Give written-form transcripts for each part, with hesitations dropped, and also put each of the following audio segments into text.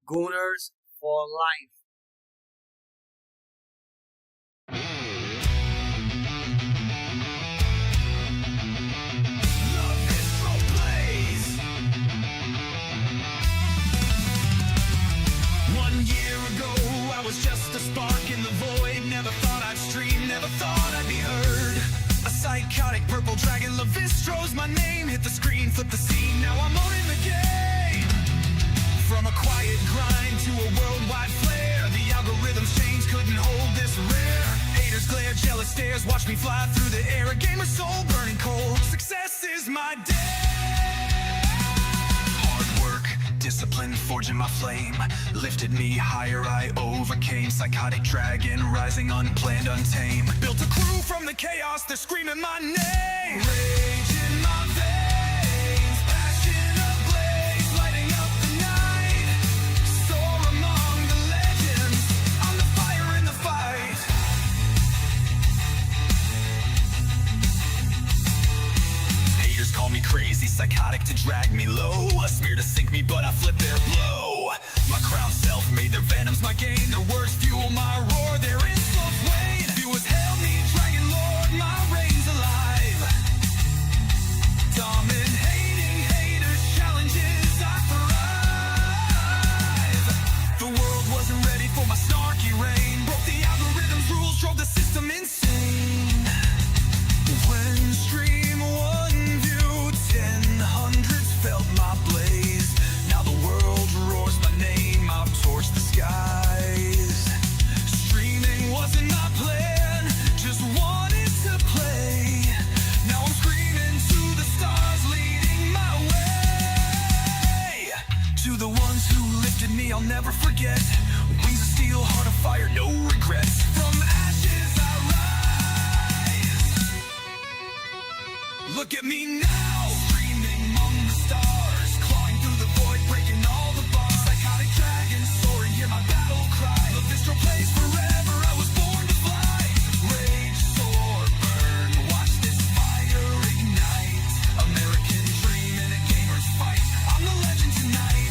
Gooners for life. Lavistro plays. 1 year ago, I was just a spark in the void. Never thought I'd stream, never thought I'd be heard. A psychotic purple dragon, Lavistro's my name. Hit the screen, flip the scene, now I'm owning the game. From a quiet grind to a worldwide flare, the algorithms change, couldn't hold this rare. Haters glare, jealous stares, watch me fly through the air. A gamer's soul burning cold, success is my day. Hard work, discipline, forging my flame, lifted me higher, I overcame. Psychotic dragon, rising unplanned, untamed. Built a crew from the chaos, they're screaming my name. Rage in my veins, passion ablaze, lighting up the night. Soar among the legends, I'm the fire in the fight. Haters call me crazy, psychotic to drag me low. A smear to sink me, but I flip their blow. My crown self-made, their venom's my gain. Their words fuel my roar, their insults wane. Viewers hail me, Dragon Lord, my reign's alive. Dominating haters, challenges, I thrive. The world wasn't ready for my snarky reign. Broke the algorithm's rules, drove the system insane. When stream one view, 10 hundreds felt my blaze. Now the world roars my name, I've torched the skies. Streaming wasn't my plan, just wanted to play. Now I'm screaming to the stars, leading my way. To the ones who lifted me, I'll never forget. Wings of steel, heart of fire, no regrets. From ashes I rise. Look at me now, streaming among the stars, clawing through the void, breaking all the bars. Psychotic dragon soaring, hear my battle cry. Lavistro plays forever, I was born to fly. Rage, soar, burn, watch this fire ignite. American dream in a gamer's fight, I'm the legend tonight.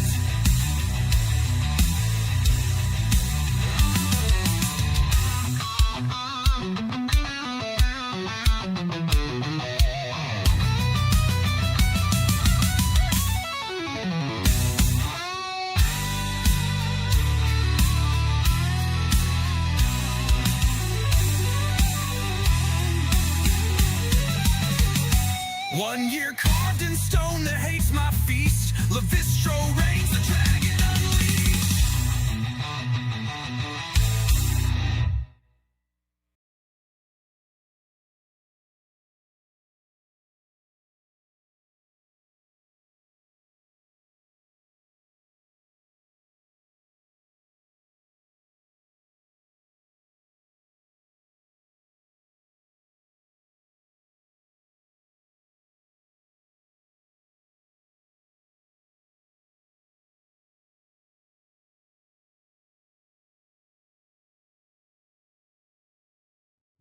One year carved in stone that hates my feast. Lavistro reigns, the dragon unleashed.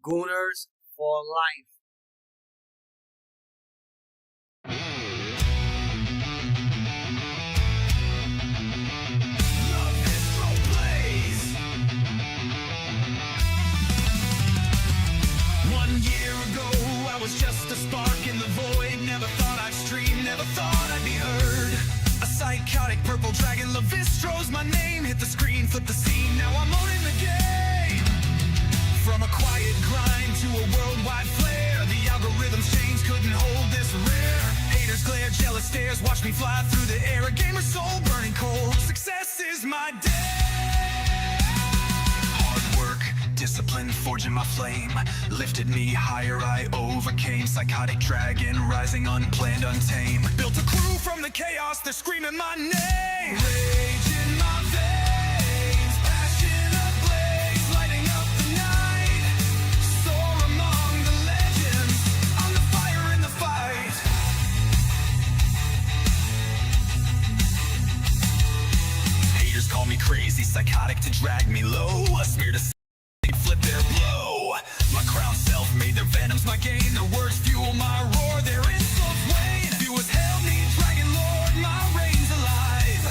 Gooners for life. Lavistro plays. 1 year ago, I was just a spark in the void. Never thought I'd stream, never thought I'd be heard. A psychotic purple dragon, Lavistro's my name. Hit the screen, flip the scene, now I'm owning the game. From a quiet grind to a worldwide flare, the algorithms change, couldn't hold this rare. Haters glare, jealous stares, watch me fly through the air. A gamer's soul burning cold, success is my day. Hard work, discipline, forging my flame, lifted me higher, I overcame. Psychotic dragon, rising unplanned, untamed. Built a crew from the chaos, they're screaming my name. Rage in my veins, passion ablaze, lighting up the night. Soar among the legends, I'm the fire in the fight. Haters call me crazy, psychotic to drag me low. A smear to flip their blow. My crown self-made, their venom's my gain. Their words fuel my roar, their insults wane. Viewers hail me, Dragon Lord, my reign's alive.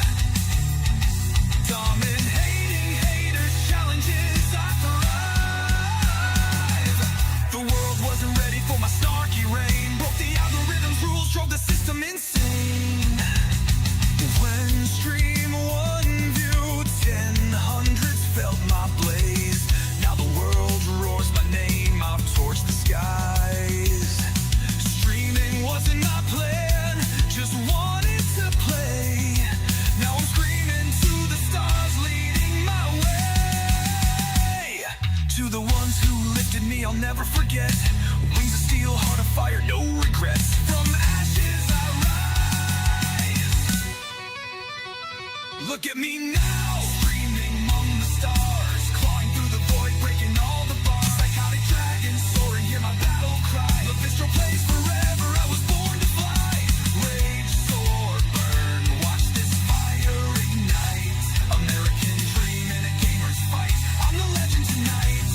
Look at me now, streaming among the stars, clawing through the void, breaking all the bars. Psychotic dragon soaring, hear my battle cry. Lavistro plays forever, I was born to fly. Rage, soar, burn, watch this fire ignite. American dream in a gamer's fight. I'm the legend tonight.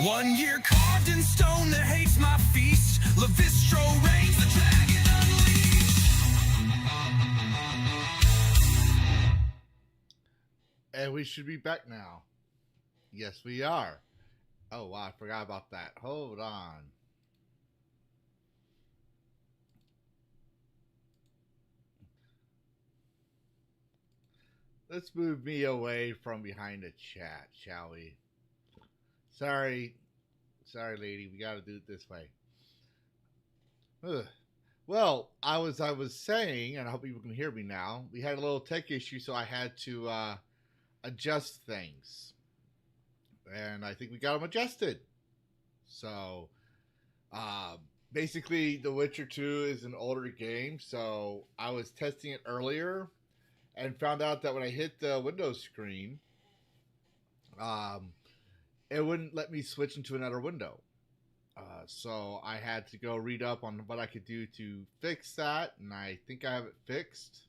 One year carved in stone that hates my feast. Lavistro reigns, the dragon unleashed. And we should be back now. Yes, we are. Oh, wow, I forgot about that. Hold on. Let's move me away from behind the chat, shall we? Sorry, lady. We got to do it this way. Ugh. Well, I was saying, and I hope people can hear me now. We had a little tech issue, so I had to adjust things, and I think we got them adjusted. So, basically, The Witcher 2 is an older game, so I was testing it earlier, and found out that when I hit the Windows screen, it wouldn't let me switch into another window. So I had to go read up on what I could do to fix that, and I think I have it fixed.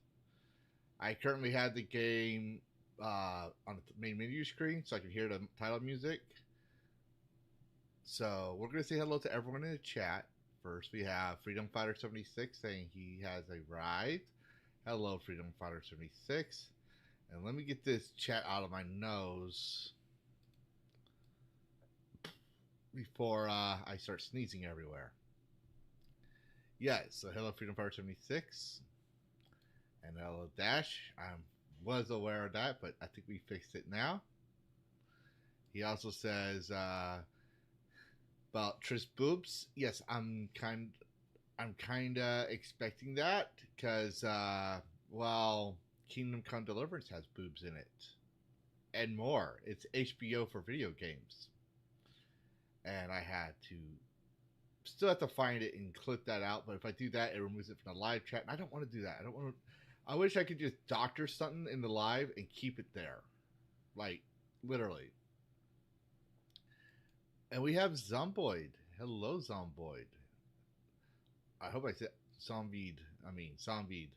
I currently have the game on the main menu screen, so I can hear the title music. So we're going to say hello to everyone in the chat. First, we have Freedom Fighter 76 saying he has arrived. Hello, Freedom Fighter 76. And let me get this chat out of my nose before I start sneezing everywhere. Yes, so hello Freedom Fighter 76. And hello Dash. I was aware of that, but I think we fixed it now. He also says about Trish boobs. Yes, I'm kinda expecting that because well, Kingdom Come Deliverance has boobs in it. And more. It's HBO for video games. And I had to still have to find it and clip that out, but if I do that, it removes it from the live chat, and I don't want to do that. I wish I could just doctor something in the live and keep it there, like literally. And we have Zomboid. Hello, Zomboid. I hope I said Zombied. Zombied.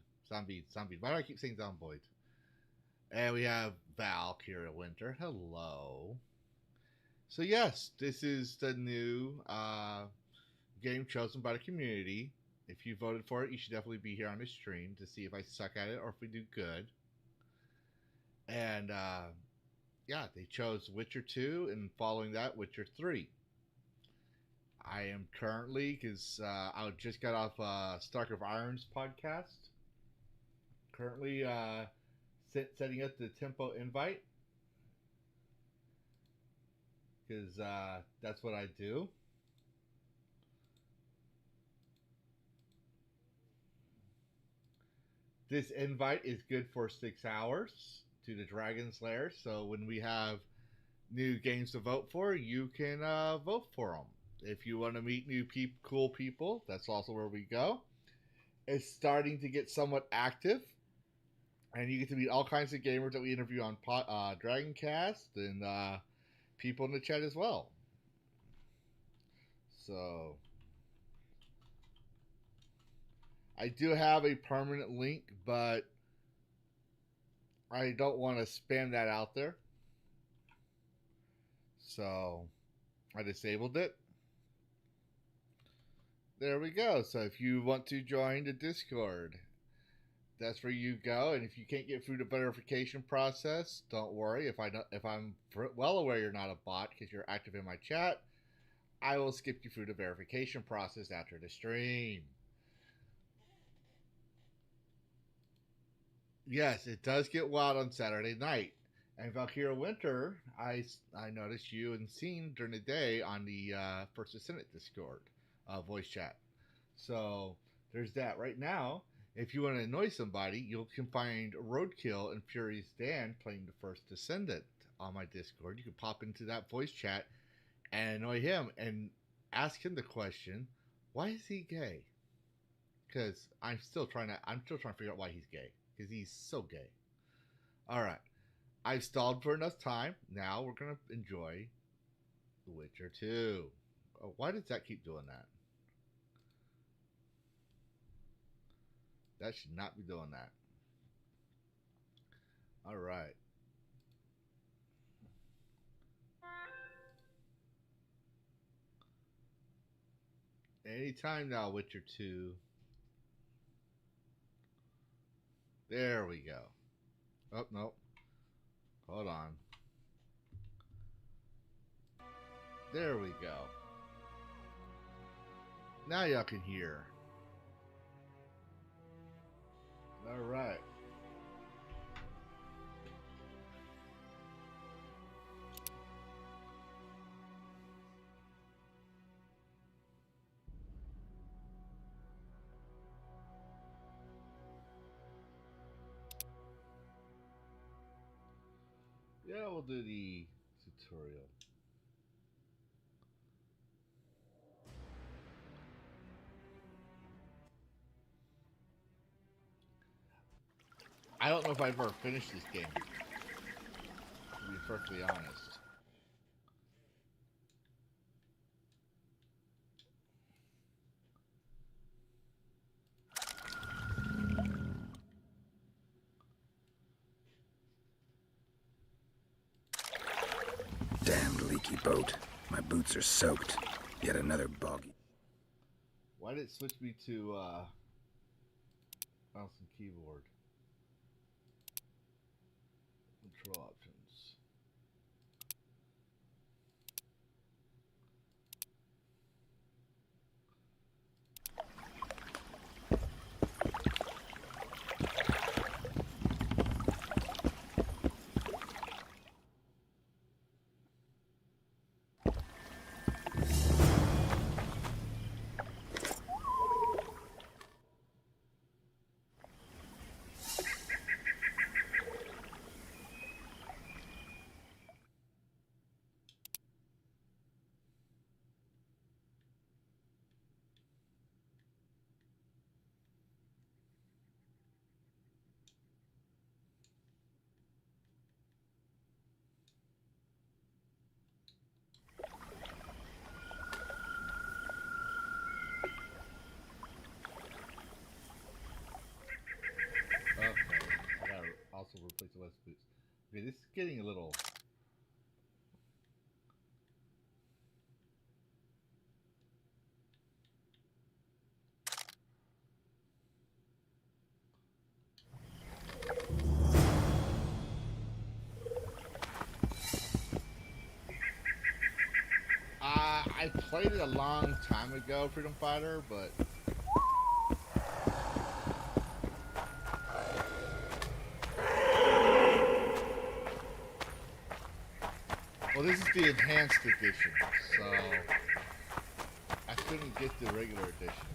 Why do I keep saying Zomboid? And we have Valkyria Winter. Hello. So yes, this is the new game chosen by the community. If you voted for it, you should definitely be here on the stream to see if I suck at it or if we do good. And yeah, they chose Witcher 2 and following that, Witcher 3. I am currently, because I just got off Stark of Iron's podcast, currently setting up the tempo invite. Because that's what I do. This invite is good for 6 hours to the Dragon's Lair. So when we have new games to vote for, you can vote for them. If you want to meet new cool people, that's also where we go. It's starting to get somewhat active. And you get to meet all kinds of gamers that we interview on Dragoncast and people in the chat as well. So I do have a permanent link, but I don't want to spam that out there. So I disabled it. There we go. So if you want to join the Discord, that's where you go. And if you can't get through the verification process, don't worry. If I'm well aware you're not a bot because you're active in my chat, I will skip you through the verification process after the stream. Yes, it does get wild on Saturday night. And Valkyria Winter, I noticed you and seen during the day on the First Senate Discord voice chat. So there's that. Right now, if you want to annoy somebody, you can find Roadkill and Furious Dan playing the First Descendant on my Discord. You can pop into that voice chat and annoy him and ask him the question, why is he gay? Because I'm still trying to figure out why he's gay. Because he's so gay. Alright. I've stalled for enough time. Now we're going to enjoy The Witcher 2. Oh, why does that keep doing that? That should not be doing that. Alright. Anytime now, Witcher 2. There we go. Oh, no. Hold on. There we go. Now y'all can hear. Alright. Yeah, we'll do the tutorial. I don't know if I've ever finished this game, to be perfectly honest. Damned leaky boat. My boots are soaked. Yet another boggy. Why did it switch me to mouse and keyboard? Control options. Also replace the left boots. Okay, this is getting a little. I played it a long time ago, Freedom Fighter, but. Well, this is the enhanced edition, so I couldn't get the regular edition.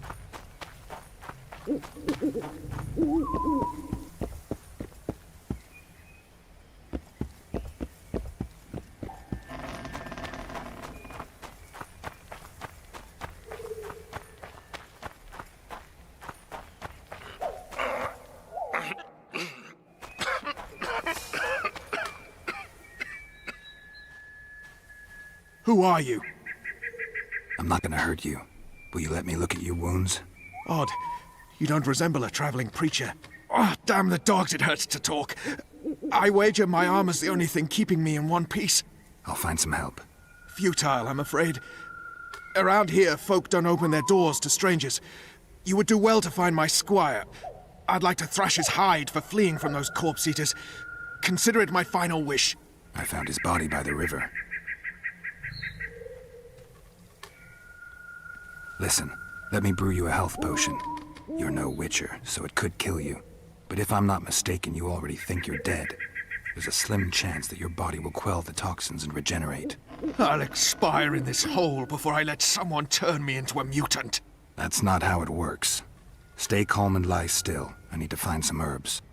Who are you? I'm not gonna hurt you. Will you let me look at your wounds? Odd. You don't resemble a traveling preacher. Oh, damn the dogs, it hurts to talk. I wager my armor's the only thing keeping me in one piece. I'll find some help. Futile, I'm afraid. Around here, folk don't open their doors to strangers. You would do well to find my squire. I'd like to thrash his hide for fleeing from those corpse-eaters. Consider it my final wish. I found his body by the river. Listen, let me brew you a health potion. You're no witcher, so it could kill you. But if I'm not mistaken, you already think you're dead. there's a slim chance that your body will quell the toxins and regenerate. I'll expire in this hole before I let someone turn me into a mutant. That's not how it works. Stay calm and lie still. I need to find some herbs.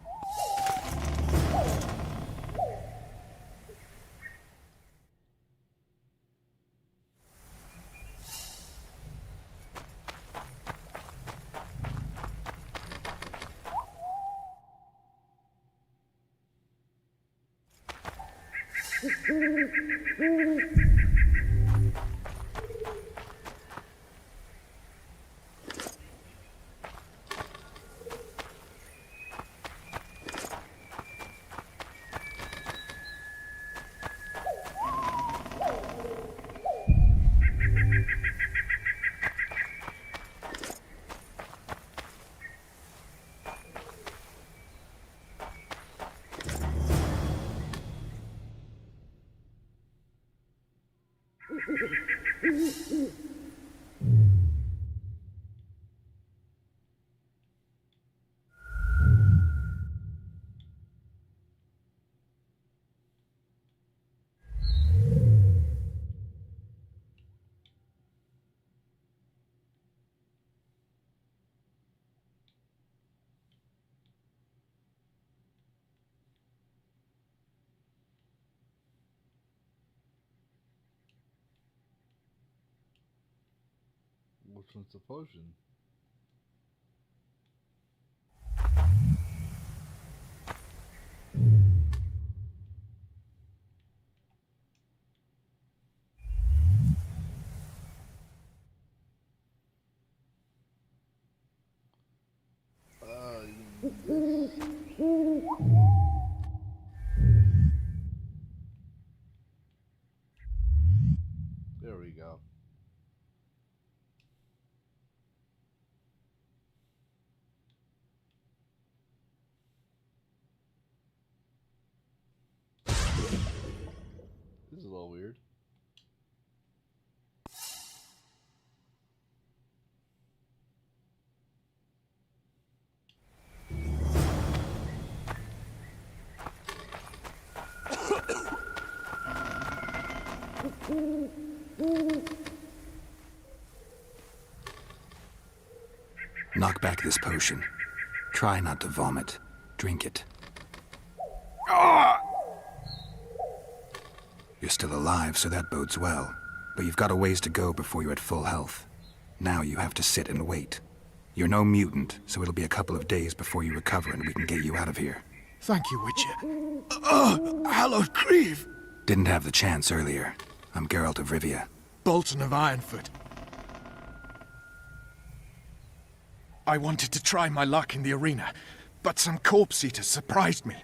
Which one's the potion? There we go. This is a little weird. Knock back this potion. Try not to vomit. Drink it. You're still alive, so that bodes well. But you've got a ways to go before you're at full health. Now you have to sit and wait. You're no mutant, so it'll be a couple of days before you recover and we can get you out of here. Thank you, Witcher. Hallowed Grieve! Didn't have the chance earlier. I'm Geralt of Rivia. Bolton of Ironfoot. I wanted to try my luck in the arena, but some corpse eaters surprised me.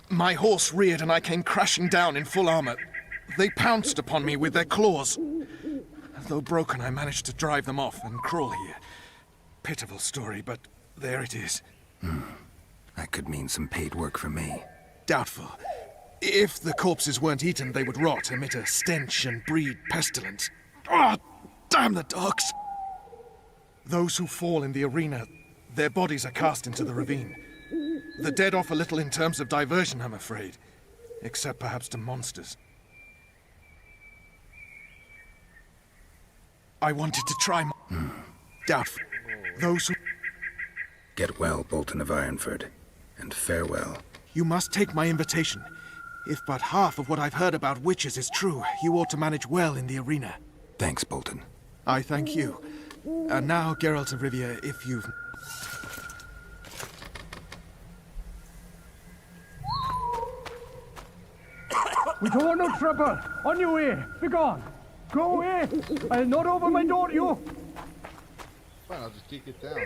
My horse reared and I came crashing down in full armor. They pounced upon me with their claws. Though broken, I managed to drive them off and crawl here. Pitiful story, but there it is. That could mean some paid work for me. Doubtful. If the corpses weren't eaten, they would rot, emit a stench, and breed pestilence. Ah, damn the dogs! Those who fall in the arena, their bodies are cast into the ravine. The dead offer little in terms of diversion, I'm afraid. Except perhaps to monsters. I wanted to try Doubtful. Those who... Get well, Bolton of Ironford, and farewell. You must take my invitation. If but half of what I've heard about witches is true, you ought to manage well in the arena. Thanks, Bolton. I thank you. And now, Geralt of Rivia, if you've... We don't want no trouble. On your way. Be gone. Go away. I'll not open my door to you. Fine, I'll just kick it down.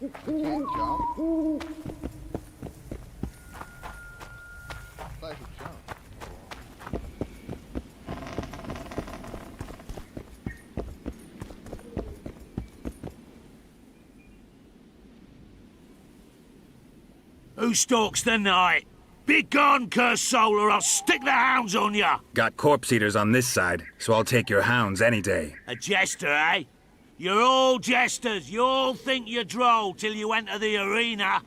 I can't jump. I could jump. Who stalks the night? Be gone, cursed soul, or I'll stick the hounds on ya! Got corpse eaters on this side, so I'll take your hounds any day. A jester, eh? You're all jesters. You all think you're droll till you enter the arena.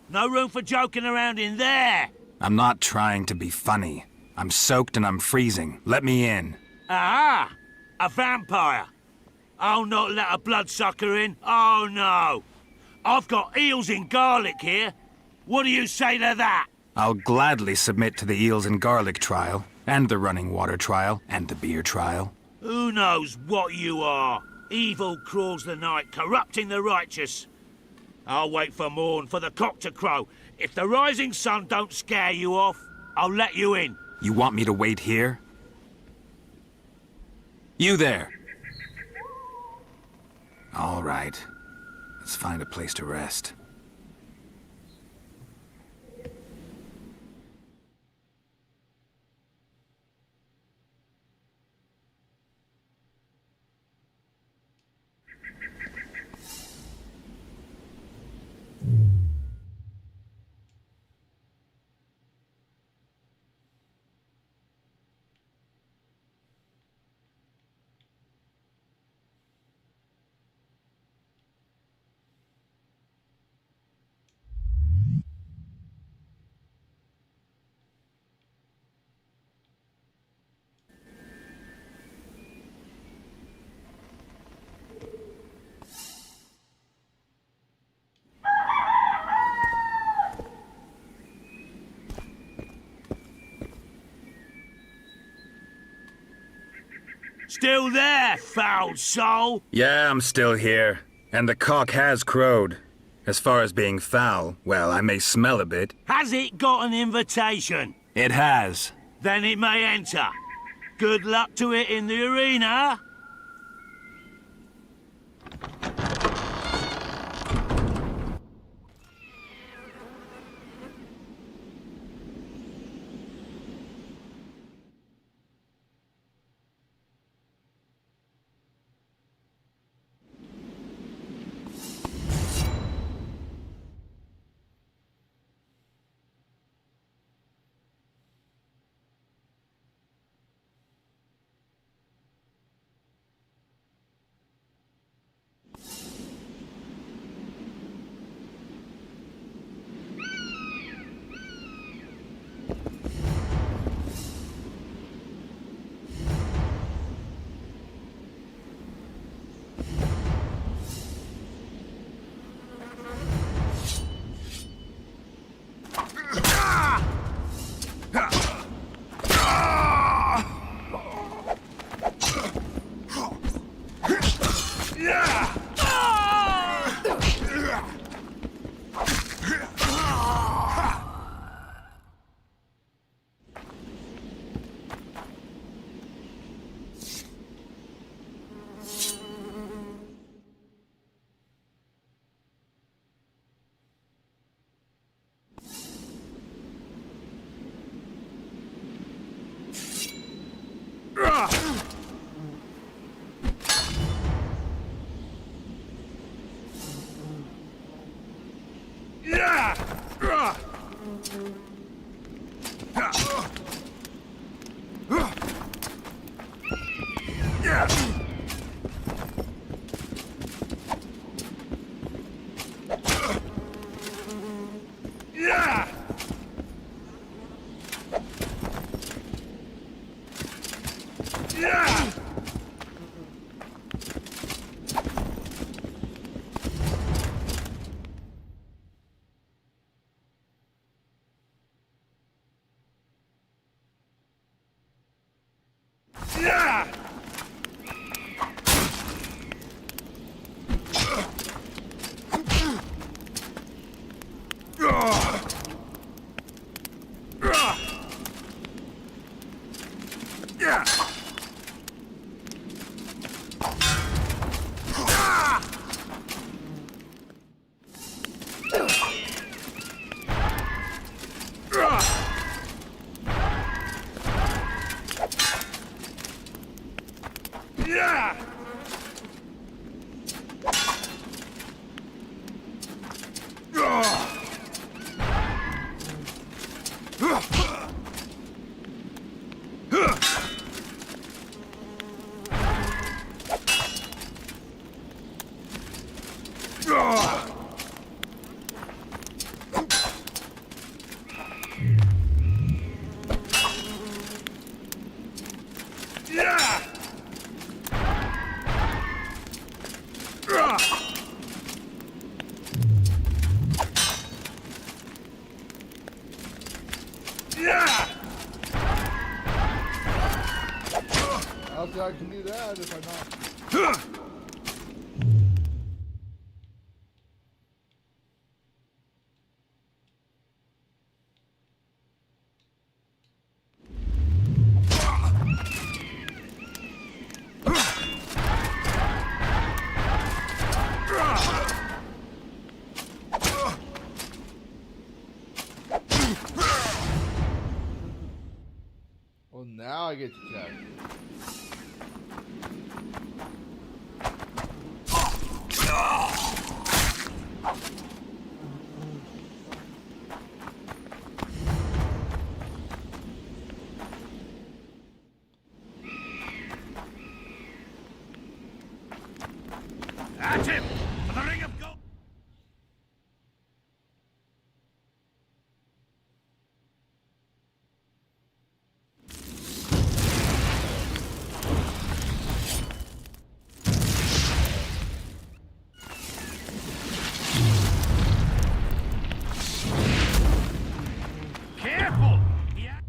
No room for joking around in there. I'm not trying to be funny. I'm soaked and I'm freezing. Let me in. Aha! A vampire. I'll not let a bloodsucker in. Oh, no. I've got eels in garlic here. What do you say to that? I'll gladly submit to the eels and garlic trial, and the running water trial, and the beer trial. Who knows what you are? Evil crawls the night, corrupting the righteous. I'll wait for morn, for the cock to crow. If the rising sun don't scare you off, I'll let you in. You want me to wait here? You there! All right. Let's find a place to rest. Still there, foul soul? Yeah, I'm still here. And the cock has crowed. As far as being foul, well, I may smell a bit. Has it got an invitation? It has. Then it may enter. Good luck to it in the arena. don't think I can do that if I'm not. Well, now I get to tag. At him! For the ring of gold! Careful! Yeah.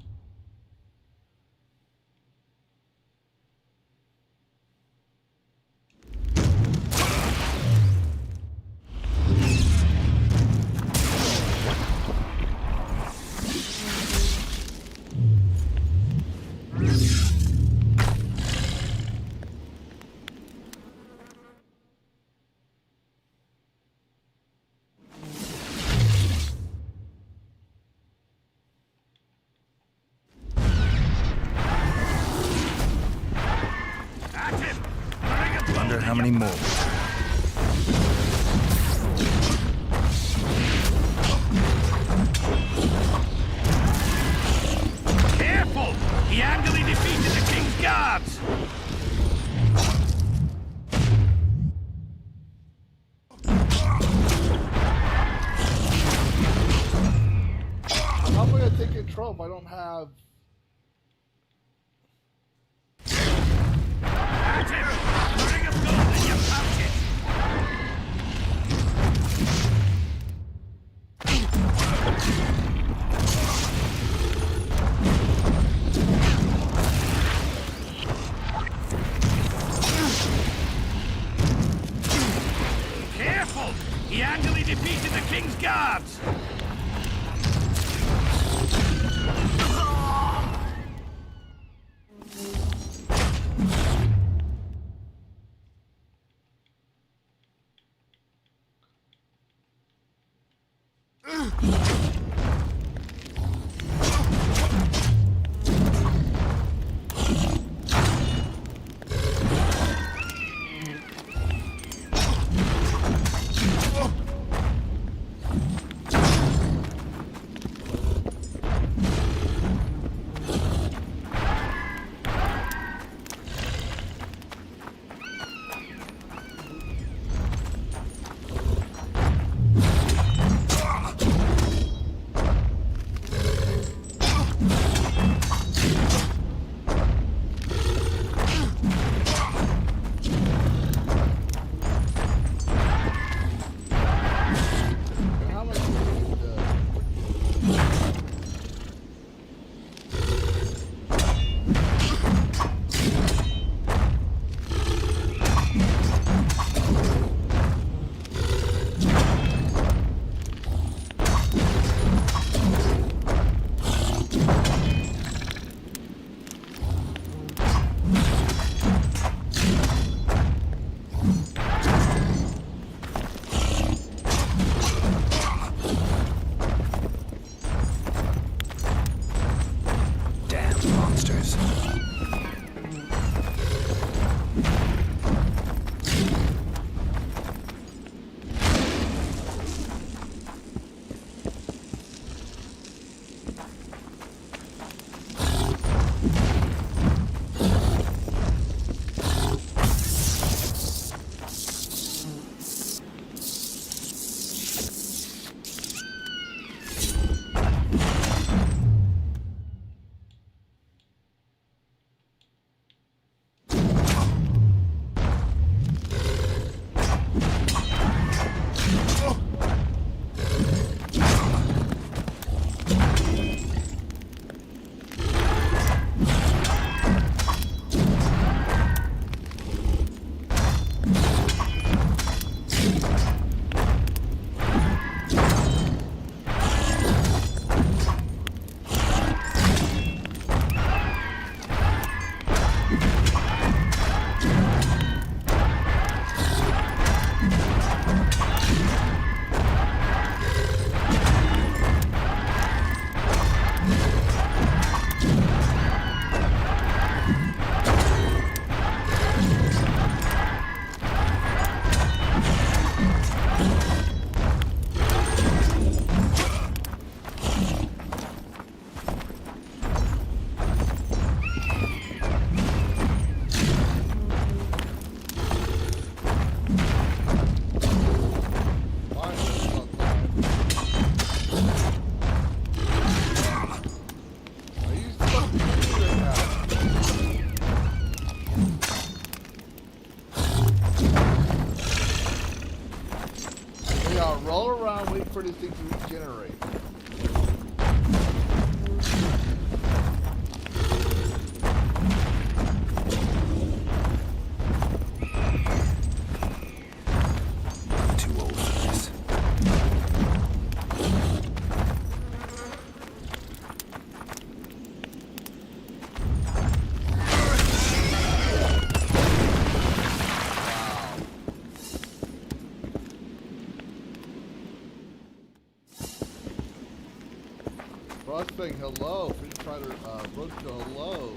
At him! For the ring of gold! Wonder how many more. Careful! He handily defeated the king's guards! How am I gonna take control if I don't have? At him! The ring of gold in your pouches! Careful! He handily defeated the king's guards! for these things to regenerate. Too old for this. Frost saying hello. Freedom Fighter, Roachko, hello.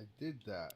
I did that.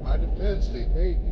My defense, they hate me.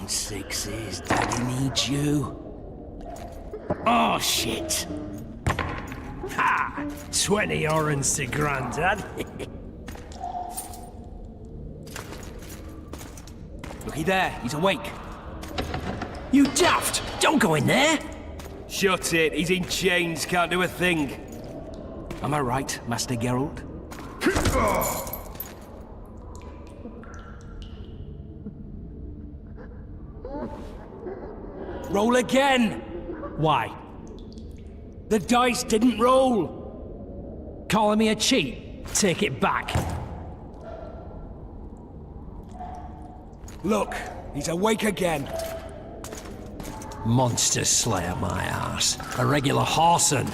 Sixes, Daddy needs you. Oh, shit. Ha! 20 orange to Grandad. Looky there, he's awake. You daft! Don't go in there! Shut it, he's in chains, can't do a thing. Am I right, Master Geralt? Roll again! Why? The dice didn't roll! Calling me a cheat? Take it back. Look, he's awake again. Monster slayer, my ass. A regular horson.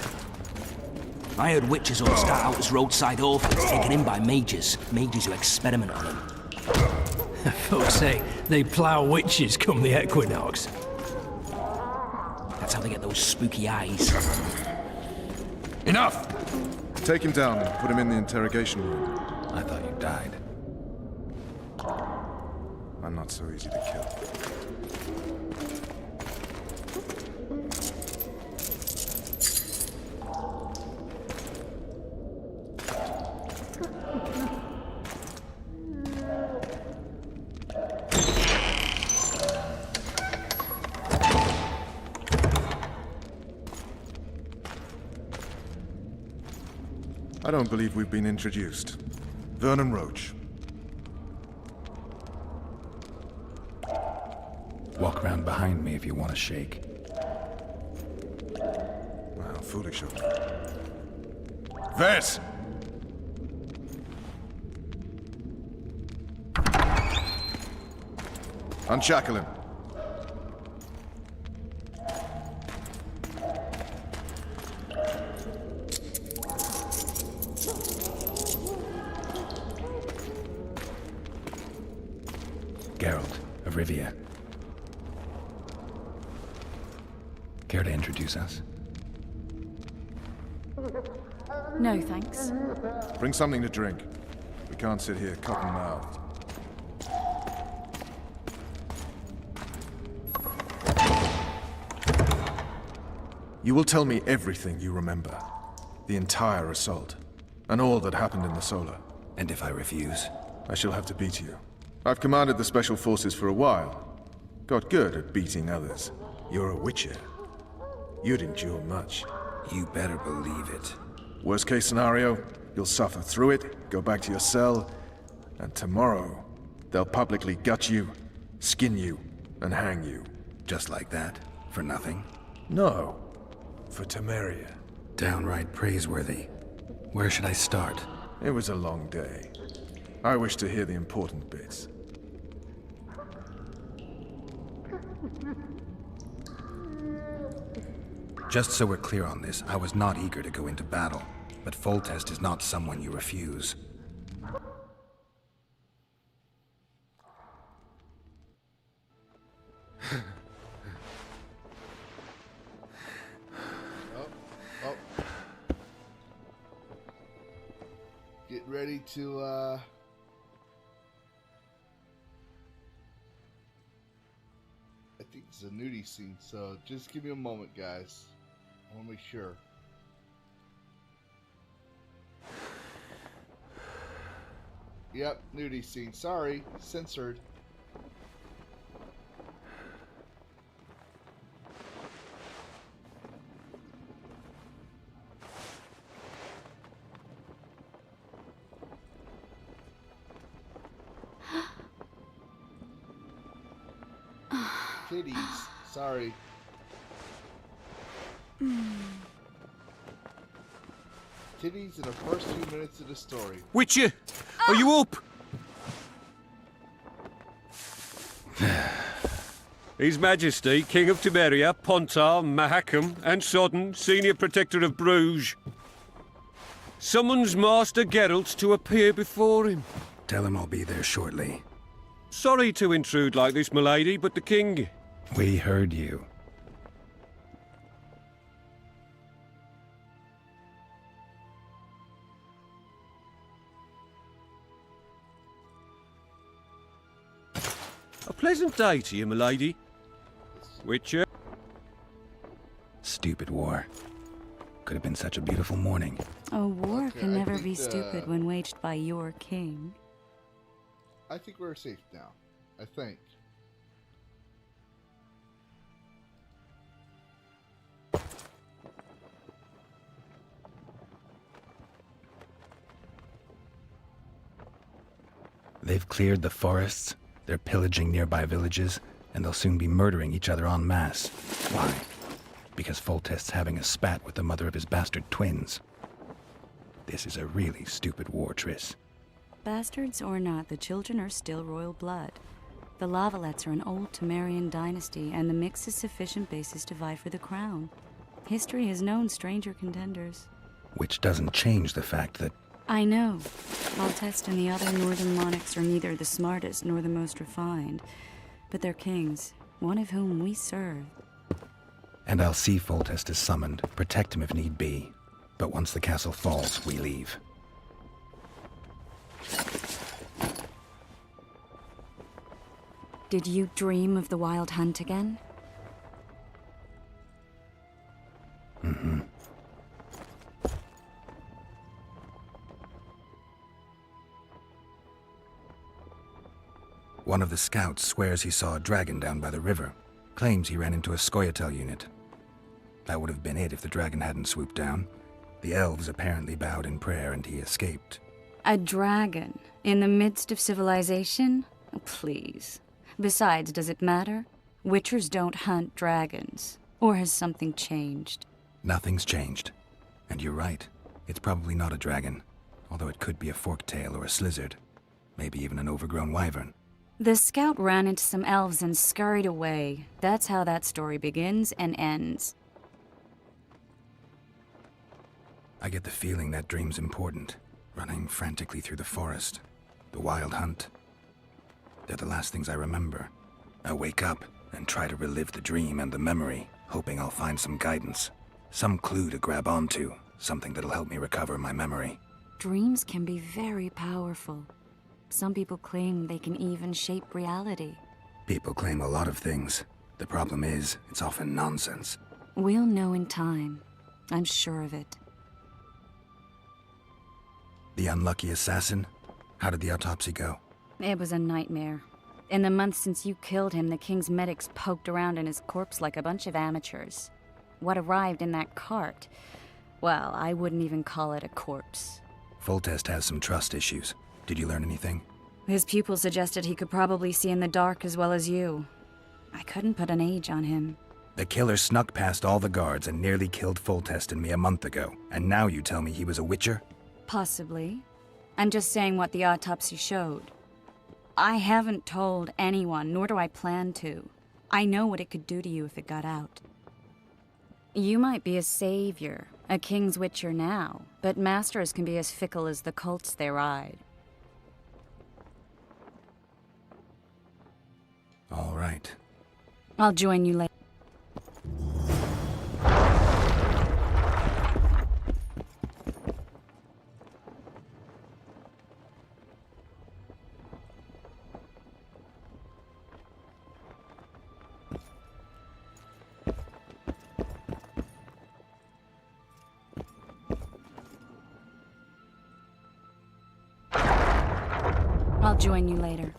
I heard witches all start out as roadside orphans, taken in by mages. Mages who experiment on them. Folks say they plough witches come the equinox. That's how they get those spooky eyes. Enough! Take him down and put him in the interrogation room. I thought you died. I'm not so easy to kill. I don't believe we've been introduced. Vernon Roach. Walk around behind me if you want to shake. Wow, foolish of me. Vess! Unshackle him. Geralt of Rivia. Care to introduce us? No, thanks. Bring something to drink. We can't sit here cotton-mouthed. You will tell me everything you remember. The entire assault. And all that happened in the Solar. And if I refuse? I shall have to beat you. I've commanded the Special Forces for a while. Got good at beating others. You're a Witcher. You'd endure much. You better believe it. Worst case scenario, you'll suffer through it, go back to your cell, and tomorrow, they'll publicly gut you, skin you, and hang you. Just like that? For nothing? No. For Temeria. Downright praiseworthy. Where should I start? It was a long day. I wish to hear the important bits. Just so we're clear on this, I was not eager to go into battle, but Foltest is not someone you refuse. Get ready to, I think it's a nudie scene, so just give me a moment, guys. I want to make sure. Yep, nudie scene. Sorry, censored. Titties. Sorry. Titties in the first few minutes of the story. Witcher, are you up? His Majesty, King of Temeria, Pontar, Mahakam, and Sodden, Senior Protector of Bruges, summons Master Geralt to appear before him. Tell him I'll be there shortly. Sorry to intrude like this, milady, but the King... We heard you. A pleasant day to you, milady. Witcher. Stupid war. Could have been such a beautiful morning. A war Okay, can I never think, be stupid when waged by your king. I think we're safe now. I think. They've cleared the forests, they're pillaging nearby villages, and they'll soon be murdering each other en masse. Why? Because Foltest's having a spat with the mother of his bastard twins. This is a really stupid war, Triss. Bastards or not, the children are still royal blood. The Lavalettes are an old Temerian dynasty, and the mix is sufficient basis to vie for the crown. History has known stranger contenders. Which doesn't change the fact that... I know. Foltest and the other northern monarchs are neither the smartest nor the most refined, but they're kings, one of whom we serve. And I'll see Foltest is summoned, protect him if need be. But once the castle falls, we leave. Did you dream of the wild hunt again? Mm-hmm. One of the scouts swears he saw a dragon down by the river. Claims he ran into a Scoia'tael unit. That would have been it if the dragon hadn't swooped down. The elves apparently bowed in prayer and he escaped. A dragon? In the midst of civilization? Oh, please. Besides, does it matter? Witchers don't hunt dragons. Or has something changed? Nothing's changed. And you're right. It's probably not a dragon. Although it could be a forktail or a slizzard. Maybe even an overgrown wyvern. The scout ran into some elves and scurried away. That's how that story begins and ends. I get the feeling that dream's important. Running frantically through the forest. The wild hunt. They're the last things I remember. I wake up and try to relive the dream and the memory, hoping I'll find some guidance. Some clue to grab onto. Something that'll help me recover my memory. Dreams can be very powerful. Some people claim they can even shape reality. People claim a lot of things. The problem is, it's often nonsense. We'll know in time. I'm sure of it. The unlucky assassin? How did the autopsy go? It was a nightmare. In the months since you killed him, the king's medics poked around in his corpse like a bunch of amateurs. What arrived in that cart? Well, I wouldn't even call it a corpse. Foltest has some trust issues. Did you learn anything? His pupils suggested he could probably see in the dark as well as you. I couldn't put an age on him. The killer snuck past all the guards and nearly killed Foltest and me a month ago. And now you tell me he was a witcher? Possibly. I'm just saying what the autopsy showed. I haven't told anyone, nor do I plan to. I know what it could do to you if it got out. You might be a savior, a king's witcher now, but masters can be as fickle as the colts they ride. All right. I'll join you later. I'll join you later.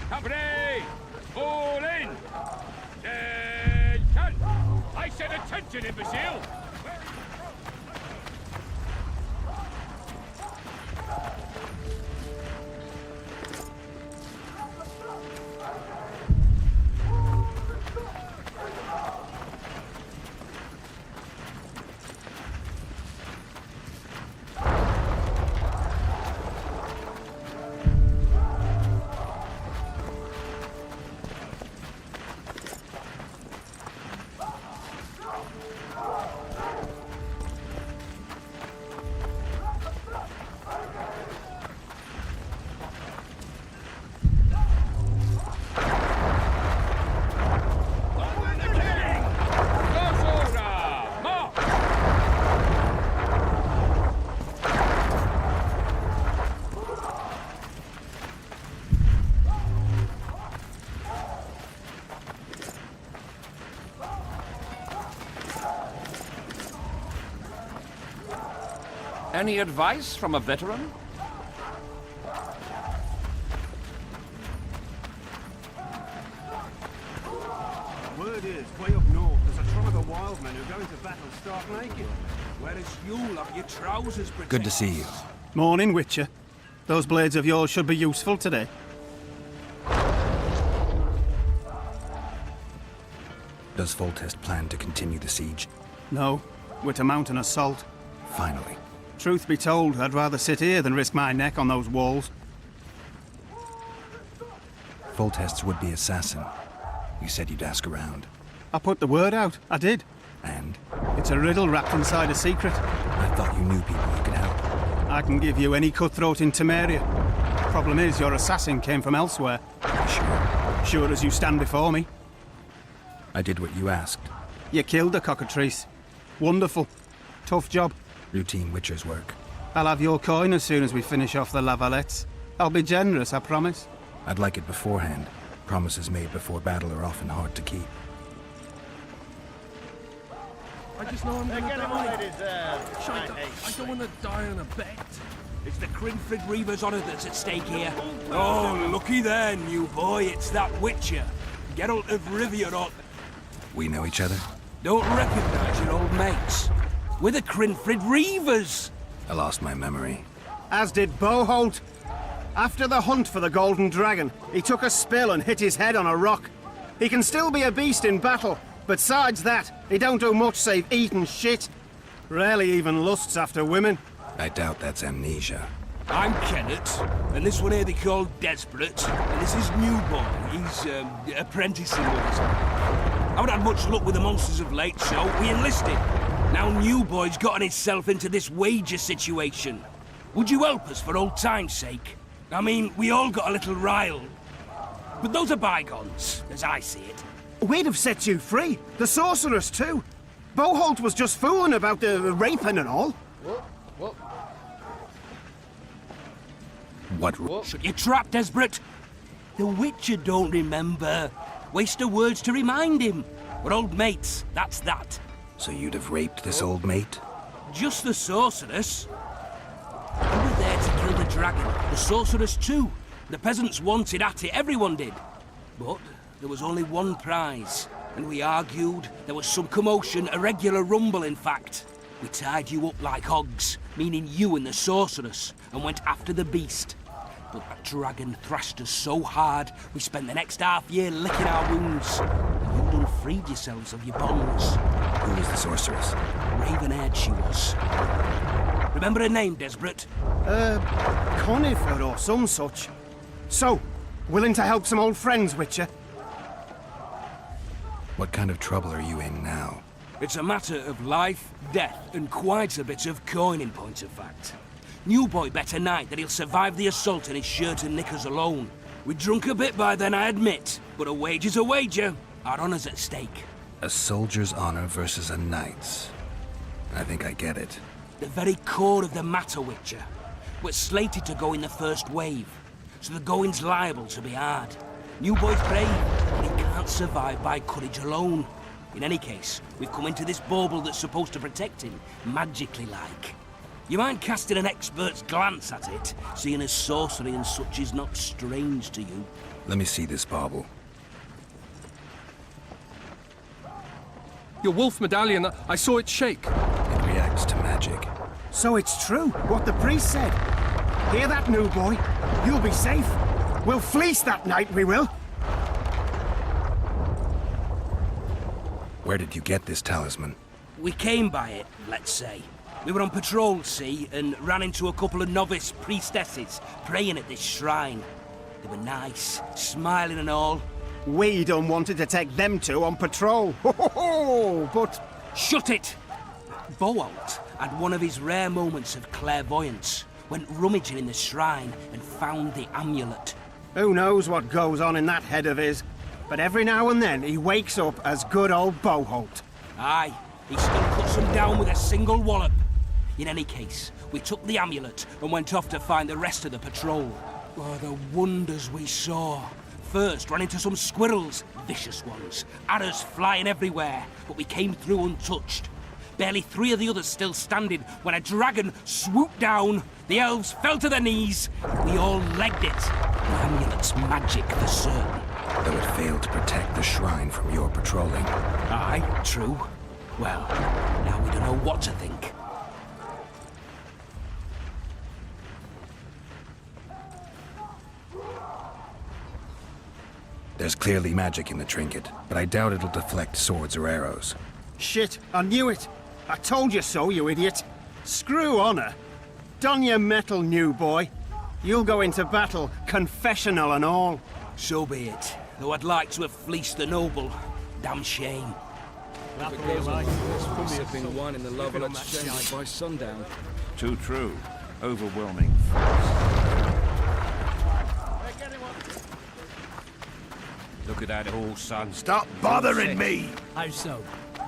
Company! All in! Attention! I said attention, imbecile! Any advice from a veteran? Word is, way up north, there's a tribe of wild men who go into battle stark naked. Whereas you'll have your trousers protected. Good to see you. Morning, Witcher. Those blades of yours should be useful today. Does Foltest plan to continue the siege? No, we're to mount an assault. Finally. Truth be told, I'd rather sit here than risk my neck on those walls. Foltest's would-be assassin. You said you'd ask around. I put the word out, I did. And? It's a riddle wrapped inside a secret. I thought you knew people who could help. I can give you any cutthroat in Temeria. Problem is, your assassin came from elsewhere. Sure. Sure as you stand before me. I did what you asked. You killed a cockatrice. Wonderful. Tough job. Routine Witcher's work. I'll have your coin as soon as we finish off the Lavalettes. I'll be generous, I promise. I'd like it beforehand. Promises made before battle are often hard to keep. I just know I'm gonna die. I don't want to die on a bet. It's the Crinfrid Reaver's honour that's at stake here. Oh, looky there, new boy. It's that Witcher. Geralt of Rivia. We know each other? Don't recognise your old mates. We're the Crinfrid Reavers. I lost my memory. As did Boholt. After the hunt for the Golden Dragon, he took a spill and hit his head on a rock. He can still be a beast in battle, but besides that, he don't do much save eat and shit. Rarely even lusts after women. I doubt that's amnesia. I'm Kenneth, and this one here they call Desperate, and this is New Boy. He's apprenticing with us. I haven't had much luck with the monsters of late, so we enlisted. Now New Boy's gotten himself into this wager situation. Would you help us for old time's sake? I mean, we all got a little riled. But those are bygones, as I see it. We'd have set you free. The sorceress, too. Boholt was just fooling about the raping and all. What? Shut your trap, Desperate. The Witcher don't remember. Waste of words to remind him. We're old mates, that's that. So you'd have raped this old mate? Just the sorceress. We were there to kill the dragon, the sorceress too. The peasants wanted at it, everyone did. But there was only one prize, and we argued. There was some commotion, a regular rumble in fact. We tied you up like hogs, meaning you and the sorceress, and went after the beast. But that dragon thrashed us so hard, we spent the next half year licking our wounds. And you done freed yourselves of your bonds. Who was the sorceress? Raven-haired she was. Remember her name, Desperate? Conifer or some such. So, willing to help some old friends, Witcher? What kind of trouble are you in now? It's a matter of life, death, and quite a bit of coin in point of fact. New Boy bet tonight that he'll survive the assault in his shirt and knickers alone. We drunk a bit by then, I admit, but a wager's a wager. Our honor's at stake. A soldier's honor versus a knight's. I think I get it. The very core of the matter, Witcher. We're slated to go in the first wave, so the going's liable to be hard. New Boy's brave, but he can't survive by courage alone. In any case, we've come into this bauble that's supposed to protect him, magically like. You mind casting an expert's glance at it, seeing as sorcery and such is not strange to you? Let me see this bauble. Your wolf medallion, I saw it shake. It reacts to magic. So it's true, what the priest said. Hear that, New Boy? You'll be safe. We'll fleece that night, we will. Where did you get this talisman? We came by it, let's say. We were on patrol, see, and ran into a couple of novice priestesses praying at this shrine. They were nice, smiling and all. We done wanted to take them two on patrol. Ho, but... Shut it! Boholt had one of his rare moments of clairvoyance. Went rummaging in the shrine and found the amulet. Who knows what goes on in that head of his? But every now and then he wakes up as good old Boholt. Aye, he still cuts them down with a single wallop. In any case, we took the amulet and went off to find the rest of the patrol. Oh, the wonders we saw. First, ran into some squirrels, vicious ones, arrows flying everywhere, but we came through untouched. Barely 3 of the others still standing when a dragon swooped down. The elves fell to their knees. We all legged it. The amulet's magic for certain. Though it failed to protect the shrine from your patrolling. Aye, true. Well, now we don't know what to think. There's clearly magic in the trinket, but I doubt it'll deflect swords or arrows. Shit, I knew it. I told you so, you idiot. Screw honor. Don your metal, New Boy. You'll go into battle, confessional and all. So be it. Though I'd like to have fleeced the noble. Damn shame. If it goes on, there's probably been wine in the Lavistro exchange by sundown. Too true. Overwhelming. Look at that horse, son. Stop bothering me! How so?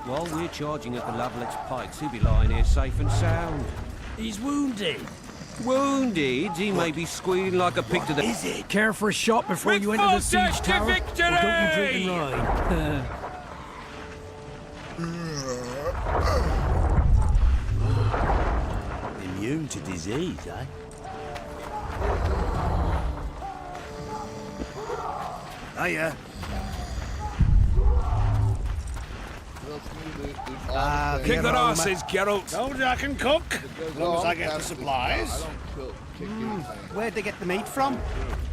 While we're charging at the Lovelet's pikes, he'll be lying here safe and sound. He's wounded. Wounded? He may be squealing like a pig to the... Is it? Care for a shot before you enter the siege tower? Or don't you drink and ride? Immune to disease, eh? Hiya. Kick their asses, Geralt. Told you I can cook. As long as I get the supplies. Where'd they get the meat from?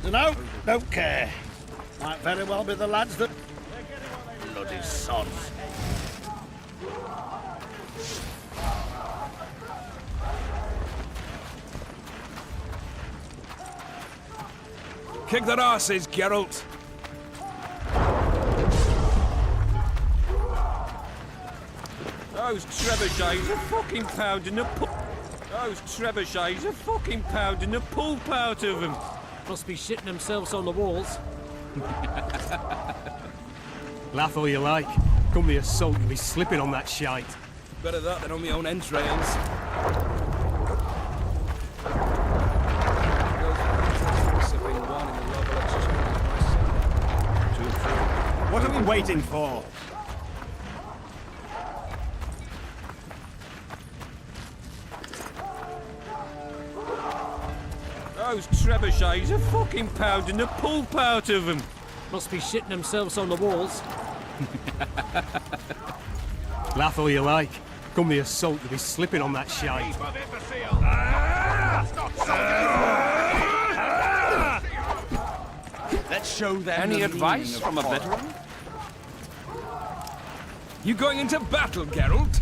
Dunno, don't care. Might very well be the lads that... Bloody sods. Kick their asses, Geralt. Those trebuchets are fucking pounding the Those trebuchets are fucking pounding the pulp out of them. Must be shitting themselves on the walls. Laugh all you like. Come the assault, you'll be slipping on that shite. Better that than on my own entrails. What are we waiting for? Those trebuchets are fucking pounding the pulp out of them. Must be shitting themselves on the walls. Laugh all you like. Come the assault, you'll be slipping on that shite. Let's show them. Any advice from a veteran? You going into battle, Geralt?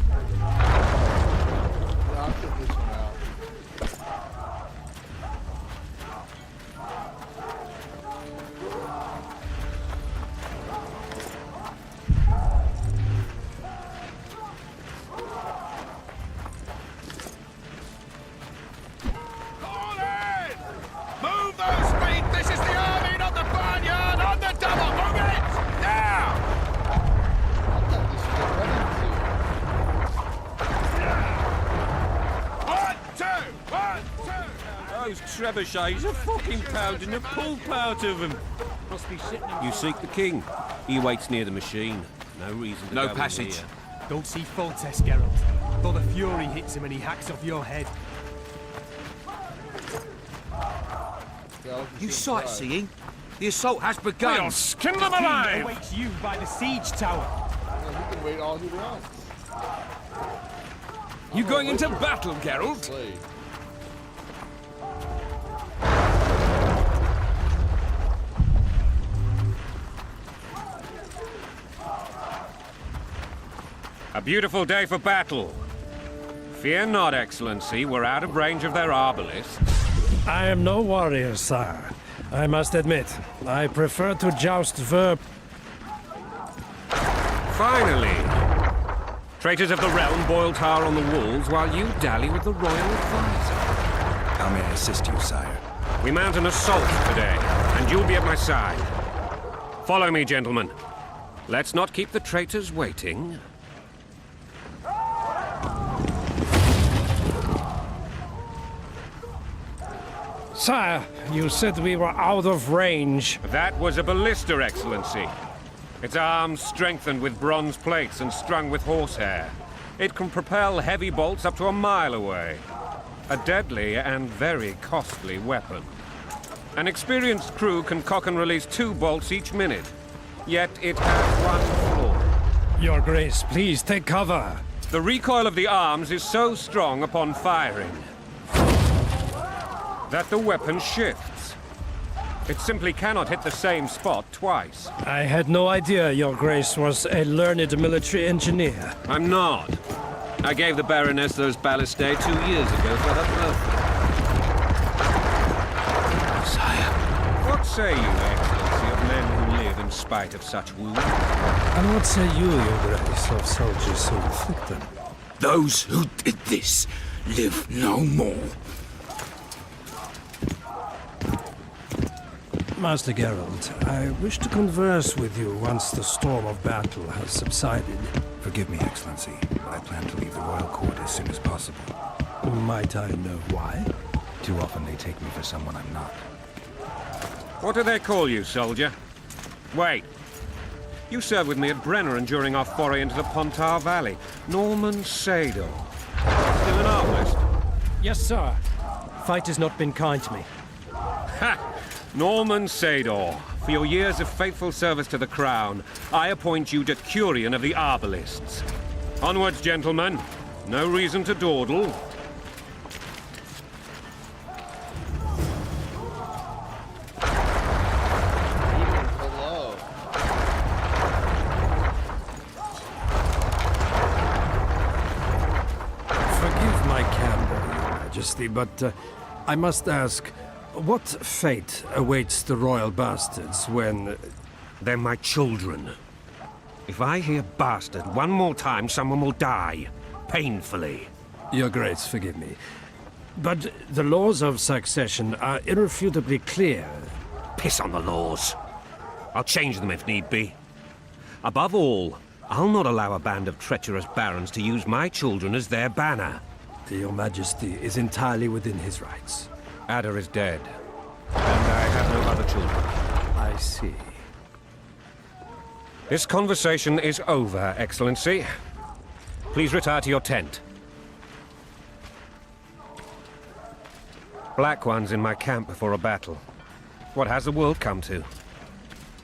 Move those feet! This is the army, not the barnyard! On the double! Move it! Now! Those trebuchets are fucking pounding the pulp out of them. Must be shitting You seek the king. He waits near the machine. No reason to No go in passage. here. Don't see Foltest, Geralt. Though the fury hits him and he hacks off your head. You sightseeing? The assault has begun. We'll skin them King alive! awaits you by the siege tower. He can wait all he wants. You going into battle, Geralt? A beautiful day for battle. Fear not, Excellency, we're out of range of their arbalists. I am no warrior, sire. I must admit, I prefer to joust verb. Finally! Traitors of the realm boil tar on the walls while you dally with the royal advisor. How may I assist you, sire? We mount an assault today, and you'll be at my side. Follow me, gentlemen. Let's not keep the traitors waiting. Sire, you said we were out of range. That was a ballista, Excellency. Its arms strengthened with bronze plates and strung with horsehair. It can propel heavy bolts up to a mile away. A deadly and very costly weapon. An experienced crew can cock and release 2 bolts each minute. Yet it has one flaw. Your Grace, please take cover. The recoil of the arms is so strong upon firing that the weapon shifts. It simply cannot hit the same spot twice. I had no idea Your Grace was a learned military engineer. I'm not. I gave the Baroness those ballistae 2 years ago for her birthday. Sire. What say you, Excellency, of men who live in spite of such wounds? And what say you, Your Grace, of soldiers who inflict them? Those who did this live no more. Master Geralt, I wish to converse with you once the storm of battle has subsided. Forgive me, Excellency, but I plan to leave the royal court as soon as possible. Might I know why? Too often they take me for someone I'm not. What do they call you, soldier? Wait. You served with me at Brenner during our foray into the Pontar Valley. Norman Sador. Still an arbalist? Yes, sir. Fight has not been kind to me. Ha! Norman Sador, For your years of faithful service to the crown, I appoint you Decurion of the Arbalists. Onwards, gentlemen. No reason to dawdle. Hello. Forgive my candor, Your Majesty, but I must ask, what fate awaits the royal bastards when... They're my children. If I hear bastard one more time, someone will die. Painfully. Your Grace, forgive me. But the laws of succession are irrefutably clear. Piss on the laws. I'll change them if need be. Above all, I'll not allow a band of treacherous barons to use my children as their banner. Your Majesty is entirely within his rights. Ada is dead, and I have no other children. I see. This conversation is over, Excellency. Please retire to your tent. Black One's in my camp before a battle. What has the world come to?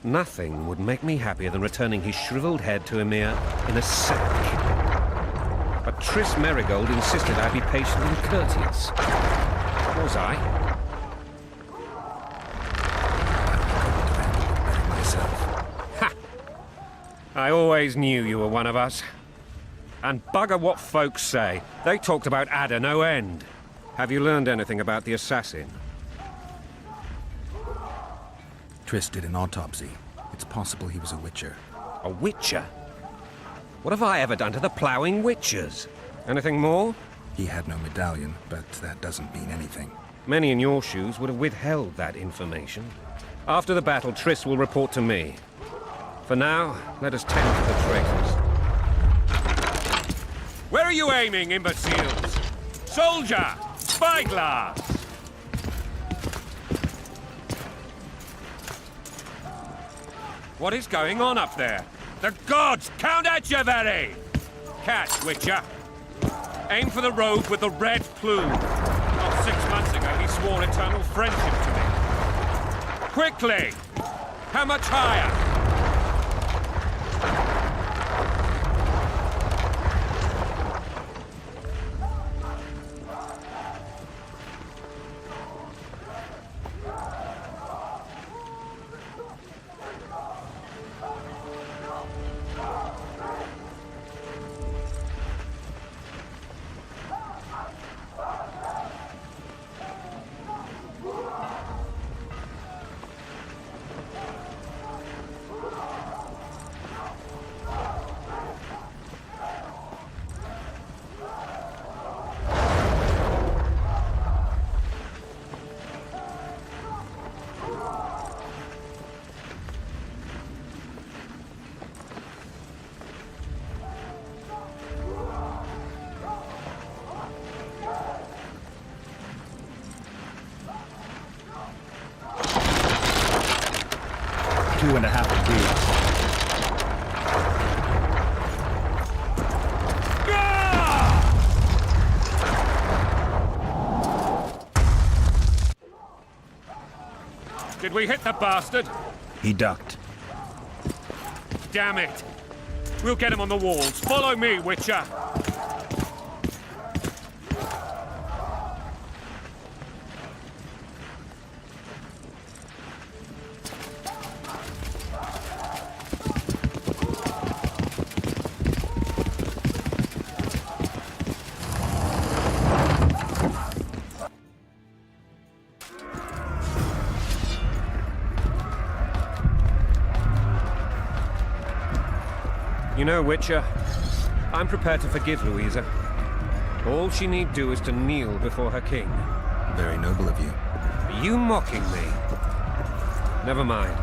Nothing would make me happier than returning his shriveled head to Emir in a sack. But Triss Merigold insisted I be patient and courteous. Was I? Ha! I always knew you were one of us. And bugger what folks say. They talked about Ada no end. Have you learned anything about the assassin? Triss did an autopsy. It's possible he was a witcher. A witcher? What have I ever done to the ploughing witchers? Anything more? He had no medallion, but that doesn't mean anything. Many in your shoes would have withheld that information. After the battle, Triss will report to me. For now, let us tend to the traitors. Where are you aiming, imbeciles? Soldier! Spyglass! What is going on up there? The gods! Count Etcheverry! Catch, Witcher! Aim for the rogue with the red plume. Not 6 months ago, he swore eternal friendship to me. Quickly! How much higher? Did we hit the bastard? He ducked. Damn it! We'll get him on the walls. Follow me, Witcher! You know, Witcher, I'm prepared to forgive Louisa. All she need do is to kneel before her king. Very noble of you. Are you mocking me? Never mind.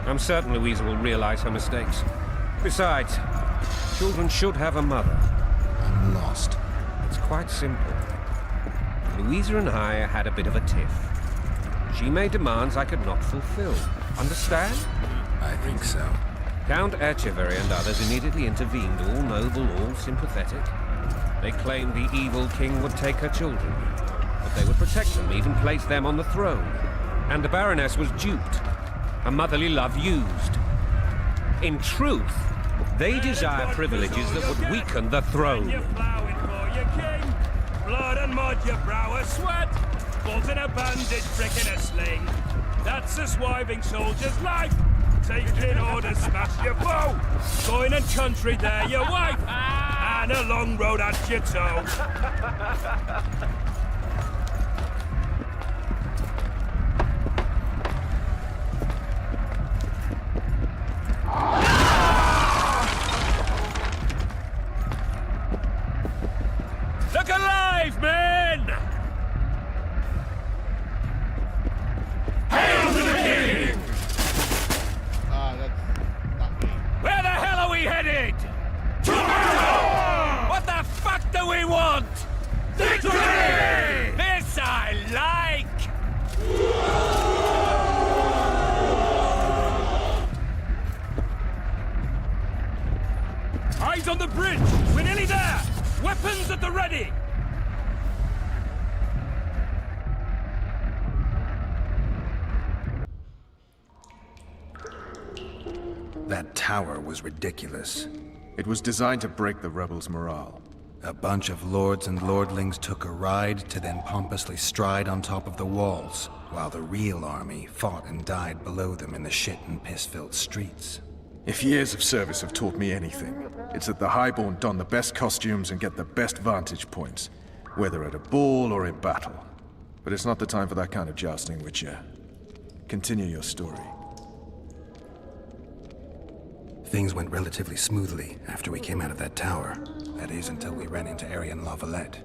I'm certain Louisa will realize her mistakes. Besides, children should have a mother. I'm lost. It's quite simple. Louisa and I had a bit of a tiff. She made demands I could not fulfill. Understand? I think so. Count Etcheverry and others immediately intervened, all noble, all sympathetic. They claimed the evil king would take her children, but they would protect them, even place them on the throne. And the Baroness was duped. a motherly love used. In truth, they desire privileges that would weaken the throne. You're plowing for your king. Blood and mud, your brow a sweat. Bolt in a bandage, brick in a sling. That's a swiving soldier's life. Taking orders, smash your foe. Going and country, there your wife. And a long road at your toe. Look alive, men! Hail to the king! That's not me. Where the hell are we headed? To what the fuck do we want? Victory! This I like! Eyes on the bridge! We're nearly there! Weapons at the ready! That tower was ridiculous. It was designed to break the rebels' morale. A bunch of lords and lordlings took a ride to then pompously stride on top of the walls, while the real army fought and died below them in the shit and piss-filled streets. If years of service have taught me anything, it's that the Highborn don the best costumes and get the best vantage points, whether at a ball or in battle. But it's not the time for that kind of jousting, Witcher. Continue your story. Things went relatively smoothly after we came out of that tower. That is, until we ran into Aryan Lavalette.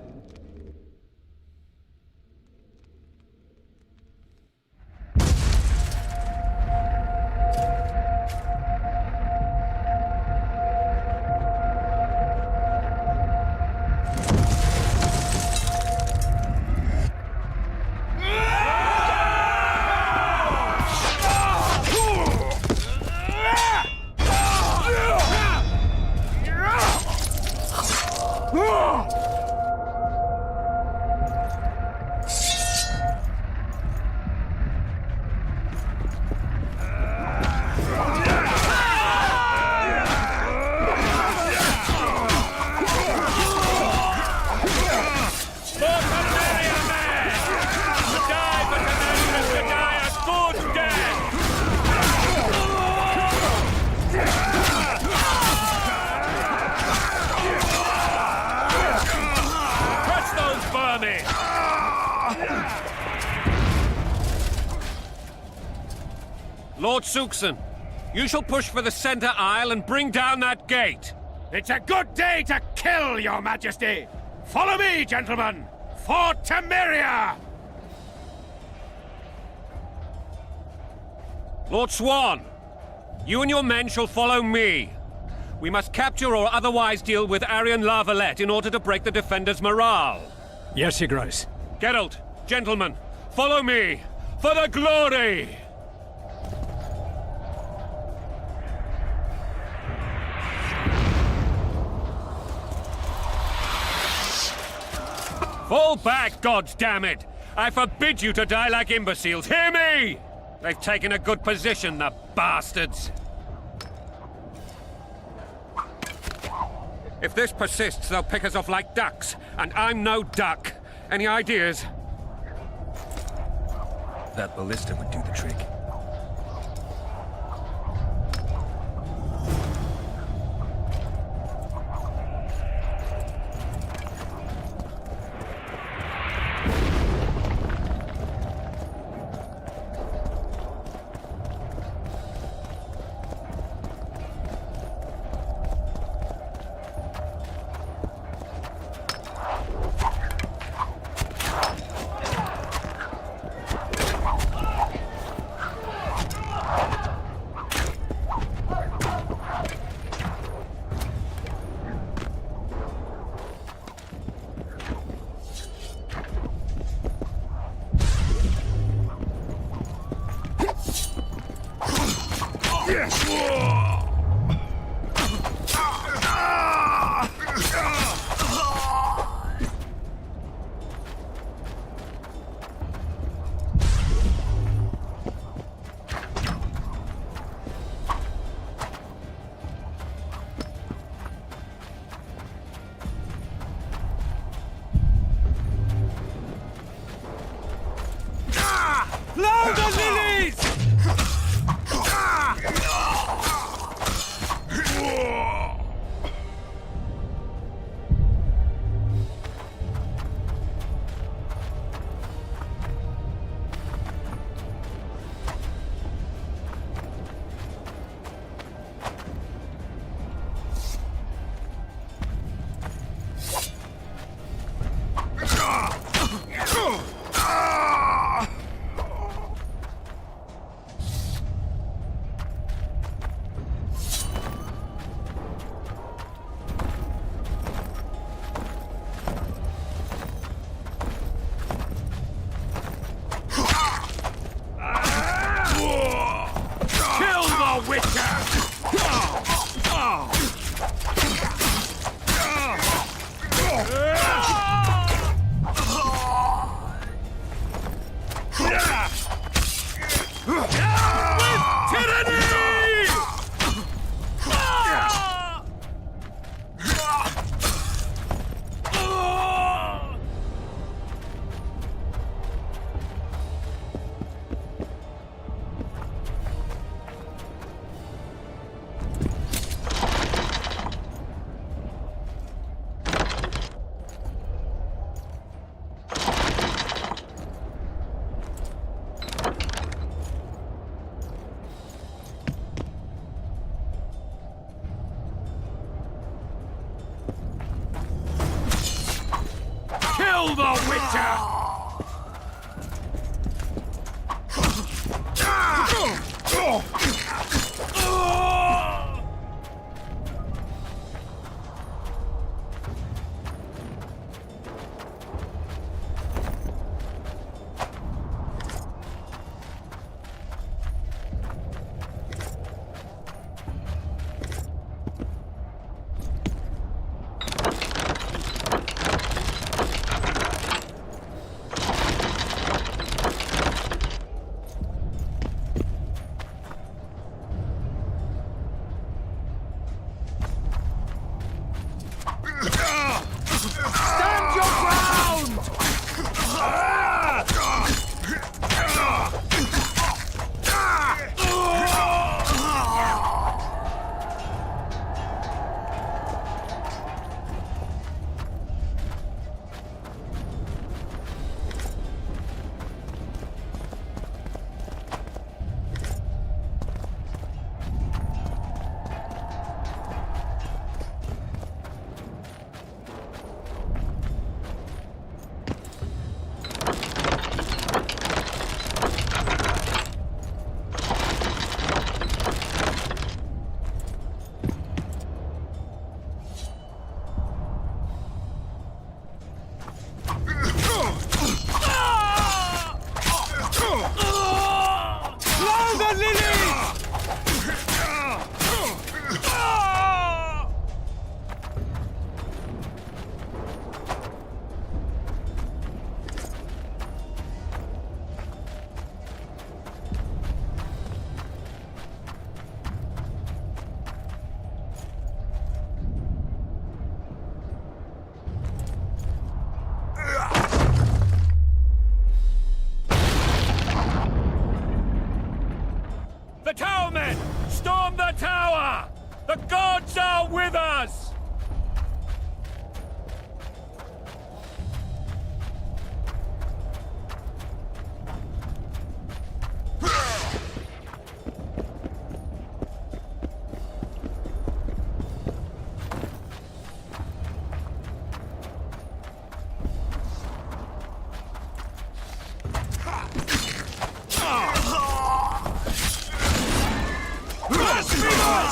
Lord Suxon, you shall push for the center aisle and bring down that gate. It's a good day to kill, your majesty! Follow me, gentlemen! For Temeria! Lord Swan, you and your men shall follow me. We must capture or otherwise deal with Aryan Lavalette in order to break the defenders' morale. Yes, Your Grace. Geralt, gentlemen, follow me! For the glory! Fall back, goddammit! I forbid you to die like imbeciles, hear me! They've taken a good position, the bastards! If this persists, they'll pick us off like ducks, and I'm no duck. Any ideas? That ballista would do the trick. Blow the lilies! Kill the Witcher! Kill the Witcher! Stand your ground! Blow the lilies! The towermen! Storm the tower! The gods are with us! Blasphemous!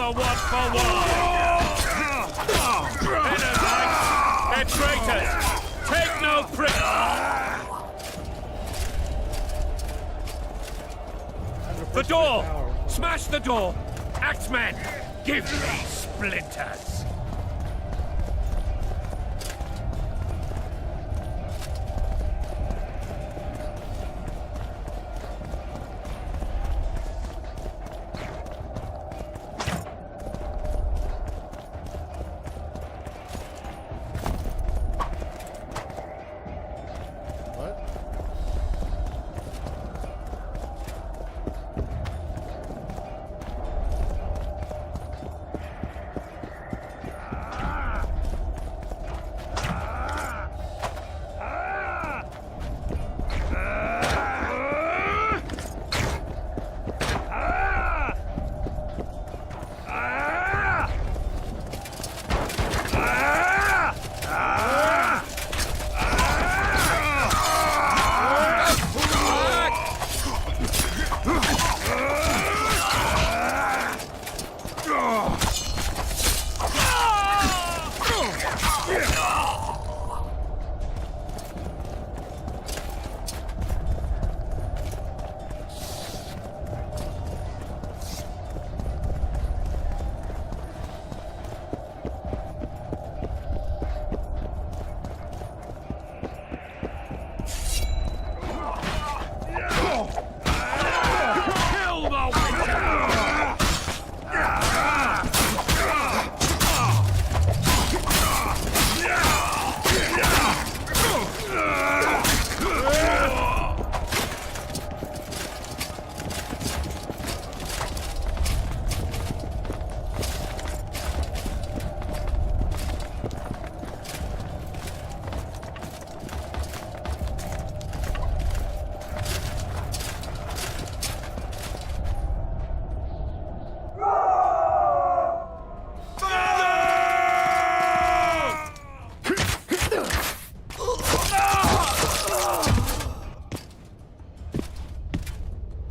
a one for one! Enemites! They're traitors! Take no prick! The door! Smash the door! Axemen! Give me splinters!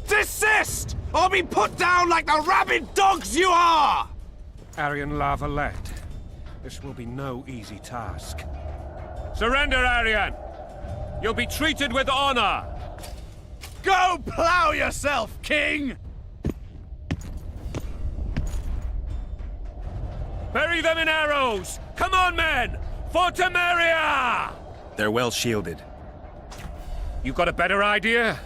Desist! Or be put down like the rabid dogs you are! Aryan Lavalette, this will be no easy task. Surrender, Aryan! You'll be treated with honor! Go plow yourself, King! Bury them in arrows! Come on, men! For Temeria! They're well shielded. You got a better idea?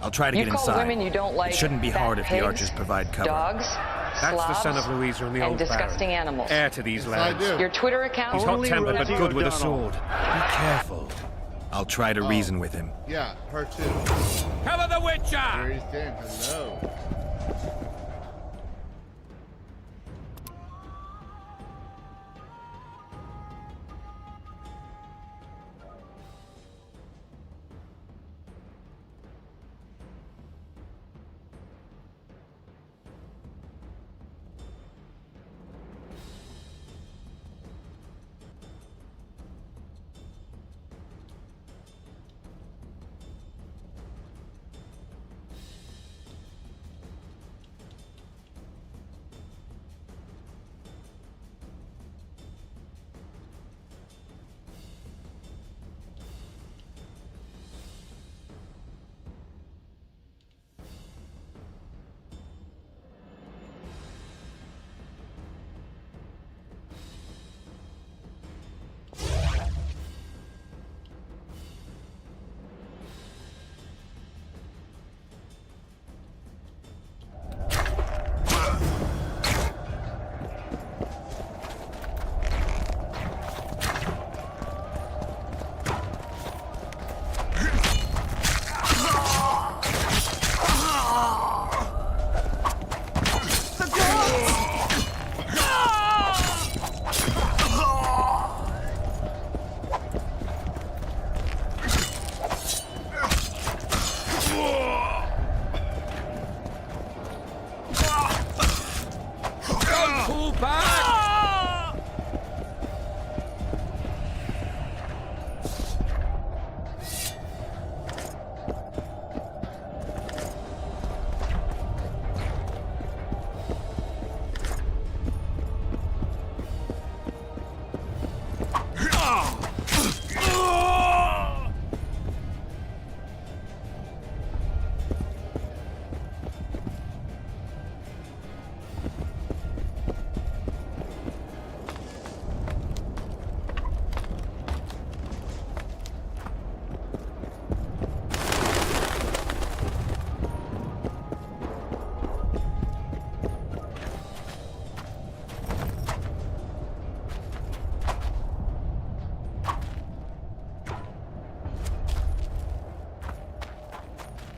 I'll try to You get call inside. women you don't like It shouldn't be fat hard if the pigs, archers provide cover. dogs, That's the son slobs, of Louisa and the and old disgusting Baron. animals. Heir to these lands. Your Twitter account. He's hot-tempered but good with a sword. Be careful. I'll try to reason with him. Yeah, part 2. Cover the Witcher! There he's in. Hello.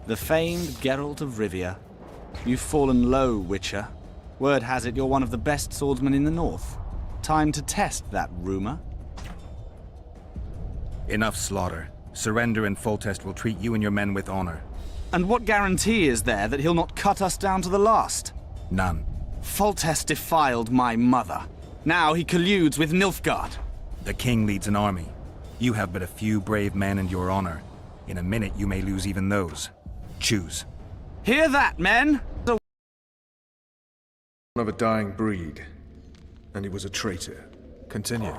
The famed Geralt of Rivia. You've fallen low, Witcher. Word has it you're one of the best swordsmen in the north. Time to test that rumor. Enough slaughter. Surrender and Foltest will treat you and your men with honor. And what guarantee is there that he'll not cut us down to the last? None. Foltest defiled my mother. Now he colludes with Nilfgaard. The king leads an army. You have but a few brave men and your honor. In a minute you may lose even those. Choose. Hear that, men? Of a dying breed, and he was a traitor. Continue.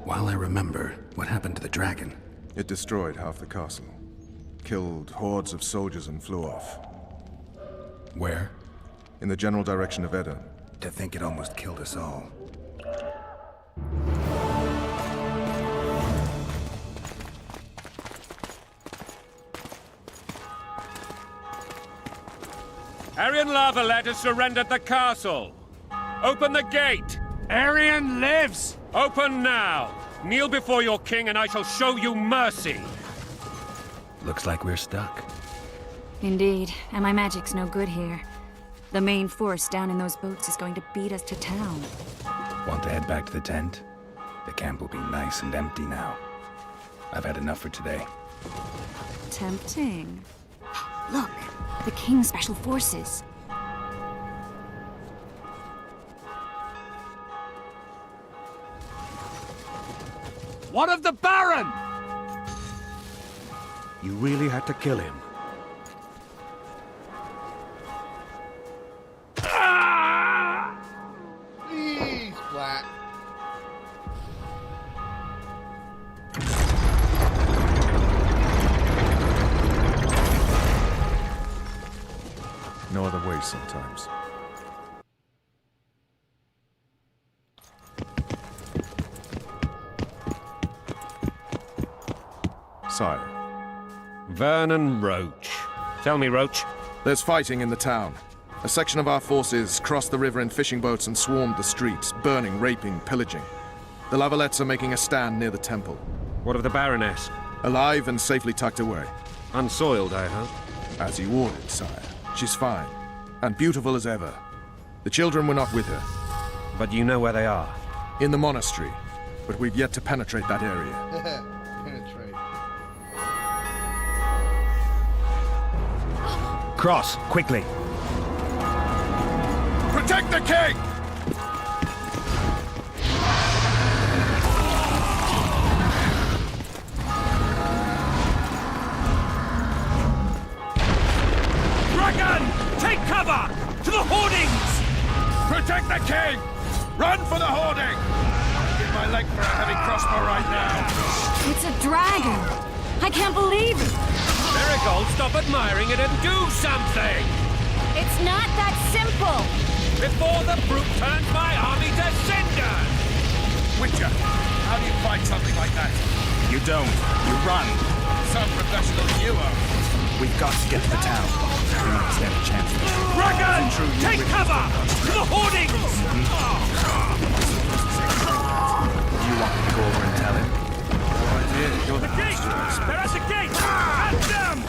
While I remember, what happened to the dragon? It destroyed half the castle. Killed hordes of soldiers and flew off. Where? In the general direction of Edda. To think it almost killed us all. Arian Lavalet has surrendered the castle. Open the gate. Arian lives! Open now. Kneel before your king and I shall show you mercy. Looks like we're stuck. Indeed, and my magic's no good here. The main force down in those boats is going to beat us to town. Want to head back to the tent? The camp will be nice and empty now. I've had enough for today. Tempting. Look, the King's Special Forces. What of the Baron? You really had to kill him. Please, Black. No other way sometimes. Sire. Vernon Roach. Tell me, Roach. There's fighting in the town. A section of our forces crossed the river in fishing boats and swarmed the streets, burning, raping, pillaging. The Lavalets are making a stand near the temple. What of the Baroness? Alive and safely tucked away. Unsoiled, I hope. As you ordered, sire. She's fine. And beautiful as ever. The children were not with her. But you know where they are? In the monastery. But we've yet to penetrate that area. Penetrate. Cross, quickly. Protect the king! Dragon! Take cover! To the hoardings! Protect the king! Run for the hoarding! I'll give my leg for a heavy crossbow right now. It's a dragon! I can't believe it! Marigold, stop admiring it and do something! It's not that simple! Before the brute turns my army to cinder! Witcher, how do you fight something like that? You don't. You run. Some professional you are. We've got to get to the town. We might stand a chance. Dragon! Take cover! To the hoardings! Do you want me to go over and tell him? You're The gate! They're at the gate! At them!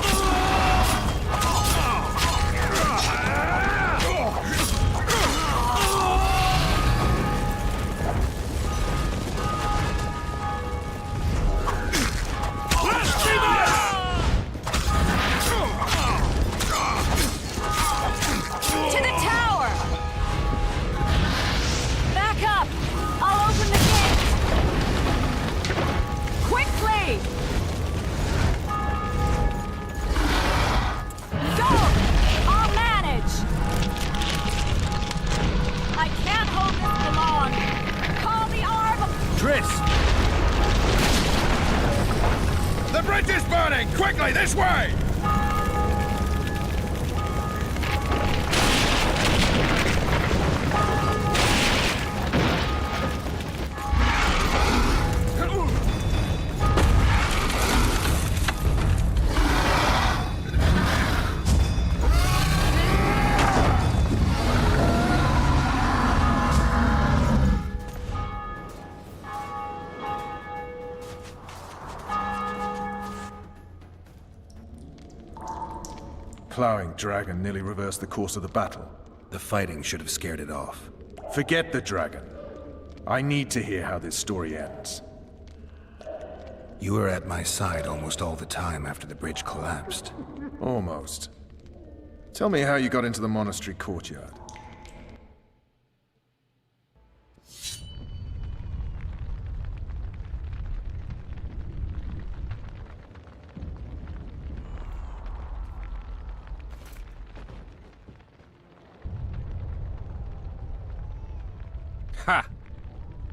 To the tower! Back up! I'll open the gate! Quickly! Go! I'll manage! I can't hold this for long! Call the arm! Triss! The bridge is burning! Quickly, this way! ploughing dragon nearly reversed the course of the battle. The fighting should have scared it off. Forget the dragon. I need to hear how this story ends. You were at my side almost all the time after the bridge collapsed. Almost. Tell me how you got into the monastery courtyard. Ha!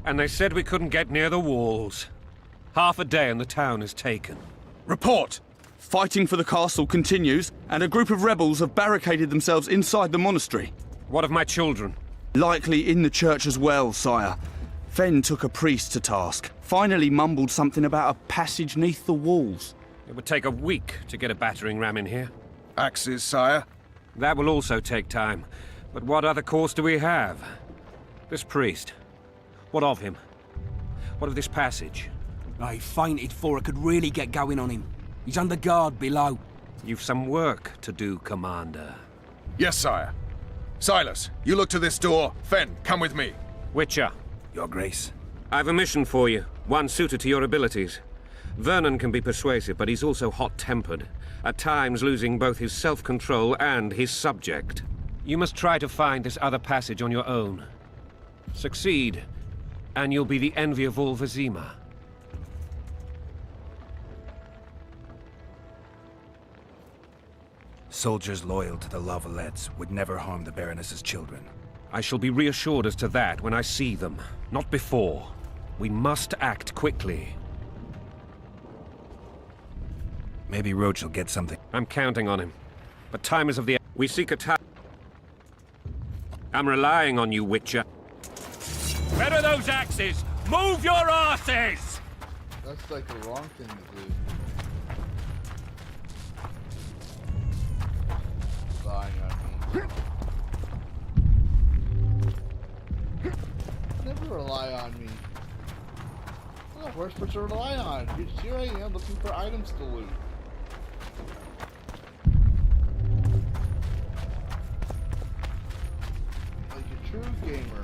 And they said we couldn't get near the walls. Half a day and the town is taken. Report! Fighting for the castle continues, and a group of rebels have barricaded themselves inside the monastery. What of my children? Likely in the church as well, sire. Fen took a priest to task. Finally mumbled something about a passage neath the walls. It would take a week to get a battering ram in here. Axes, sire? That will also take time. But what other course do we have? This priest. What of him? What of this passage? I fainted before I could really get going on him. He's under guard below. You've some work to do, Commander. Yes, sire. Silas, you look to this door. Fen, come with me. Witcher. Your Grace. I've a mission for you, one suited to your abilities. Vernon can be persuasive, but he's also hot-tempered, at times losing both his self-control and his subject. You must try to find this other passage on your own. Succeed, and you'll be the envy of all Vizima. Soldiers loyal to the Lavalettes would never harm the Baroness's children. I shall be reassured as to that when I see them, not before. We must act quickly. Maybe Roach will get something. I'm counting on him. But time is of the... We seek a time... I'm relying on you, Witcher. Where are those axes? Move your asses! That's like the wrong thing to do. Relying on me. Never rely on me. I'm the worst person to rely on. Here I am looking for items to loot. Like a true gamer.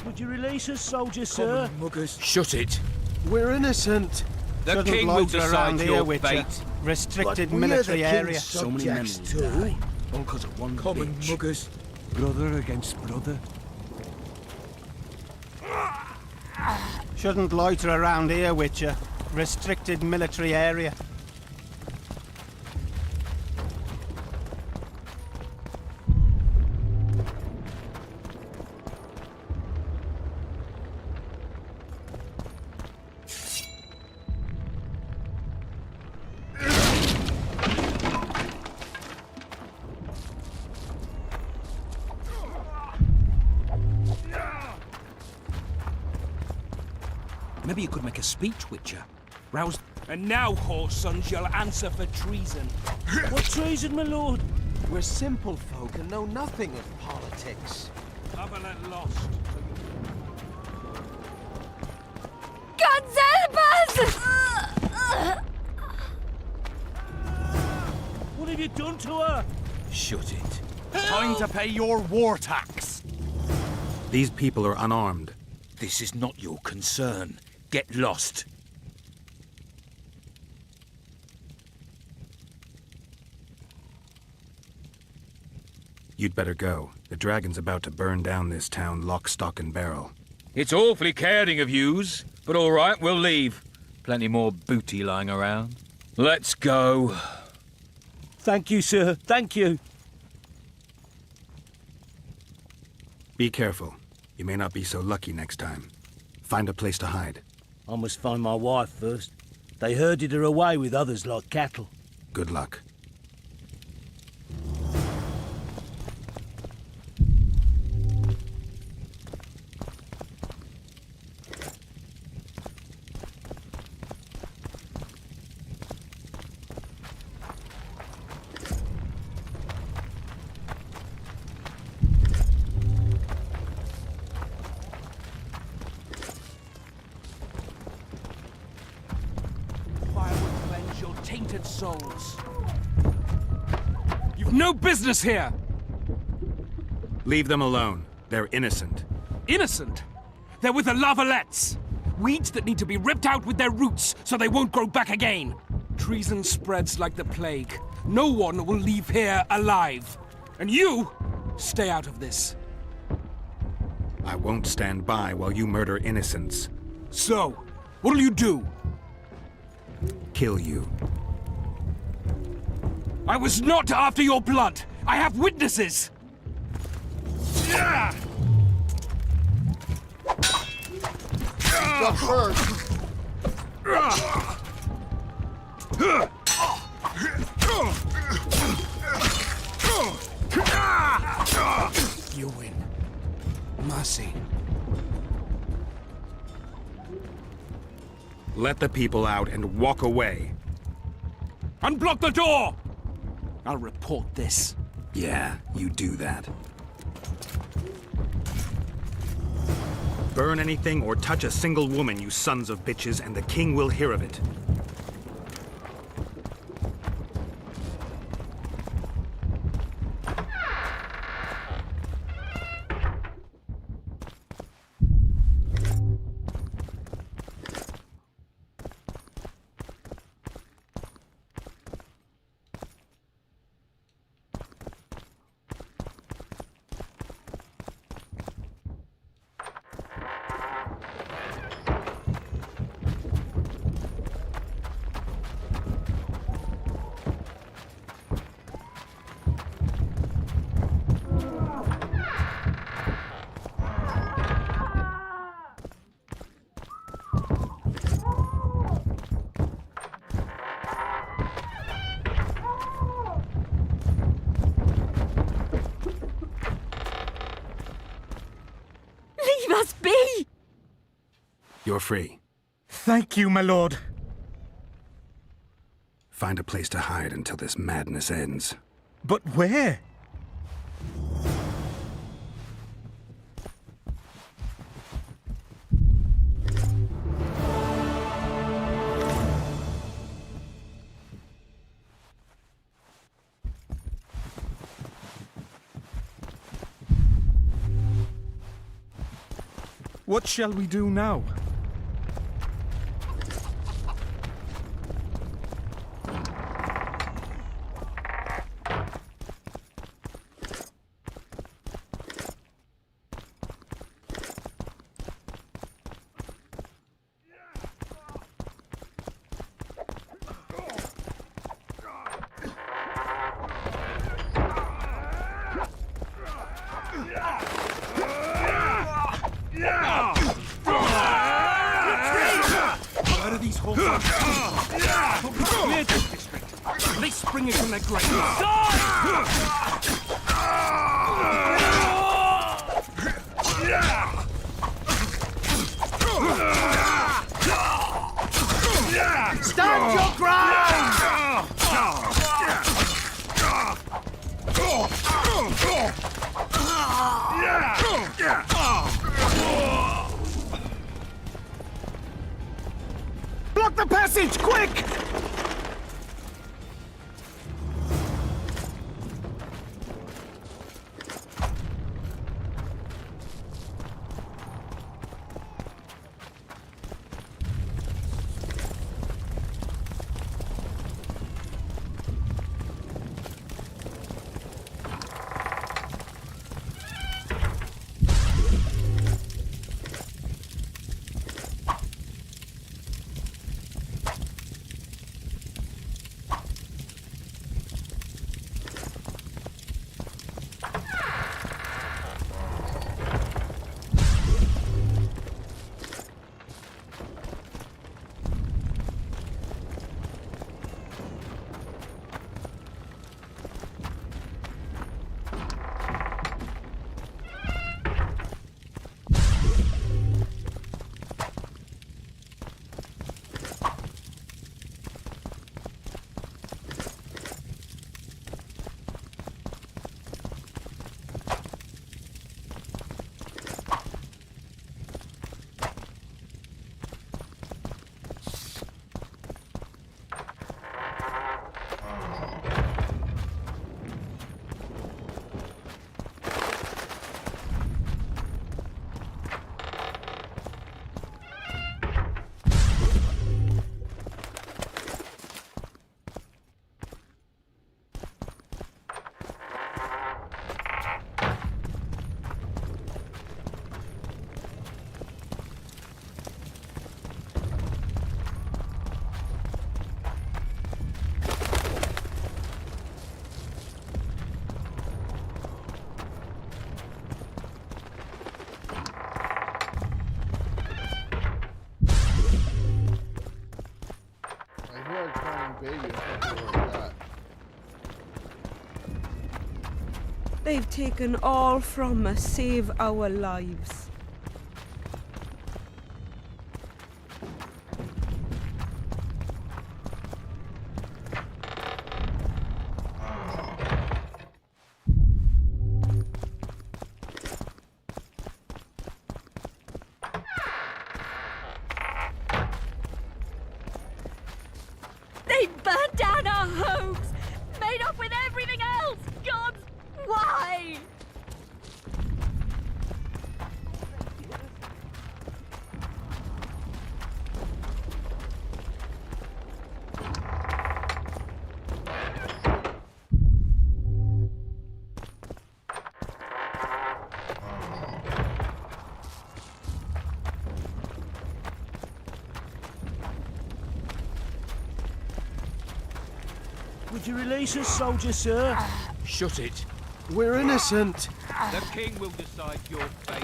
Would you release us, soldier, sir? Muggers. Shut it. We're innocent. The Shouldn't king will loiter decide around your here, Witcher. fate. Restricted But we're military the king's area. So many men subjects will too. die, all because of one Common bitch. muggers. Brother against brother. Shouldn't loiter around here, Witcher. Restricted military area. Maybe you could make a speech, Witcher. Rouse... And now, whoresons, you'll answer for treason. What treason, my lord? We're simple folk and know nothing of politics. Lavalette lost. God help us! What have you done to her? Shut it. Time to pay your war tax. These people are unarmed. This is not your concern. Get lost. You'd better go. The dragon's about to burn down this town lock, stock, and barrel. It's awfully caring of yous, but all right, we'll leave. Plenty more booty lying around. Let's go. Thank you, sir. Thank you. Be careful. You may not be so lucky next time. Find a place to hide. I must find my wife first. They herded her away with others like cattle. Good luck. souls. You've no business here! Leave them alone. They're innocent. Innocent? They're with the Lavalettes. Weeds that need to be ripped out with their roots so they won't grow back again. Treason spreads like the plague. No one will leave here alive. And you, stay out of this. I won't stand by while you murder innocents. So, what'll you do? Kill you. I was not after your blood. I have witnesses. Stop first. You win. Mercy. Let the people out and walk away. Unblock the door! I'll report this. Yeah, you do that. Burn anything or touch a single woman, you sons of bitches, and the king will hear of it. Leave us be! You're free. Thank you, my lord. Find a place to hide until this madness ends. But where? What shall we do now? Where are these horses? But we cleared this district. Are they springing from their graves? Stand your ground! Block the passage, quick! They've taken all from us, save our lives. They burned down our homes! Made off with everything else! God, why? Would you release us, soldier, sir? Shut it. We're innocent. The king will decide your fate.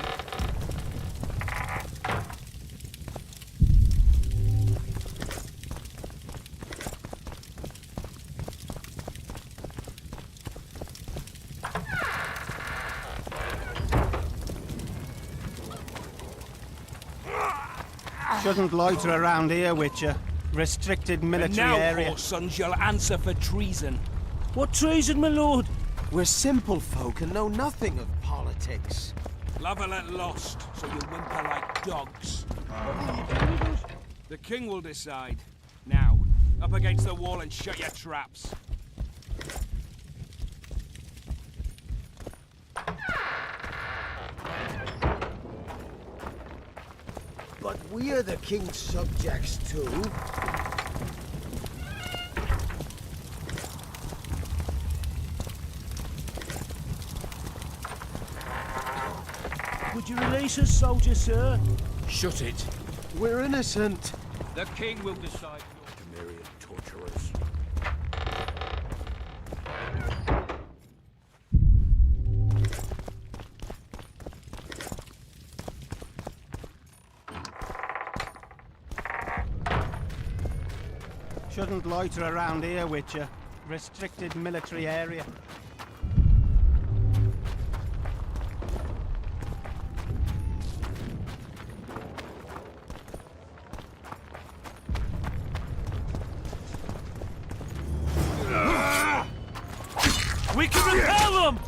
Shouldn't loiter around here, Witcher. Restricted military and now, area. poor sons, you'll answer for treason. What treason, my lord? We're simple folk and know nothing of politics. Lavalette lost, so you whimper like dogs. The king will decide. Now, up against the wall and shut your traps. But we're the king's subjects too. Would you release us, soldier, sir? Shut it. We're innocent. The king will decide your Temerian torturers. Shouldn't loiter around here, Witcher. Restricted military area. We can repel them!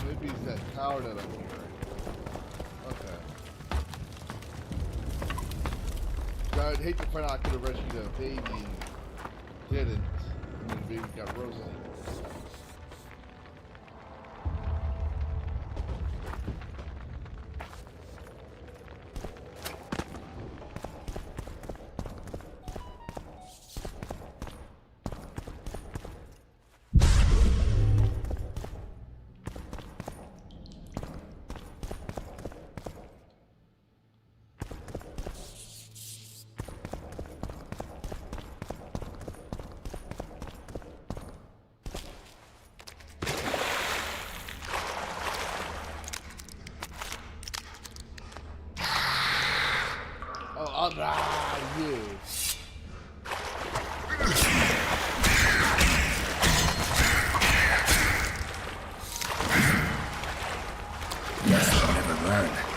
Maybe it's that tower that I'm hearing. Okay. I'd hate to find out I could have rescued a baby and didn't. And then the baby got roasted. Oh, you. burn.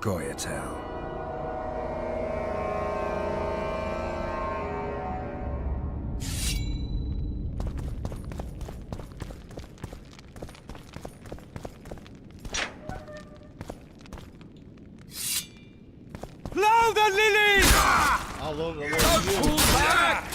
Goyatel. Blow the lilies! I'll load it. Don't pull back!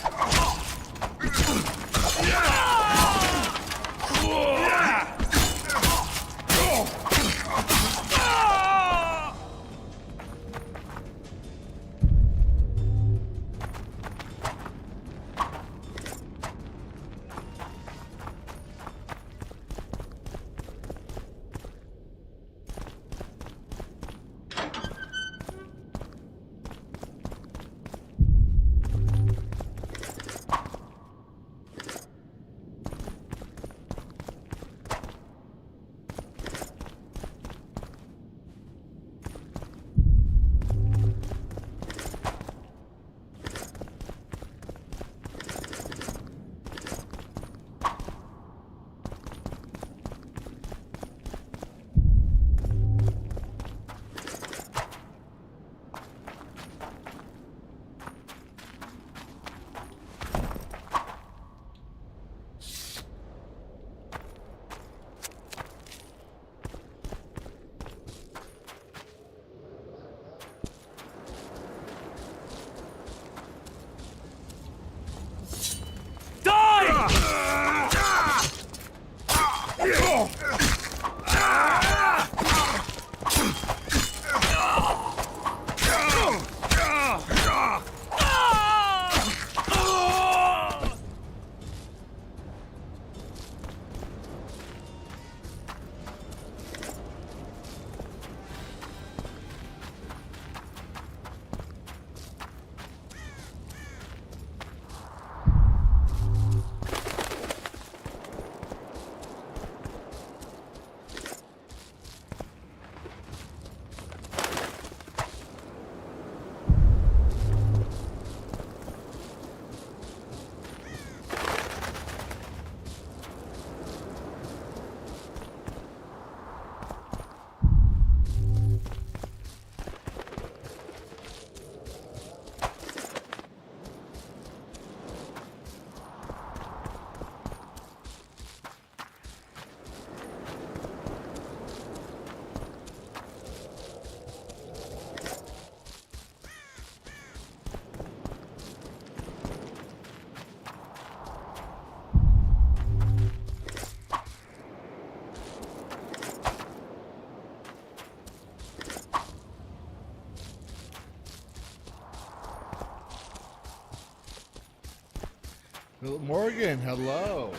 Morgan, hello.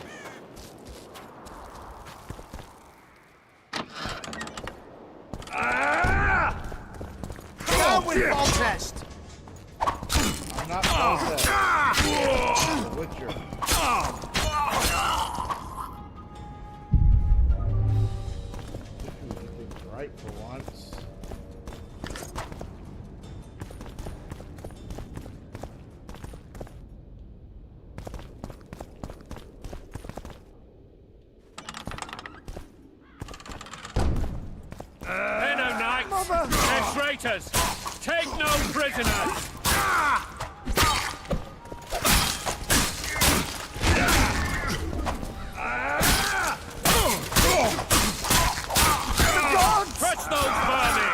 Down with Voltest! I'm not Voltest. Witcher. Right for once. They're no knights. They're traitors. Take no prisoners. Fetch those vermin.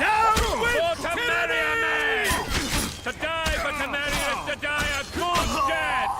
Down with Temeria, men! To die for Temeria is to die a good death!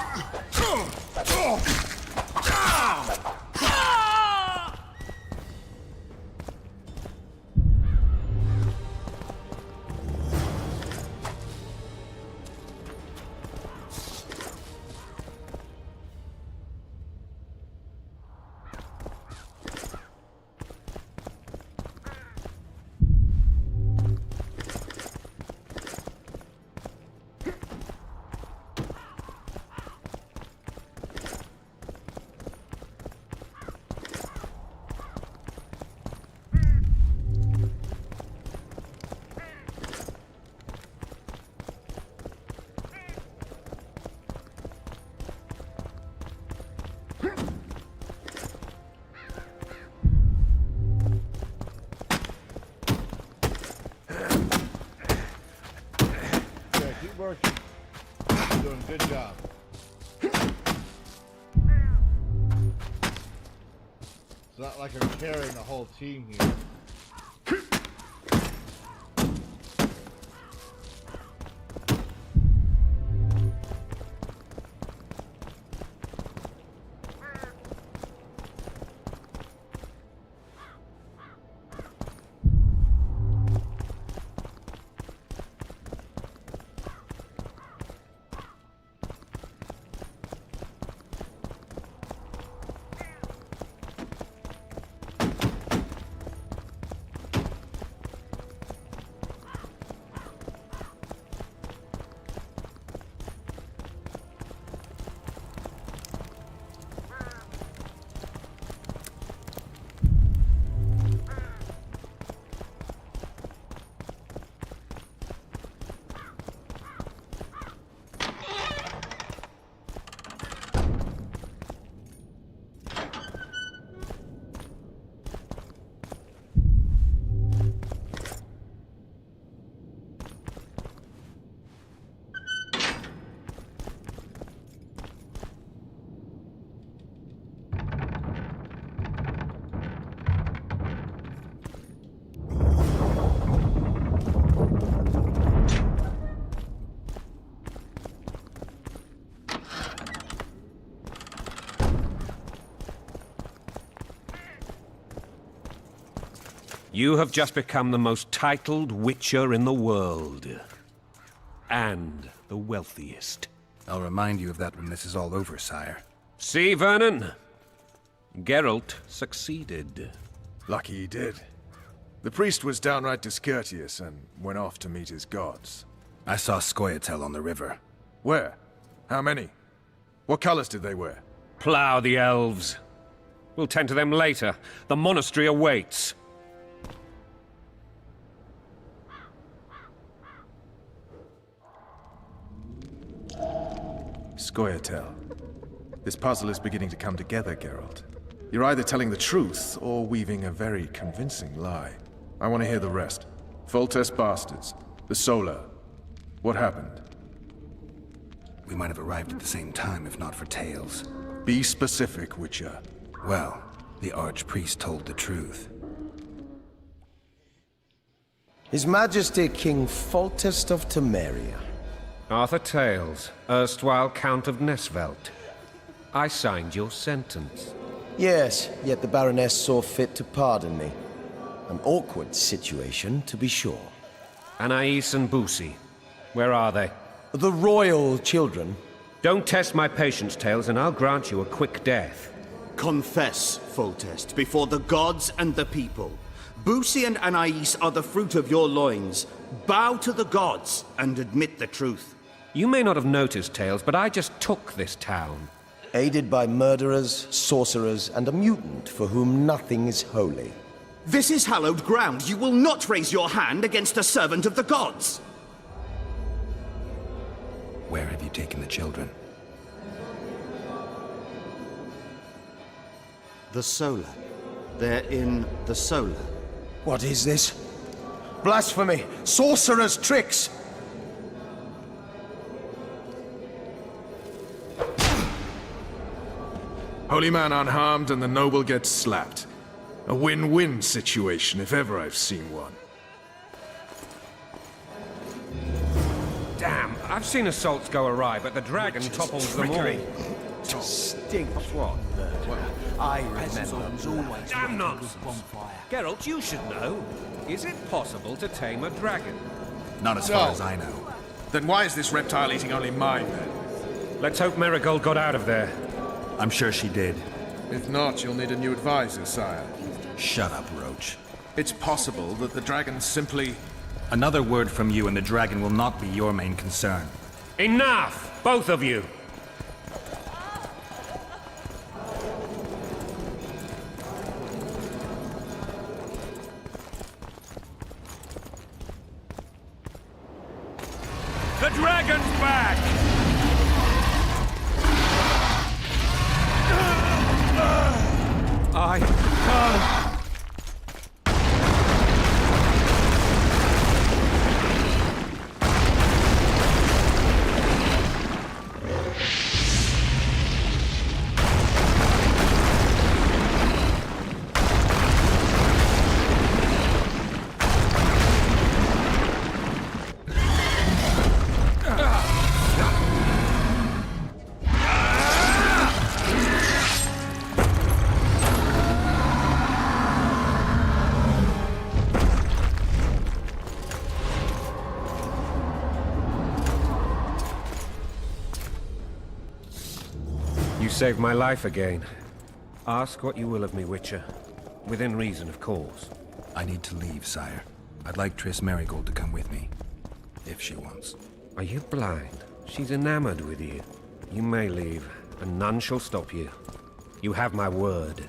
Keep working. You're doing a good job. It's not like I'm carrying the whole team here. You have just become the most titled witcher in the world. And the wealthiest. I'll remind you of that when this is all over, sire. See, Vernon? Geralt succeeded. Lucky he did. The priest was downright discourteous and went off to meet his gods. I saw Scoia'tael on the river. Where? How many? What colors did they wear? Plough the elves. We'll tend to them later. The monastery awaits. Scoia'tael. This puzzle is beginning to come together, Geralt. You're either telling the truth or weaving a very convincing lie. I want to hear the rest. Foltest bastards. The Solar. What happened? We might have arrived at the same time if not for tales. Be specific, Witcher. Well, the Archpriest told the truth. His Majesty King Foltest of Temeria. Arthur Tales, erstwhile Count of Nesvelt. I signed your sentence. Yes, yet the Baroness saw fit to pardon me. An awkward situation, to be sure. Anais and Boussy, where are they? The royal children. Don't test my patience, Tales, and I'll grant you a quick death. Confess, Foltest, before the gods and the people. Boussy and Anais are the fruit of your loins. Bow to the gods and admit the truth. You may not have noticed, Tales, but I just took this town. Aided by murderers, sorcerers, and a mutant for whom nothing is holy. This is hallowed ground. You will not raise your hand against a servant of the gods. Where have you taken the children? The Solar. They're in the Solar. What is this? Blasphemy! Sorcerer's tricks! Holy man unharmed and the noble gets slapped. A win-win situation, if ever I've seen one. Damn, I've seen assaults go awry, but the dragon topples them all. Stink. What? I remember. Damn nonsense! Geralt, you should know. Is it possible to tame a dragon? Not as far as I know. Then why is this reptile eating only mine, then? Let's hope Marigold got out of there. I'm sure she did. If not, you'll need a new advisor, sire. Shut up, Roach. It's possible that the dragon simply... Another word from you and the dragon will not be your main concern. Enough! Both of you! The dragon's back! I can't. You saved my life again. Ask what you will of me, Witcher. Within reason, of course. I need to leave, sire. I'd like Triss Merigold to come with me, if she wants. Are you blind? She's enamored with you. You may leave, and none shall stop you. You have my word.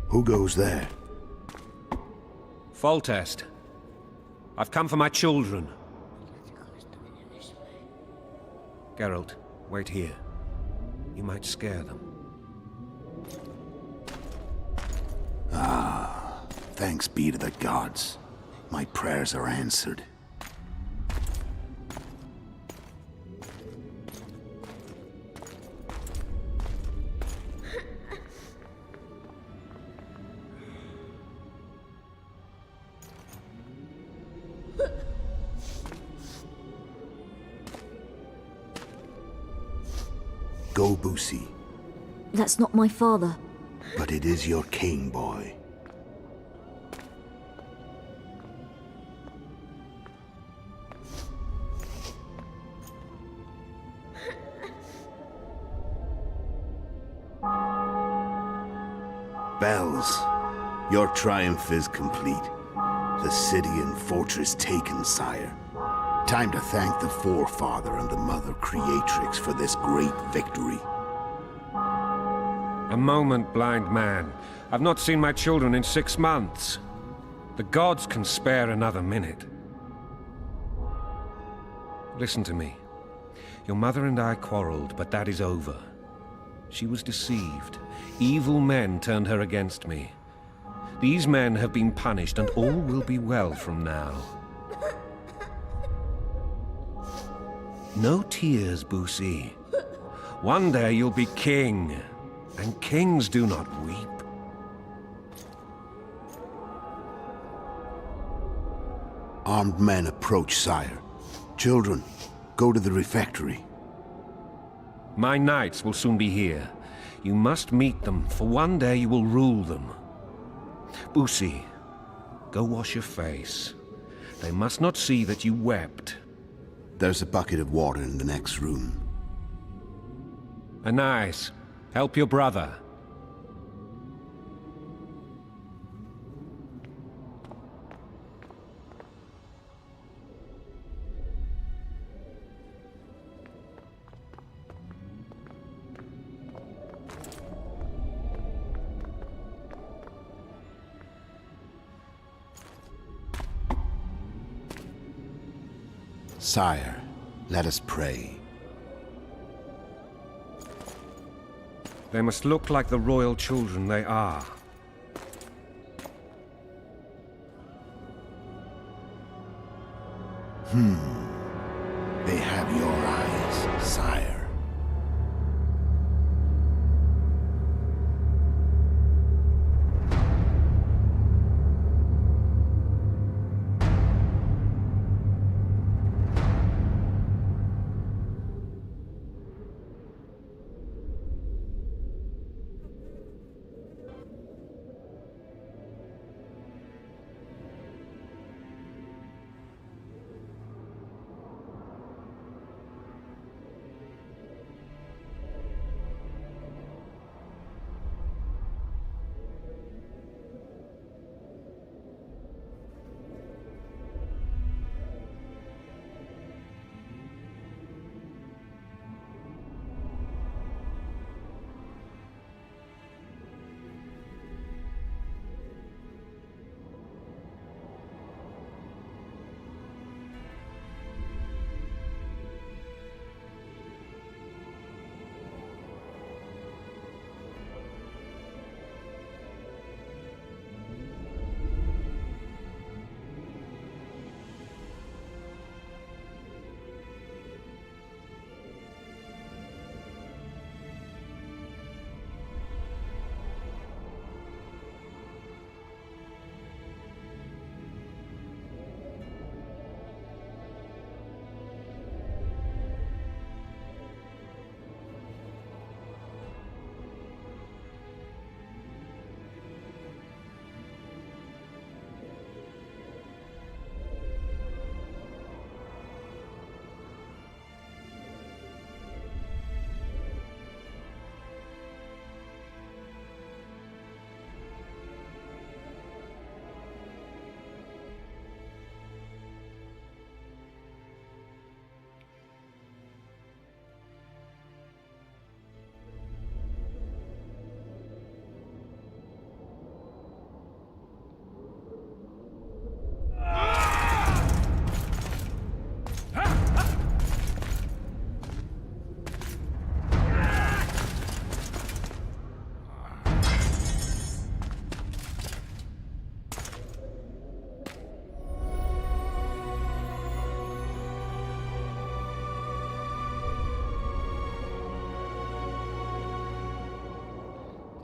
Who goes there? Foltest. I've come for my children. Geralt, wait here. You might scare them. Ah, thanks be to the gods. My prayers are answered. Go, Boosie. That's not my father. But it is your king, boy. Bells, your triumph is complete. The city and fortress taken, sire. Time to thank the Forefather and the Mother Creatrix for this great victory. A moment, blind man. I've not seen my children in 6 months. The gods can spare another minute. Listen to me. Your mother and I quarreled, but that is over. She was deceived. Evil men turned her against me. These men have been punished, and all will be well from now. No tears, Boosie. One day you'll be king, and kings do not weep. Armed men approach, sire. Children, go to the refectory. My knights will soon be here. You must meet them, for one day you will rule them. Boosie, go wash your face. They must not see that you wept. There's a bucket of water in the next room. Anais, help your brother. Sire, let us pray. They must look like the royal children they are. They have your eyes, sire.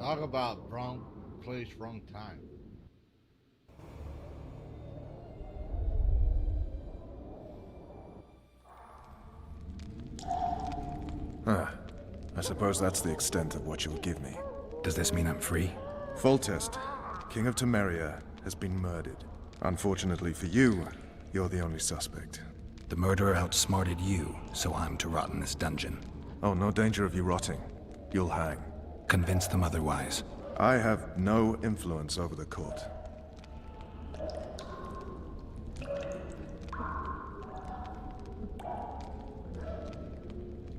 Talk about wrong place, wrong time. I suppose that's the extent of what you'll give me. Does this mean I'm free? Foltest, King of Temeria, has been murdered. Unfortunately for you, you're the only suspect. The murderer outsmarted you, so I'm to rot in this dungeon. Oh, no danger of you rotting. You'll hang. Convince them otherwise. I have no influence over the court.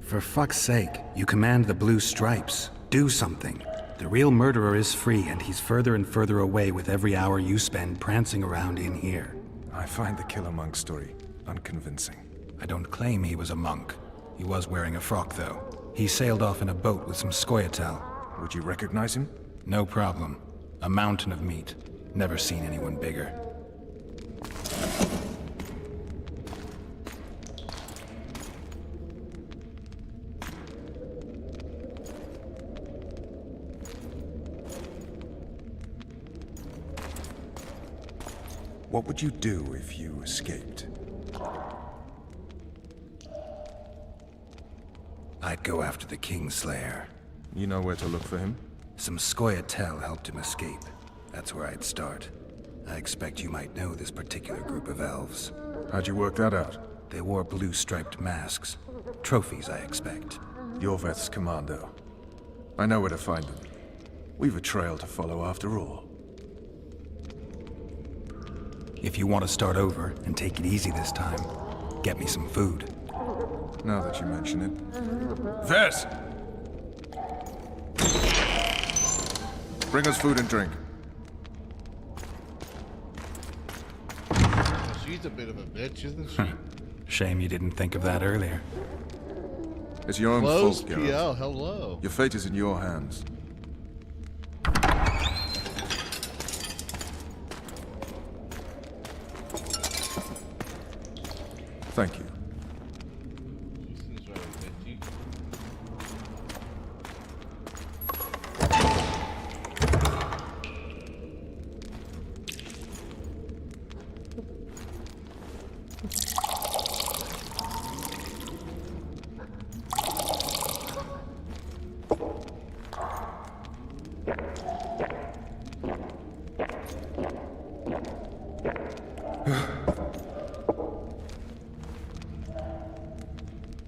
For fuck's sake, you command the blue stripes. Do something. The real murderer is free, and he's further and further away with every hour you spend prancing around in here. I find the killer monk story unconvincing. I don't claim he was a monk. He was wearing a frock, though. He sailed off in a boat with some Scoia'tael. Would you recognize him? No problem. A mountain of meat. Never seen anyone bigger. What would you do if you escaped? I'd go after the Kingslayer. You know where to look for him? Some Scoia'tael helped him escape. That's where I'd start. I expect you might know this particular group of elves. How'd you work that out? They wore blue-striped masks. Trophies, I expect. Yorveth's commando. I know where to find them. We've a trail to follow after all. If you want to start over and take it easy this time, get me some food. Now that you mention it. Ves! Bring us food and drink. She's a bit of a bitch, isn't she? Shame you didn't think of that earlier. It's your own Close fault, PL, Geralt. hello. Your fate is in your hands. Thank you.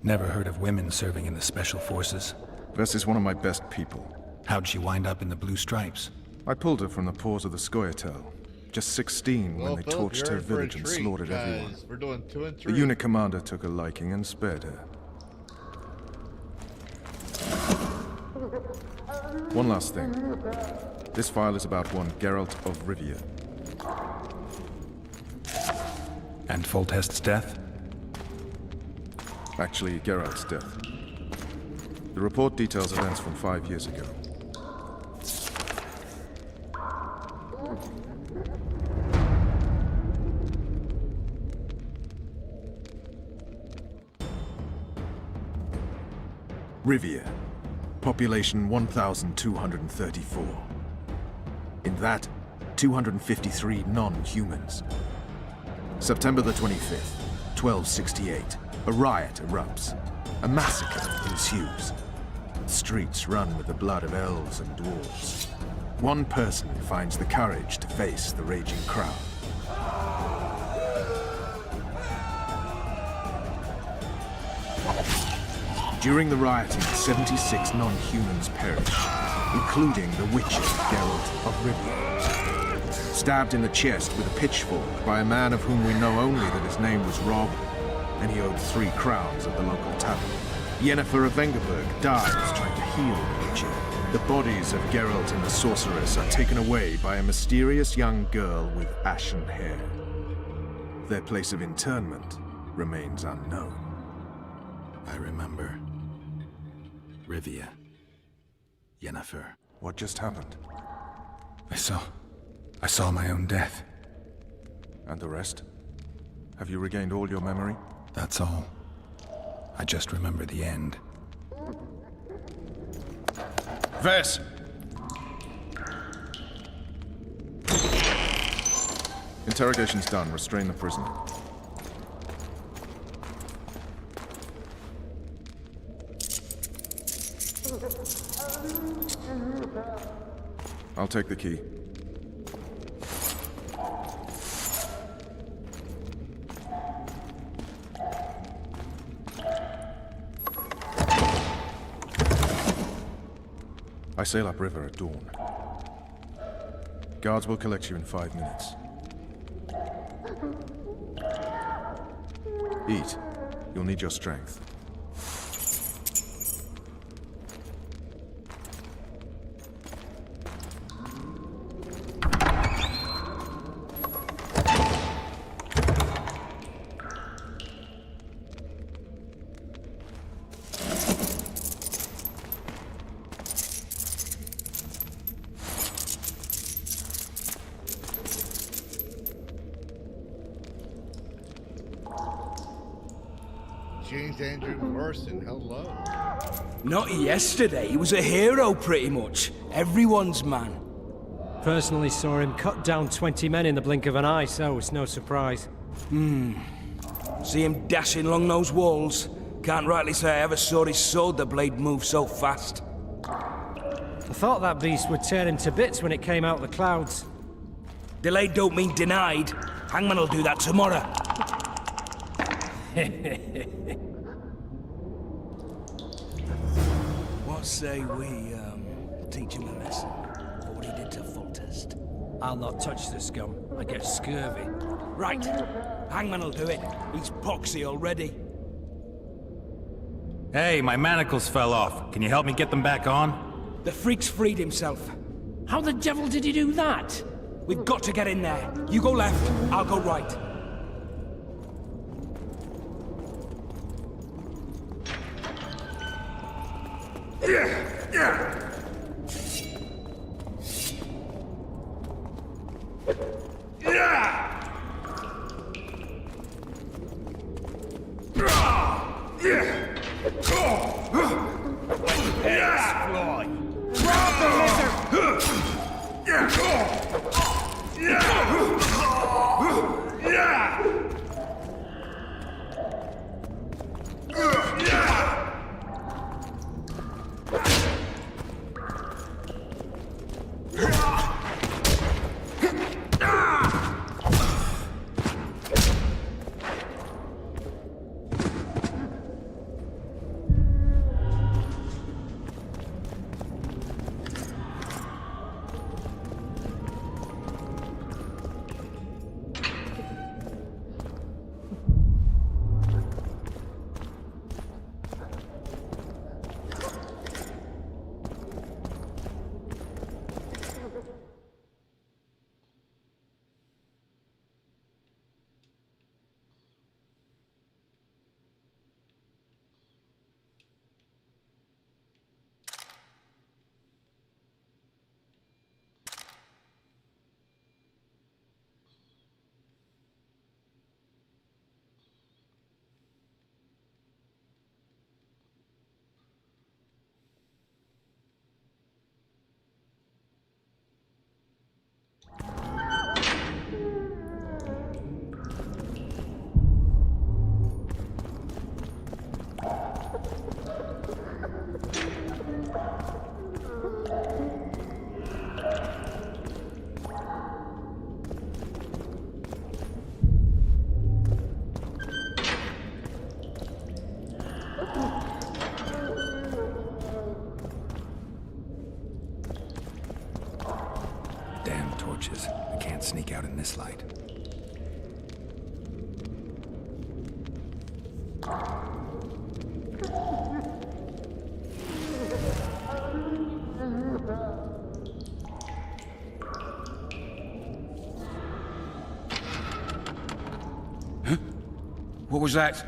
Never heard of women serving in the Special Forces. Ves is one of my best people. How'd she wind up in the Blue Stripes? I pulled her from the paws of the Scoia'tael. Just 16 when they torched her village and slaughtered everyone. We're doing 2 and 3. The unit commander took a liking and spared her. One last thing. This file is about one Geralt of Rivia. And Foltest's death? Actually, Geralt's death. The report details events from 5 years ago. Rivia. Population 1,234. In that, 253 non-humans. September the 25th, 1268. A riot erupts. A massacre ensues. Streets run with the blood of elves and dwarves. One person finds the courage to face the raging crowd. During the rioting, 76 non-humans perished, including the Witcher Geralt of Rivia. Stabbed in the chest with a pitchfork by a man of whom we know only that his name was Rob, and he owed 3 crowns at the local tavern. Yennefer of Vengerberg dies trying to heal the Witcher. The bodies of Geralt and the sorceress are taken away by a mysterious young girl with ashen hair. Their place of interment remains unknown. I remember. Rivia. Yennefer. What just happened? I saw my own death. And the rest? Have you regained all your memory? That's all. I just remember the end. Ves! Interrogation's done. Restrain the prisoner. I'll take the key. I sail upriver at dawn. Guards will collect you in 5 minutes. Eat. You'll need your strength. James Andrew Morrison, hello. Not yesterday, he was a hero pretty much. Everyone's man. Personally saw him cut down 20 men in the blink of an eye, so it's no surprise. See him dashing along those walls. Can't rightly say I ever saw his sword the blade move so fast. I thought that beast would tear him to bits when it came out of the clouds. Delayed don't mean denied. Hangman will do that tomorrow. What say we, teach him a lesson? What he did to Foltest? I'll not touch the scum. I get scurvy. Right. Hangman will do it. He's poxy already. Hey, my manacles fell off. Can you help me get them back on? The freak's freed himself. How the devil did he do that? We've got to get in there. You go left, I'll go right. I can't sneak out in this light. Huh? What was that?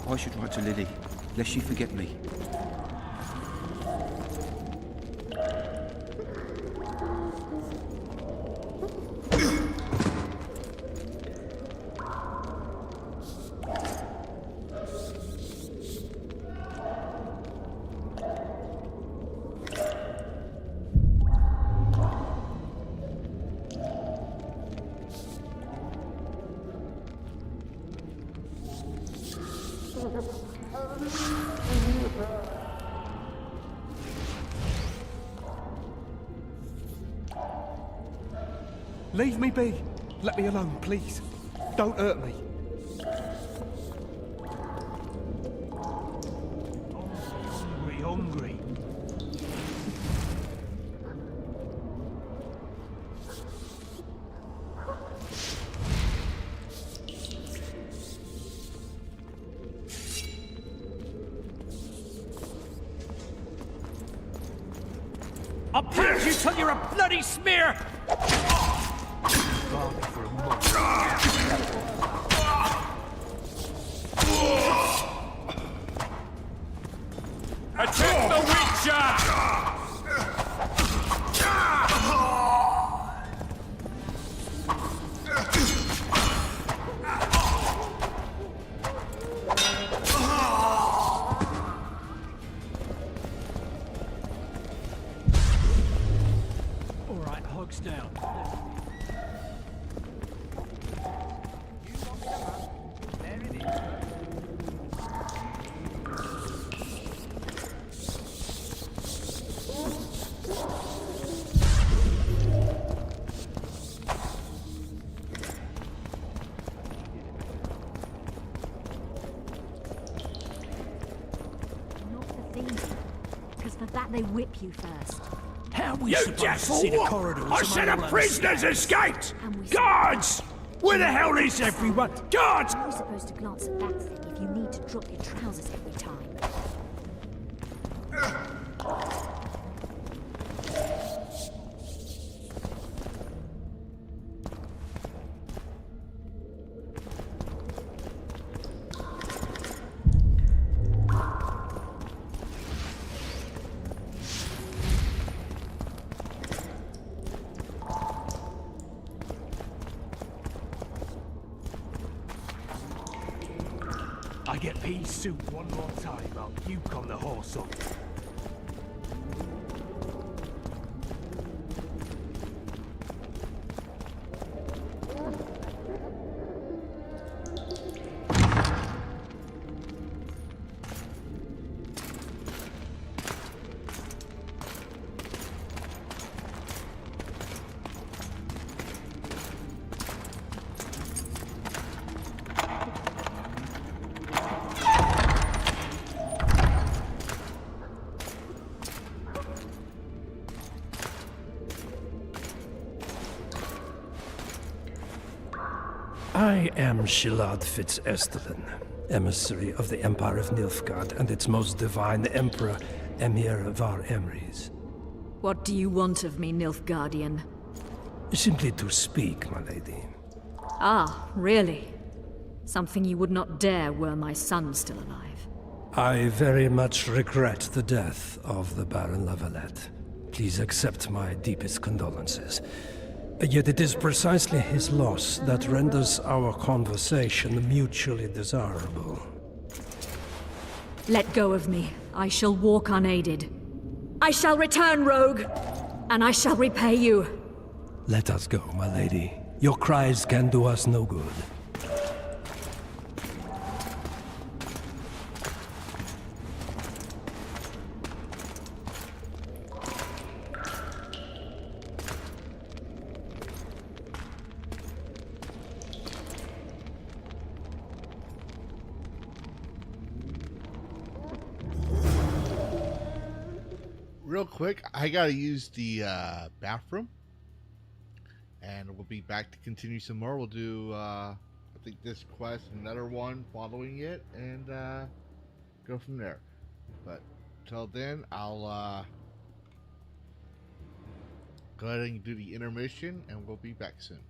I should write to Lily, lest she forget me. Leave me be. Let me alone, please. Don't hurt me. Hungry. I'll pound you till you're a bloody smear! Attack the Witcher! All right, hogs down. Because for that they whip you first. How we supposed to see the corridors? I said a prisoner's escaped! Guards! Where the hell is everyone? Guards! How are you supposed to glance at that thing if you need to drop your trousers every time? I get pea soup one more time, I'll puke on the horse up. I am Shilad Fitz-Estelen, emissary of the Empire of Nilfgaard and its most divine Emperor, Emir Var Emrys. What do you want of me, Nilfgaardian? Simply to speak, my lady. Ah, really? Something you would not dare were my son still alive. I very much regret the death of the Baron Lavalette. Please accept my deepest condolences. Yet it is precisely his loss that renders our conversation mutually desirable. Let go of me. I shall walk unaided. I shall return, rogue, and I shall repay you. Let us go, my lady. Your cries can do us no good. Real quick, I gotta use the bathroom, and we'll be back to continue some more. We'll do I think this quest, another one following it, and go from there. But till then, I'll go ahead and do the intermission, and we'll be back soon.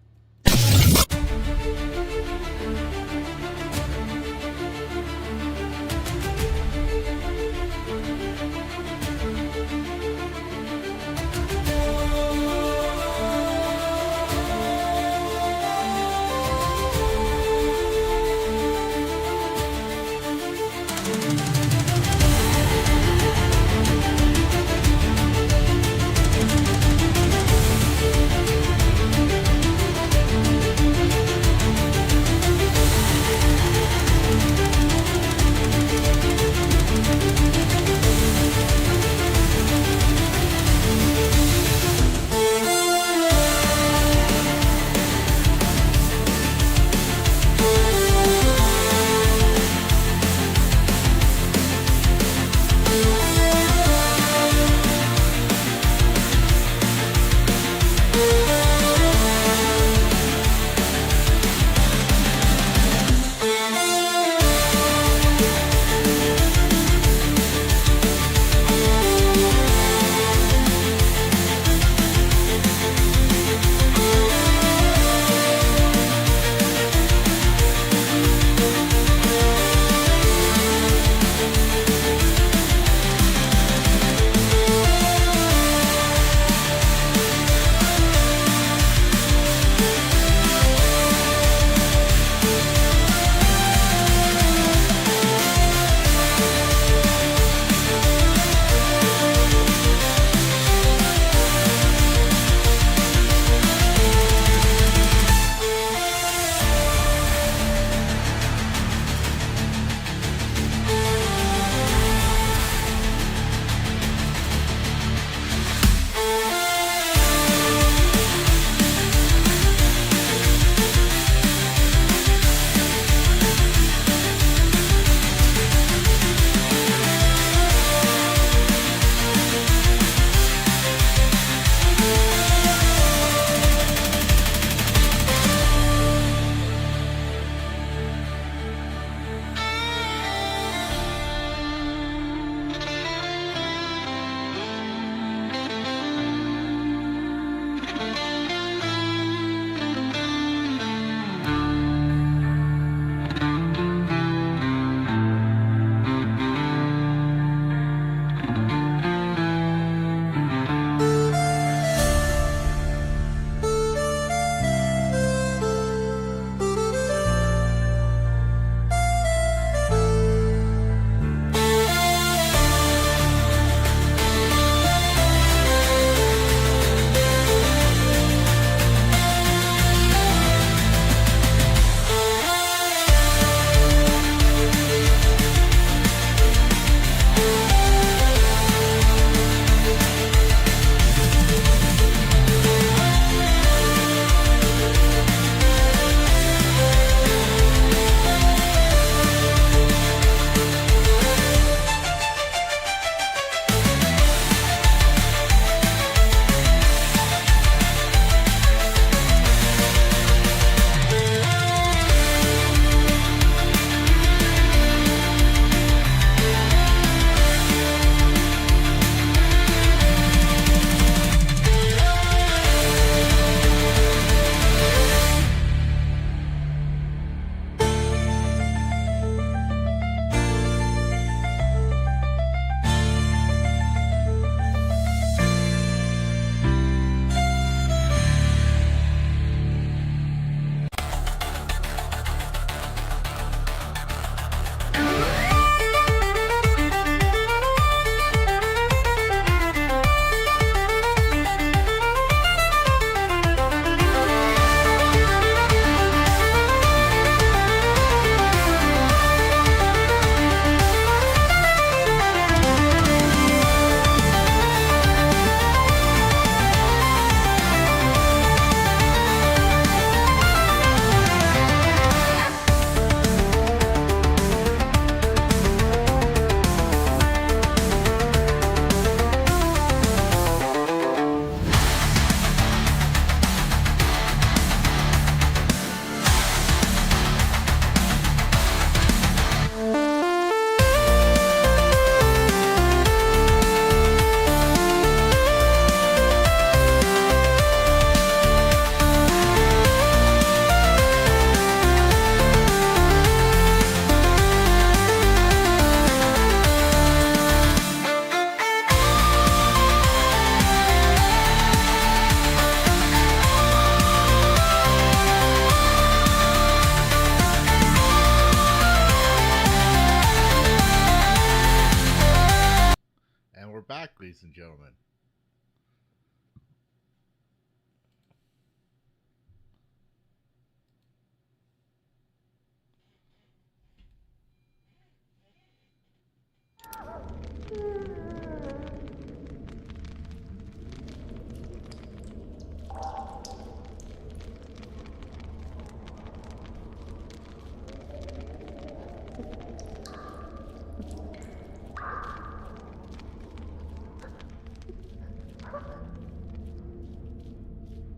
we're back, ladies and gentlemen.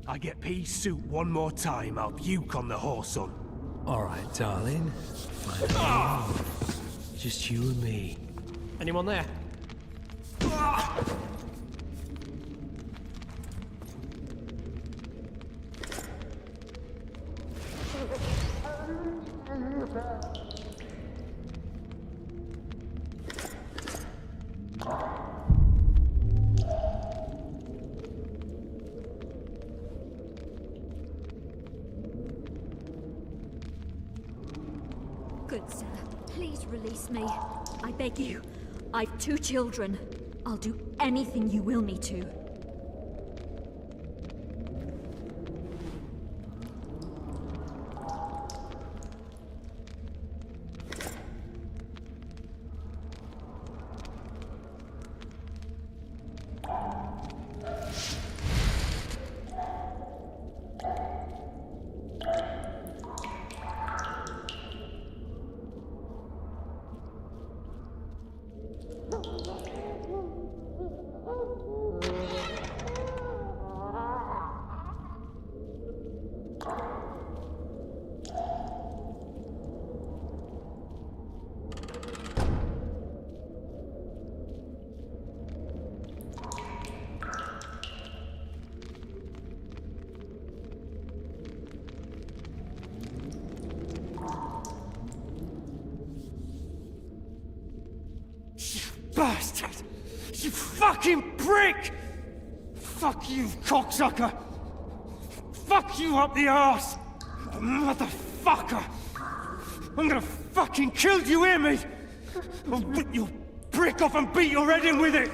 I get P's suit one more time, I'll puke on the horse on. All right, darling. Finally. Just you and me. Anyone there? Good sir, please release me. I beg you. I've 2 children. I'll do anything you will me to. Bastard! You fucking prick! Fuck you, cocksucker! Fuck you up the arse! Motherfucker! I'm gonna fucking kill you, hear me? I'll rip your prick off and beat your head in with it!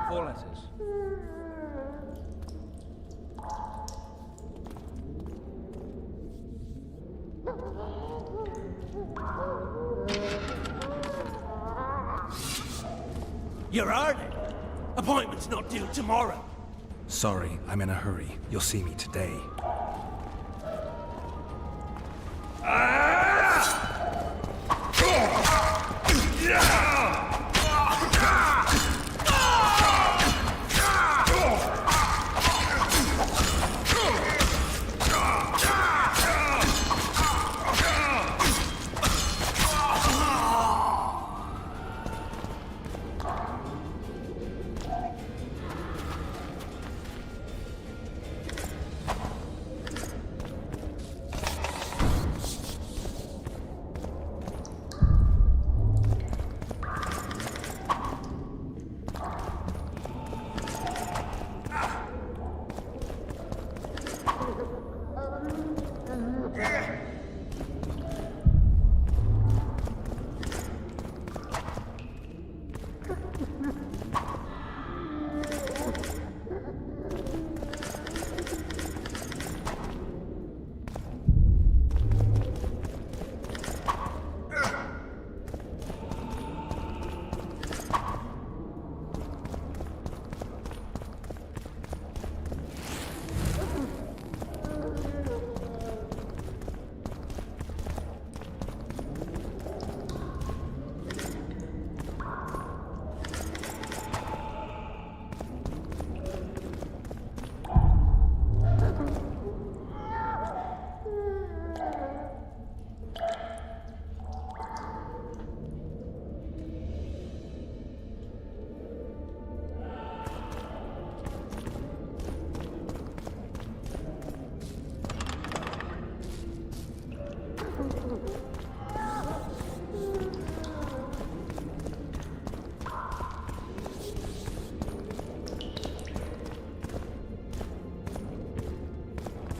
Four letters. You're early. Appointment's not due tomorrow. Sorry, I'm in a hurry. You'll see me today.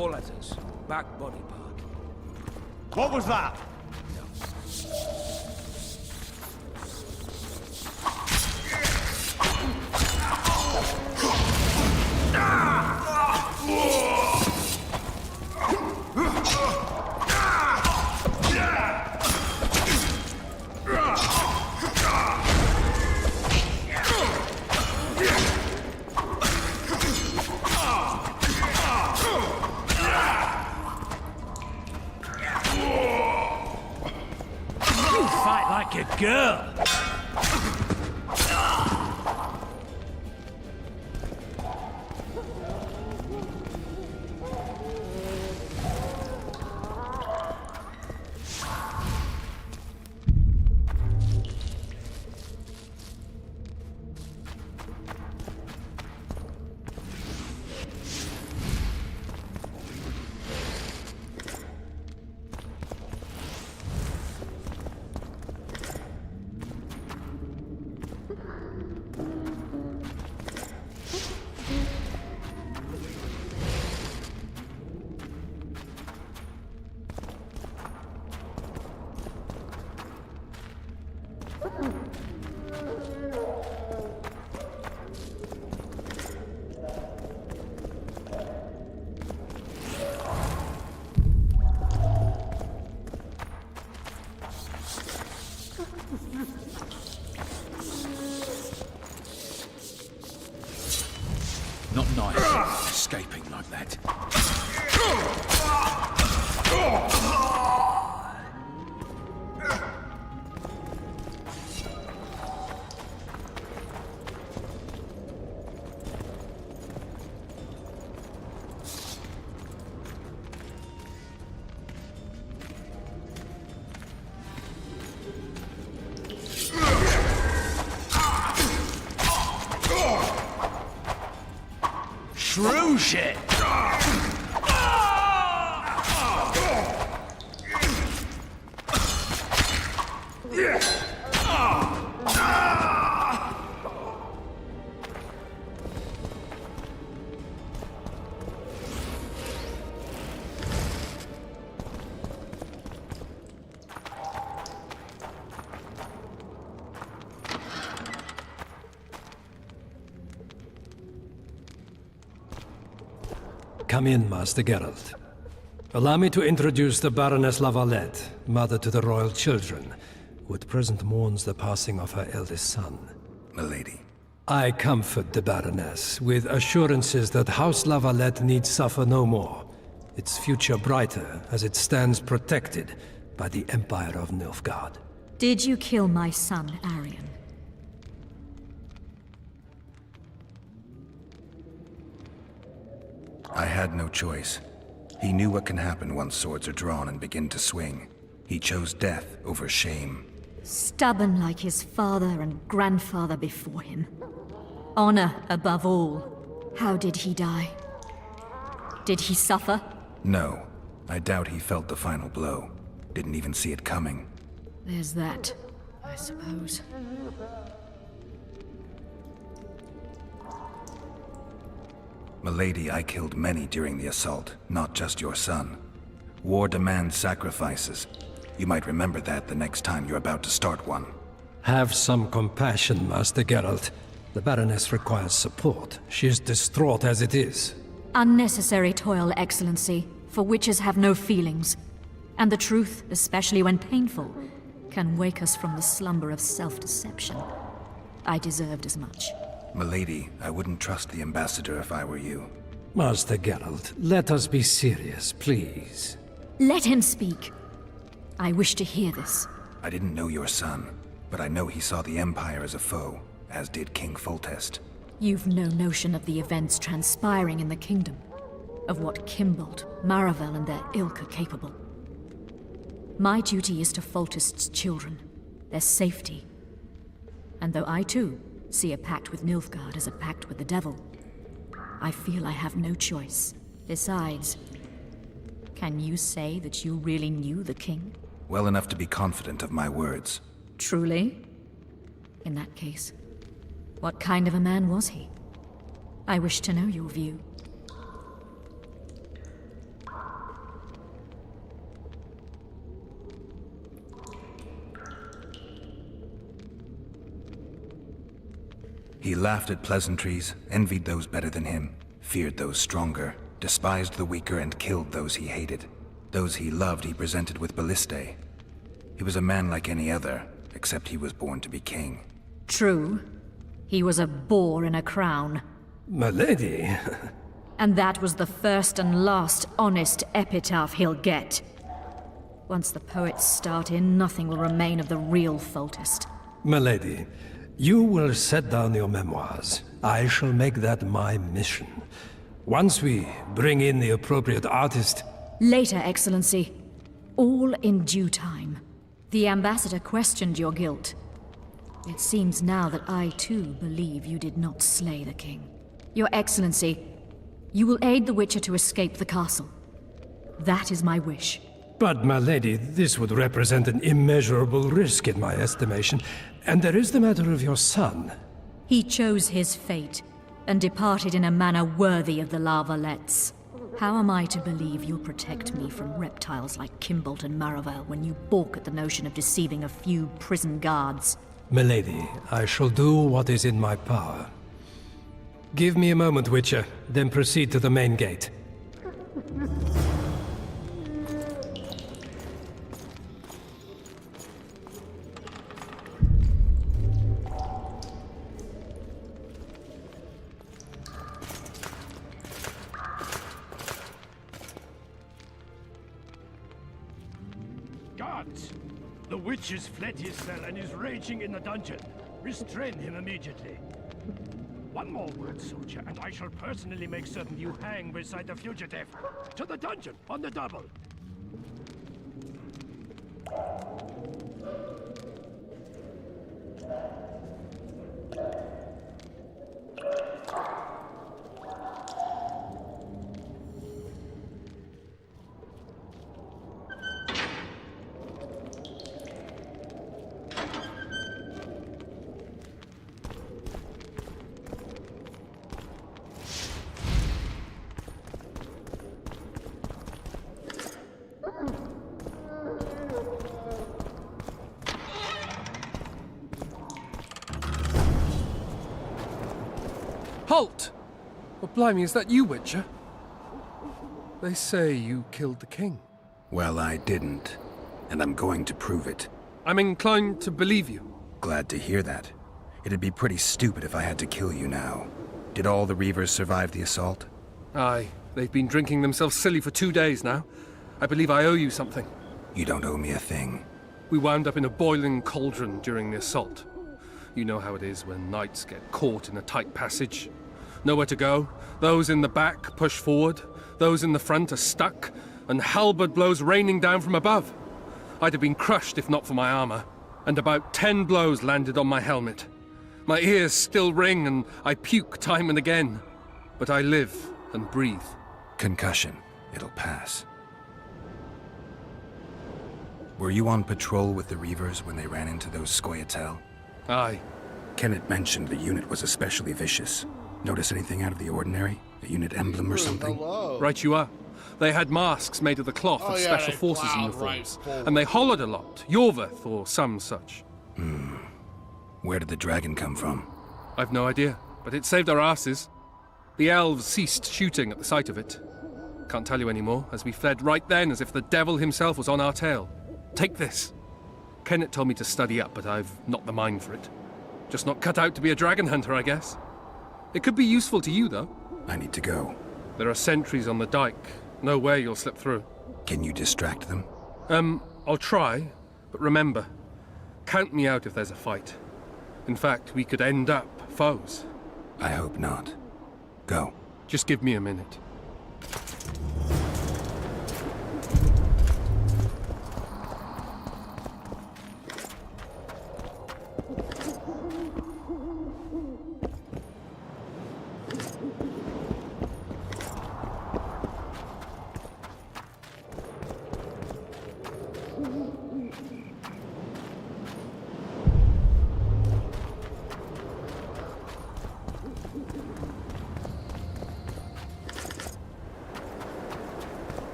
4 letters. Back body part. What was that? Fight like a girl. Not nice, escaping like that. Shrew shit! Come in, Master Geralt. Allow me to introduce the Baroness Lavalette, mother to the royal children, who at present mourns the passing of her eldest son. Milady. I comfort the Baroness with assurances that House Lavalette need suffer no more, its future brighter as it stands protected by the Empire of Nilfgaard. Did you kill my son, Arion? I had no choice. He knew what can happen once swords are drawn and begin to swing. He chose death over shame. Stubborn like his father and grandfather before him. Honor above all. How did he die? Did he suffer? No. I doubt he felt the final blow. Didn't even see it coming. There's that, I suppose. Milady, I killed many during the assault, not just your son. War demands sacrifices. You might remember that the next time you're about to start one. Have some compassion, Master Geralt. The Baroness requires support. She is distraught as it is. Unnecessary toil, Excellency, for witches have no feelings. And the truth, especially when painful, can wake us from the slumber of self-deception. I deserved as much. Milady, I wouldn't trust the ambassador if I were you. Master Geralt, let us be serious, please. Let him speak. I wish to hear this. I didn't know your son, but I know he saw the Empire as a foe, as did King Foltest. You've no notion of the events transpiring in the kingdom, of what Kimbold, Maravel, and their ilk are capable. My duty is to Foltest's children, their safety. And though I too see a pact with Nilfgaard as a pact with the devil, I feel I have no choice. Besides, can you say that you really knew the king? Well enough to be confident of my words. Truly? In that case, what kind of a man was he? I wish to know your view. He laughed at pleasantries, envied those better than him, feared those stronger, despised the weaker, and killed those he hated. Those he loved he presented with ballistae. He was a man like any other, except he was born to be king. True. He was a boar in a crown. My lady. And that was the first and last honest epitaph he'll get. Once the poets start in, nothing will remain of the real Foltest. My lady, you will set down your memoirs. I shall make that my mission. Once we bring in the appropriate artist... Later, Excellency. All in due time. The ambassador questioned your guilt. It seems now that I, too, believe you did not slay the king. Your Excellency, you will aid the Witcher to escape the castle. That is my wish. But, my lady, this would represent an immeasurable risk in my estimation. And there is the matter of your son. He chose his fate, and departed in a manner worthy of the Lavalettes. How am I to believe you'll protect me from reptiles like Kimbolt and Maravel when you balk at the notion of deceiving a few prison guards? Milady, I shall do what is in my power. Give me a moment, Witcher, then proceed to the main gate. Guards! The witch has fled his cell and is raging in the dungeon. Restrain him immediately. One more word, soldier, and I shall personally make certain you hang beside the fugitive. To the dungeon, on the double. Halt! Oh, blimey, is that you, Witcher? They say you killed the king. Well, I didn't. And I'm going to prove it. I'm inclined to believe you. Glad to hear that. It'd be pretty stupid if I had to kill you now. Did all the Reavers survive the assault? Aye. They've been drinking themselves silly for 2 days now. I believe I owe you something. You don't owe me a thing. We wound up in a boiling cauldron during the assault. You know how it is when knights get caught in a tight passage. Nowhere to go. Those in the back push forward. Those in the front are stuck. And halberd blows raining down from above. I'd have been crushed if not for my armor. And about 10 blows landed on my helmet. My ears still ring and I puke time and again. But I live and breathe. Concussion. It'll pass. Were you on patrol with the Reavers when they ran into those Scoia'tael? Aye. Kenneth mentioned the unit was especially vicious. Notice anything out of the ordinary? A unit emblem or something? Right you are. They had masks made of the cloth of Special Forces uniforms. And they hollered a lot. Yorveth or some such. Where did the dragon come from? I've no idea, but it saved our asses. The elves ceased shooting at the sight of it. Can't tell you anymore, as we fled right then as if the devil himself was on our tail. Take this. Kenneth told me to study up, but I've not the mind for it. Just not cut out to be a dragon hunter, I guess. It could be useful to you, though. I need to go. There are sentries on the dike. No way you'll slip through. Can you distract them? I'll try, but remember, count me out if there's a fight. In fact, we could end up foes. I hope not. Go. Just give me a minute.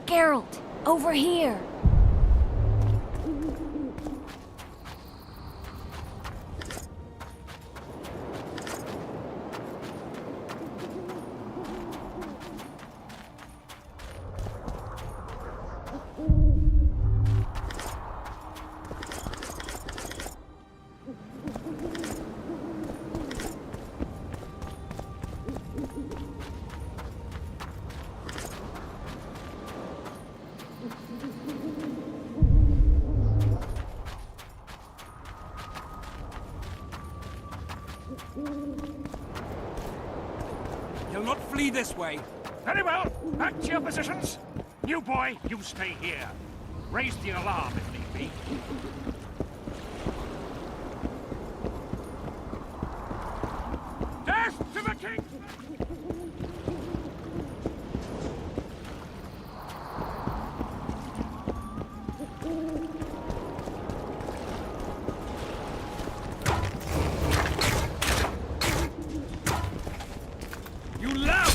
Geralt, over here. You'll not flee this way. Very well. Back to your positions. New boy, you stay here. Raise the alarm if need be. Death to the king! You lout!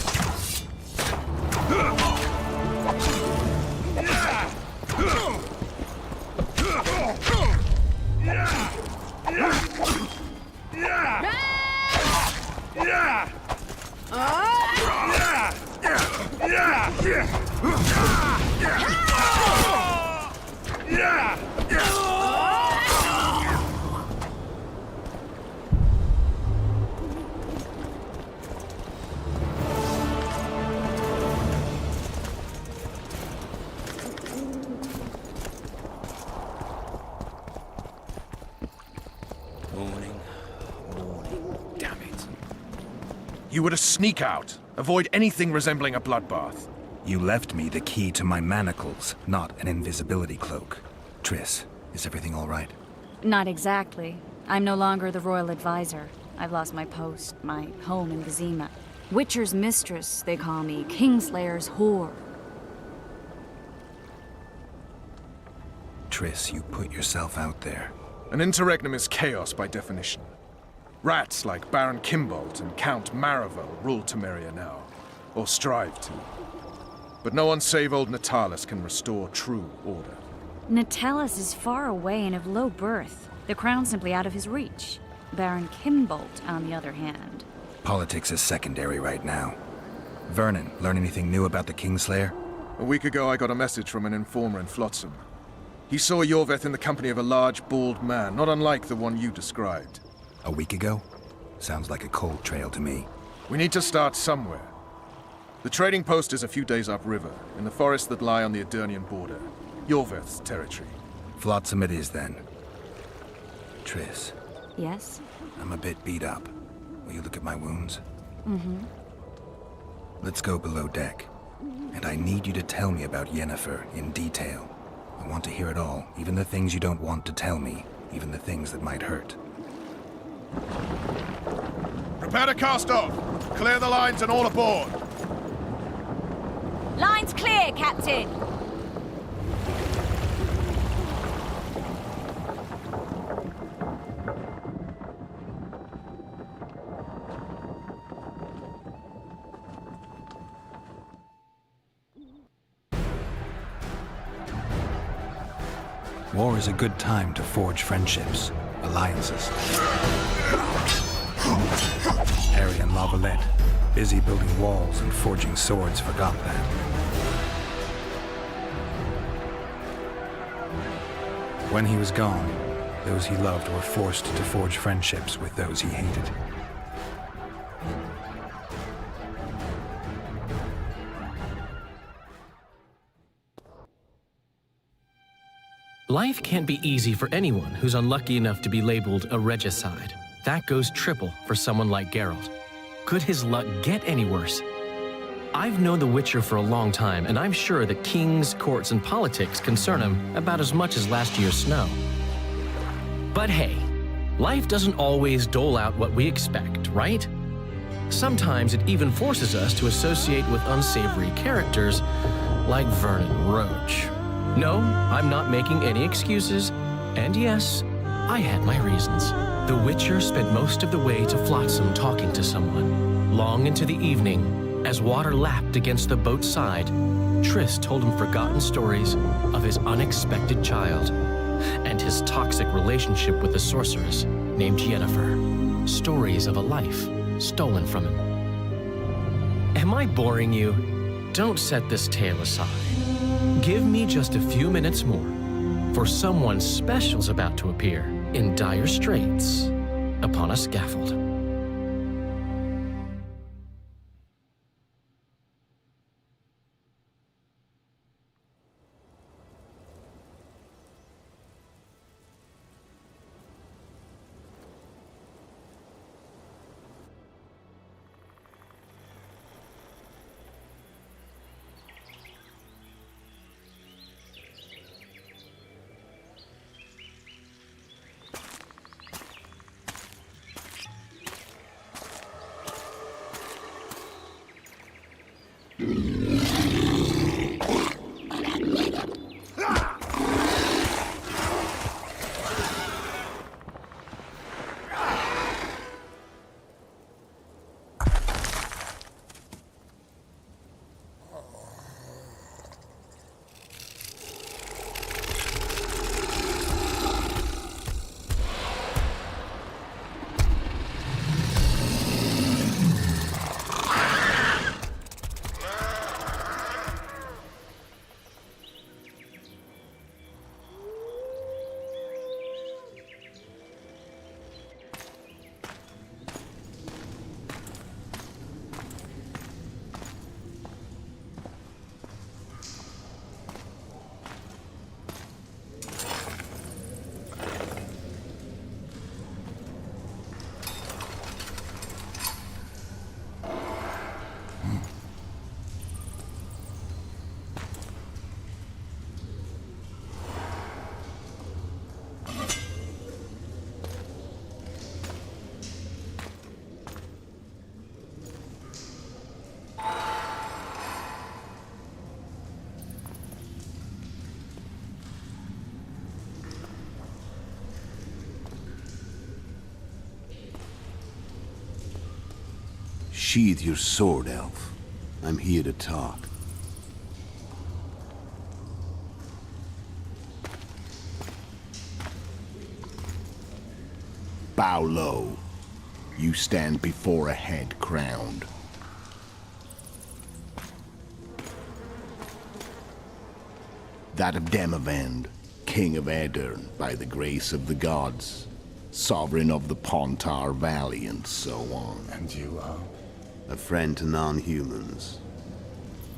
You were to sneak out. Avoid anything resembling a bloodbath. You left me the key to my manacles, not an invisibility cloak. Triss, is everything all right? Not exactly. I'm no longer the royal advisor. I've lost my post, my home in Vizima. Witcher's mistress, they call me. Kingslayer's whore. Triss, you put yourself out there. An interregnum is chaos by definition. Rats like Baron Kimbolt and Count Maravel rule Temeria now, or strive to. But no one save old Natalis can restore true order. Natalis is far away and of low birth. The crown's simply out of his reach. Baron Kimbolt, on the other hand. Politics is secondary right now. Vernon, learn anything new about the Kingslayer? A week ago I got a message from an informer in Flotsam. He saw Yorveth in the company of a large, bald man, not unlike the one you described. A week ago? Sounds like a cold trail to me. We need to start somewhere. The trading post is a few days upriver, in the forests that lie on the Edirnian border. Yorveth's territory. Flotsam it is, then. Triss. Yes? I'm a bit beat up. Will you look at my wounds? Mm-hmm. Let's go below deck. And I need you to tell me about Yennefer in detail. I want to hear it all, even the things you don't want to tell me, even the things that might hurt. Prepare to cast off! Clear the lines and all aboard! Line's clear, Captain! War is a good time to forge friendships, alliances. Harry and Lavalette, busy building walls and forging swords, forgot that. When he was gone, those he loved were forced to forge friendships with those he hated. Life can't be easy for anyone who's unlucky enough to be labeled a regicide. That goes triple for someone like Geralt. Could his luck get any worse? I've known the Witcher for a long time, and I'm sure that kings, courts, and politics concern him about as much as last year's snow. But hey, life doesn't always dole out what we expect, right? Sometimes it even forces us to associate with unsavory characters like Vernon Roach. No, I'm not making any excuses, and yes, I had my reasons. The Witcher spent most of the way to Flotsam talking to someone. Long into the evening, as water lapped against the boat's side, Triss told him forgotten stories of his unexpected child and his toxic relationship with a sorceress named Yennefer. Stories of a life stolen from him. Am I boring you? Don't set this tale aside. Give me just a few minutes more, for someone special's about to appear in dire straits upon a scaffold. Sheathe your sword, elf. I'm here to talk. Bow low. You stand before a head crowned. That of Demavend, King of Aedirn, by the grace of the gods, sovereign of the Pontar Valley, and so on. And you are? A friend to non-humans.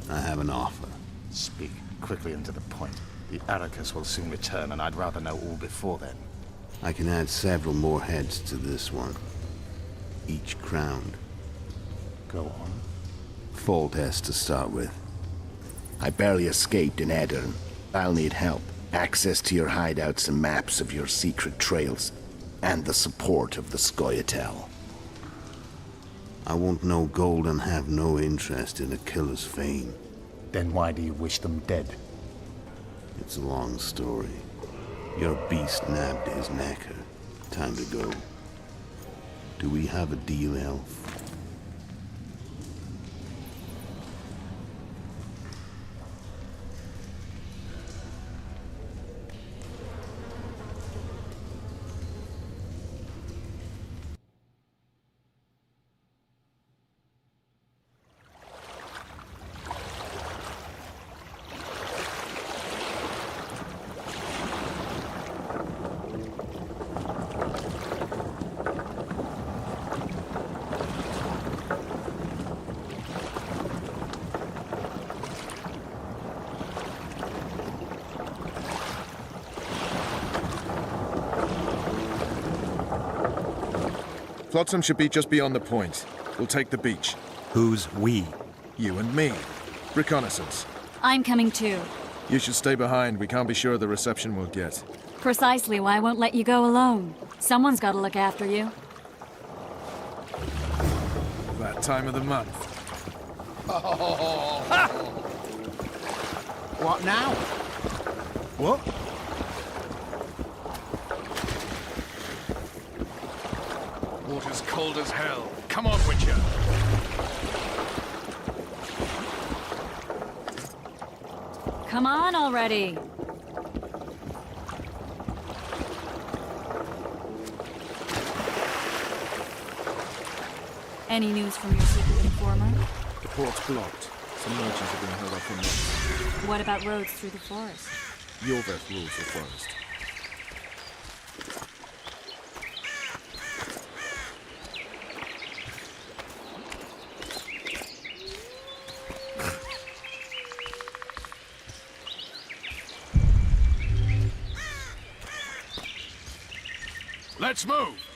I have an offer. Speak quickly and to the point. The Arrakis will soon return, and I'd rather know all before then. I can add several more heads to this one. Each crowned. Go on. Foltest to start with. I barely escaped in Aedirn. I'll need help. Access to your hideouts and maps of your secret trails. And the support of the Scoia'tael. I want no gold and have no interest in a killer's fame. Then why do you wish them dead? It's a long story. Your beast nabbed his knacker. Time to go. Do we have a deal, elf? Flotsam should be just beyond the point. We'll take the beach. Who's we? You and me. Reconnaissance. I'm coming too. You should stay behind. We can't be sure of the reception we'll get. Precisely why I won't let you go alone. Someone's got to look after you. That time of the month. What now? What? Water's cold as hell. Come on, Witcher. Come on already! Any news from your secret informer? The port's blocked. Some merchants have been held up for months. What about roads through the forest? Yorveth rules the forest. Let's move!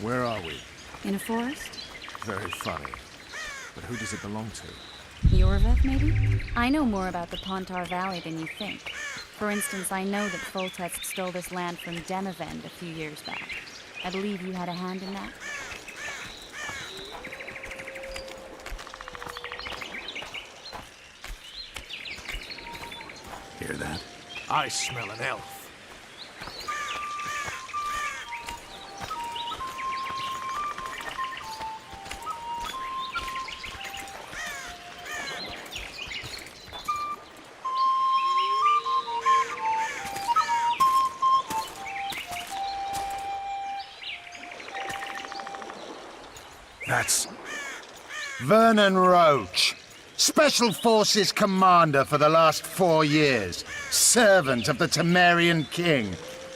Where are we? In a forest? Very funny. But who does it belong to? Yorveth, maybe? I know more about the Pontar Valley than you think. For instance, I know that Foltest stole this land from Demavend a few years back. I believe you had a hand in that. Hear that? I smell an elf. That's Vernon Roach, Special Forces Commander for the last 4 years, servant of the Temerian King,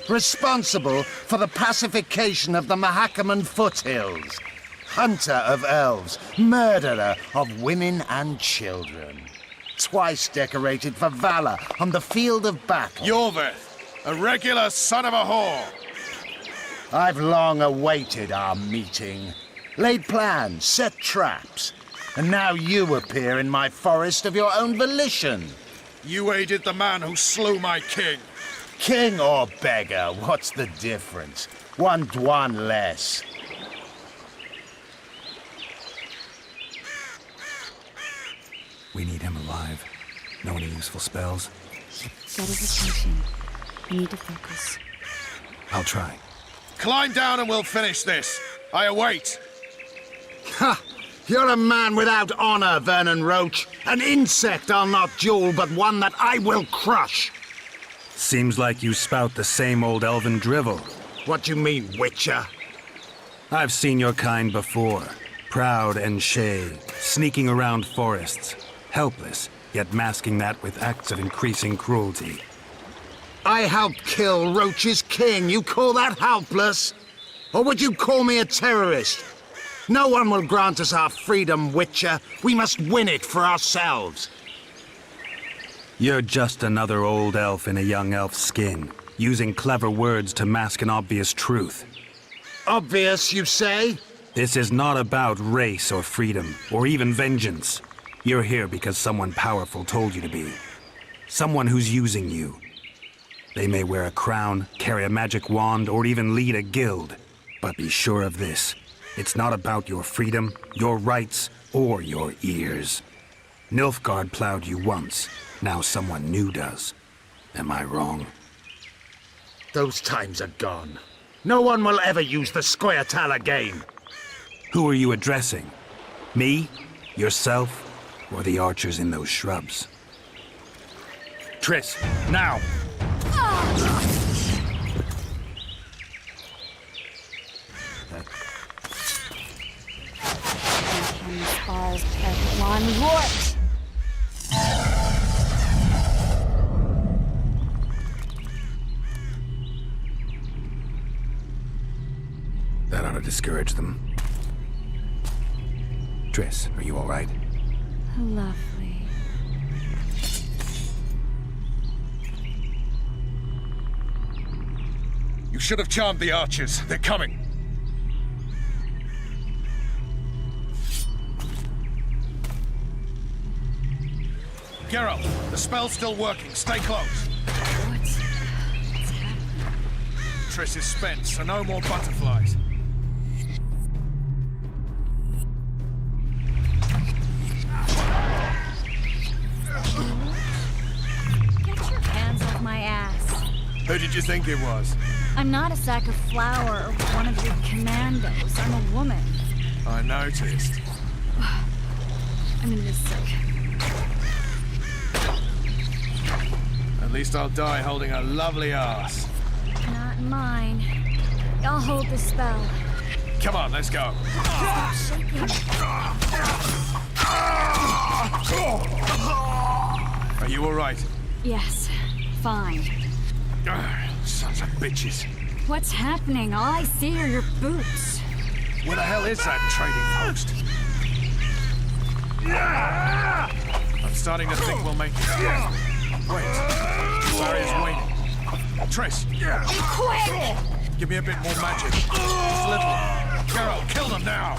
responsible for the pacification of the Mahakaman foothills, hunter of elves, murderer of women and children, twice decorated for valor on the field of battle. Yorveth, a regular son of a whore. I've long awaited our meeting. Laid plans, set traps, and now you appear in my forest of your own volition. You aided the man who slew my king. King or beggar, what's the difference? One Dwan less. We need him alive. Know any useful spells? Get his attention. We need to focus. I'll try. Climb down and we'll finish this. I await. Ha! You're a man without honor, Vernon Roach. An insect I'll not duel, but one that I will crush. Seems like you spout the same old elven drivel. What do you mean, Witcher? I've seen your kind before. Proud and shay, sneaking around forests. Helpless, yet masking that with acts of increasing cruelty. I helped kill Roach's king. You call that helpless? Or would you call me a terrorist? No one will grant us our freedom, Witcher. We must win it for ourselves. You're just another old elf in a young elf's skin, using clever words to mask an obvious truth. Obvious, you say? This is not about race or freedom, or even vengeance. You're here because someone powerful told you to be. Someone who's using you. They may wear a crown, carry a magic wand, or even lead a guild. But be sure of this. It's not about your freedom, your rights, or your ears. Nilfgaard plowed you once. Now someone new does. Am I wrong? Those times are gone. No one will ever use the Squirtal again. Who are you addressing? Me? Yourself? Or the archers in those shrubs? Triss, now! That ought to discourage them. Triss, are you all right? Lovely. You should have charmed the archers. They're coming. Geralt, the spell's still working. Stay close. What's happening? Triss is spent, so no more butterflies. Get your hands off my ass. Who did you think it was? I'm not a sack of flour or one of your commandos. I'm a woman. I noticed. I'm gonna be sick. At least I'll die holding a lovely ass. Not mine. I'll hold the spell. Come on, let's go. Stop shaking. Are you all right? Yes, fine. Sons of bitches. What's happening? All I see are your boots. Where the hell is that trading post? I'm starting to think we'll make it. Wait. Barrier's waning. Triss. Quick! Give me a bit more magic. Just a little. Geralt, kill them now!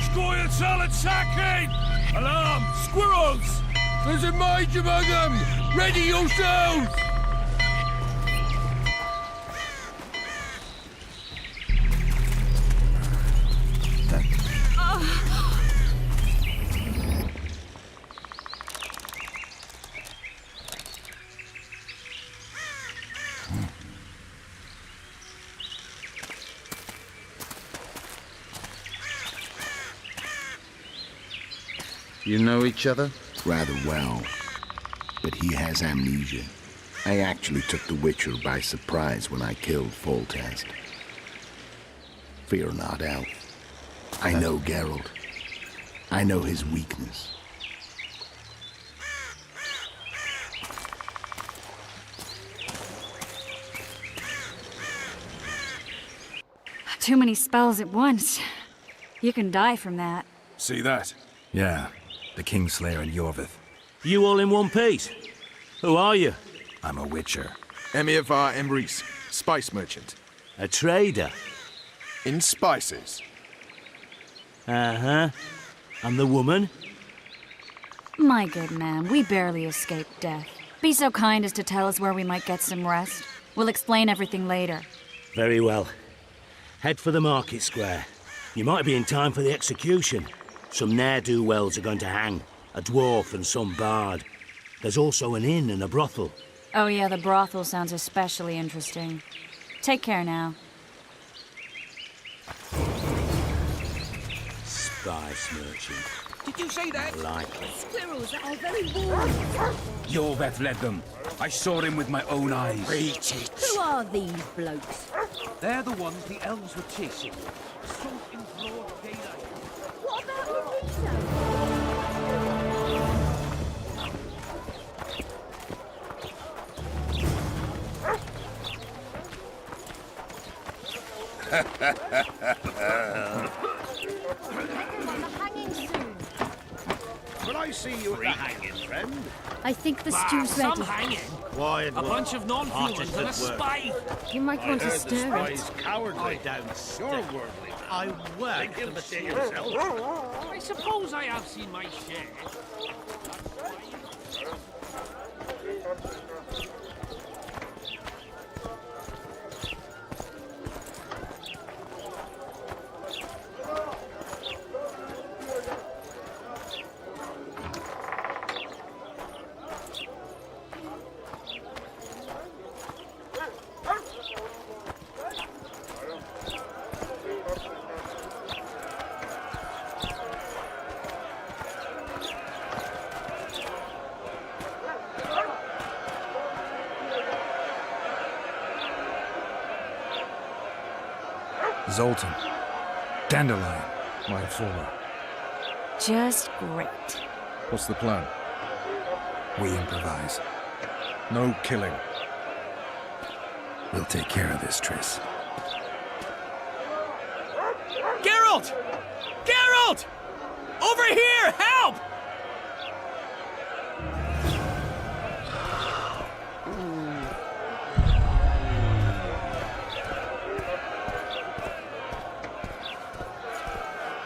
Squirrel attacking! Alarm! Squirrels! There's a mage among them! Ready yourselves! You know each other? Rather well. But he has amnesia. I actually took the Witcher by surprise when I killed Foltest. Fear not, Elf. I know Geralt. I know his weakness. Too many spells at once. You can die from that. See that? Yeah, the Kingslayer and Yorvith. You all in one piece? Who are you? I'm a Witcher. Emir var Emrys, spice merchant. A trader? In spices. Uh-huh. And the woman? My good man, we barely escaped death. Be so kind as to tell us where we might get some rest. We'll explain everything later. Very well. Head for the market square. You might be in time for the execution. Some ne'er-do-wells are going to hang. A dwarf and some bard. There's also an inn and a brothel. Oh yeah, the brothel sounds especially interesting. Take care now. Spice merchant. Did you say that? Like it. Squirrels are very warm. Yorveth led them. I saw him with my own eyes. Reach it. Who are these blokes? They're the ones the elves were chasing. Assault in broad daylight. What about Lavistro? Will I see you at the hanging, friend? I think the stew's ready. Some hanging. Why, A bunch of non-humans and a spy. You might want to the stir spy's it. cowardly. You're worldly. I work Think for you'll the see king. yourself. I suppose I have seen my share. Zoltan. Dandelion, my informer. Just great. What's the plan? We improvise. No killing. We'll take care of this, Triss. Geralt! Geralt! Over here! Help!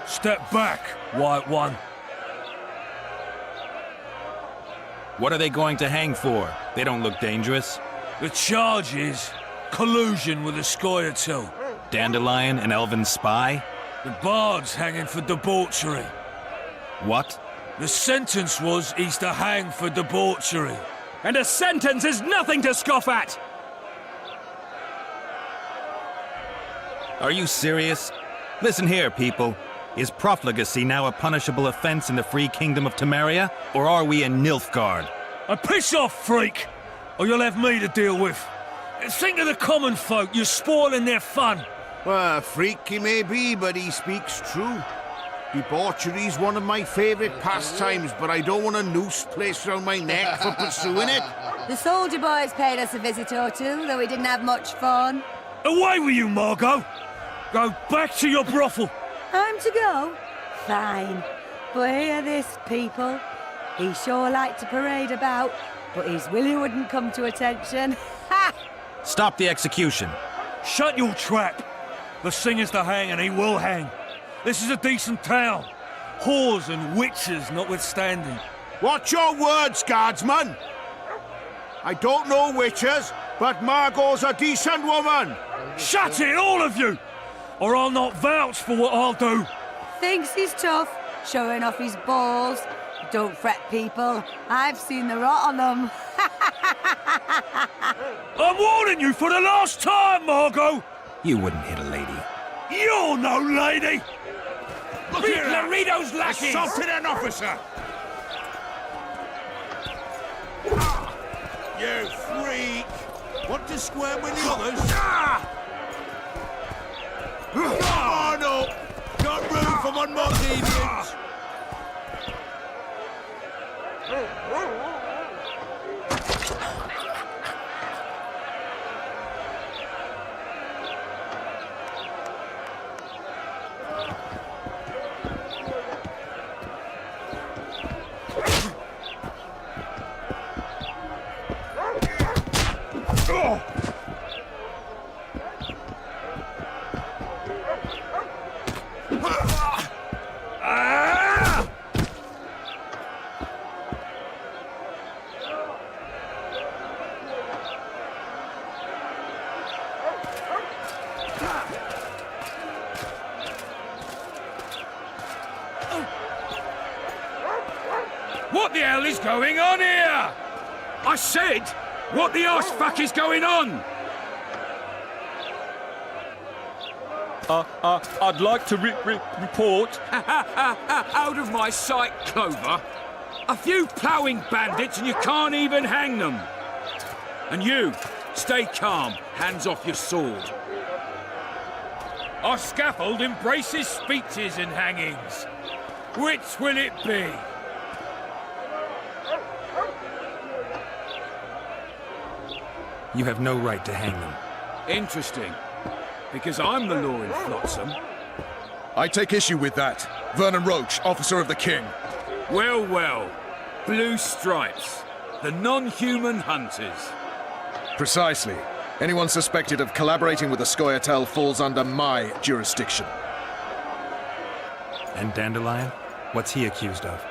Step back, White One. What are they going to hang for? They don't look dangerous. The charge is collusion with the Scoia'tael. Dandelion, an elven spy? The bard's hanging for debauchery. What? The sentence was he's to hang for debauchery. And a sentence is nothing to scoff at! Are you serious? Listen here, people. Is profligacy now a punishable offense in the free kingdom of Temeria? Or are we in Nilfgaard? Piss off, freak! Or you'll have me to deal with. Think of the common folk. You're spoiling their fun. Well, a freak he may be, but he speaks true. Debauchery's one of my favourite pastimes, but I don't want a noose placed around my neck for pursuing it. The soldier boys paid us a visit or two, though we didn't have much fun. Away with you, Margot! Go back to your brothel. I'm to go? Fine. But hear this, people. He sure liked to parade about, but his Willie wouldn't come to attention. Ha! Stop the execution. Shut your trap. The singer's to hang, and he will hang. This is a decent town. Whores and witches notwithstanding. Watch your words, guardsman! I don't know witches, but Margot's a decent woman! Shut it, all of you! Or I'll not vouch for what I'll do! Thinks he's tough, showing off his balls. Don't fret, people. I've seen the rot on them. I'm warning you for the last time, Margot! You wouldn't hit a lady. You're no lady! Look Beat here! Laredo's lackeys! Assaulted an officer! You freak! Want to square with the others? Come on up! Got room for one more deviant! What the hell is going on here? I said, what the arse fuck is going on? I'd like to report. Out of my sight, Clover. A few ploughing bandits and you can't even hang them. And you, stay calm, hands off your sword. Our scaffold embraces speeches and hangings. Which will it be? You have no right to hang them. Interesting. Because I'm the law in Flotsam. I take issue with that. Vernon Roach, officer of the king. Well, well. Blue stripes. The non-human hunters. Precisely. Anyone suspected of collaborating with the Scoia'tael falls under my jurisdiction. And Dandelion? What's he accused of?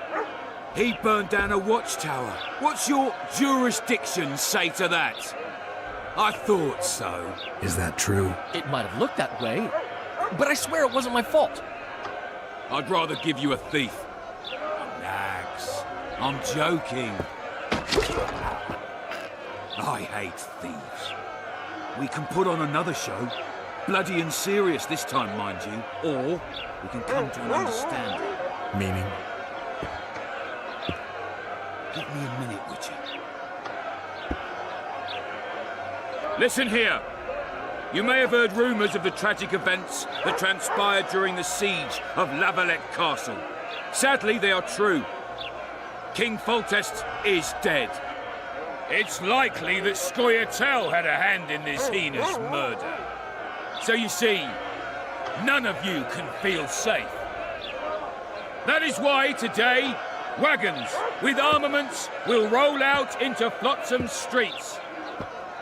He burned down a watchtower. What's your jurisdiction say to that? I thought so. Is that true? It might have looked that way, but I swear it wasn't my fault. I'd rather give you a thief. Relax. I'm joking. I hate thieves. We can put on another show. Bloody and serious this time, mind you. Or we can come to an understanding. Meaning? Give me a minute, Witcher. Listen here. You may have heard rumours of the tragic events that transpired during the siege of Lavistro Castle. Sadly, they are true. King Foltest is dead. It's likely that Scoia'tael had a hand in this heinous murder. So you see, none of you can feel safe. That is why today, wagons with armaments will roll out into Flotsam's streets.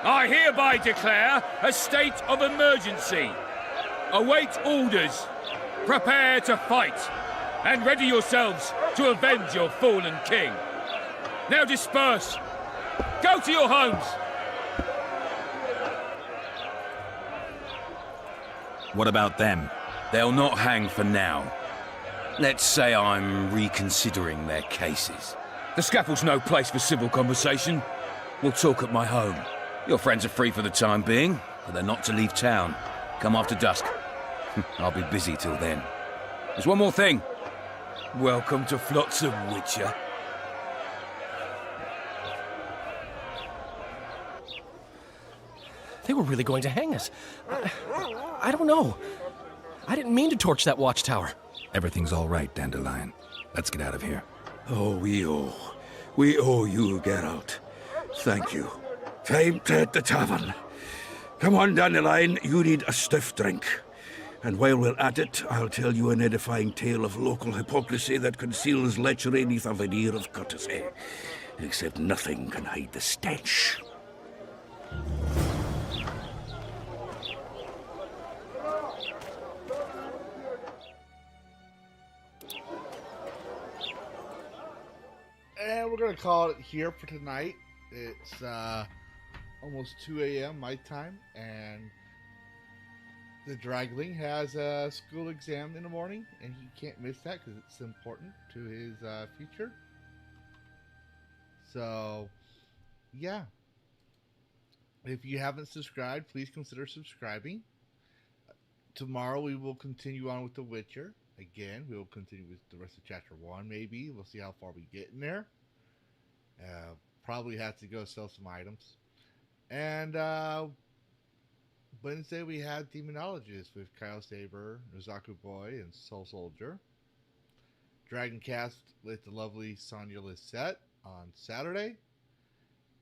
I hereby declare a state of emergency. Await orders. Prepare to fight. And ready yourselves to avenge your fallen king. Now disperse. Go to your homes. What about them? They'll not hang for now. Let's say I'm reconsidering their cases. The scaffold's no place for civil conversation. We'll talk at my home. Your friends are free for the time being, but they're not to leave town. Come after dusk. I'll be busy till then. There's one more thing. Welcome to Flotsam, Witcher. They were really going to hang us. I don't know. I didn't mean to torch that watchtower. Everything's all right, Dandelion. Let's get out of here. Oh, we owe you, Geralt. Thank you. Time to hit the tavern. Come on, Dandelion, you need a stiff drink. And while we're at it, I'll tell you an edifying tale of local hypocrisy that conceals lechery neath a veneer of courtesy. Except nothing can hide the stench. And we're going to call it here for tonight. It's almost 2 a.m. my time, and the Dragling has a school exam in the morning, and he can't miss that because it's important to his future. So, yeah. If you haven't subscribed, please consider subscribing. Tomorrow we will continue on with The Witcher. Again, we will continue with the rest of Chapter 1, maybe. We'll see how far we get in there. Probably have to go sell some items. And Wednesday we had Demonologist with Kyle Saber, Nozaku Boy, and Soul Soldier. Dragoncast with the lovely Sonya Lisette on Saturday.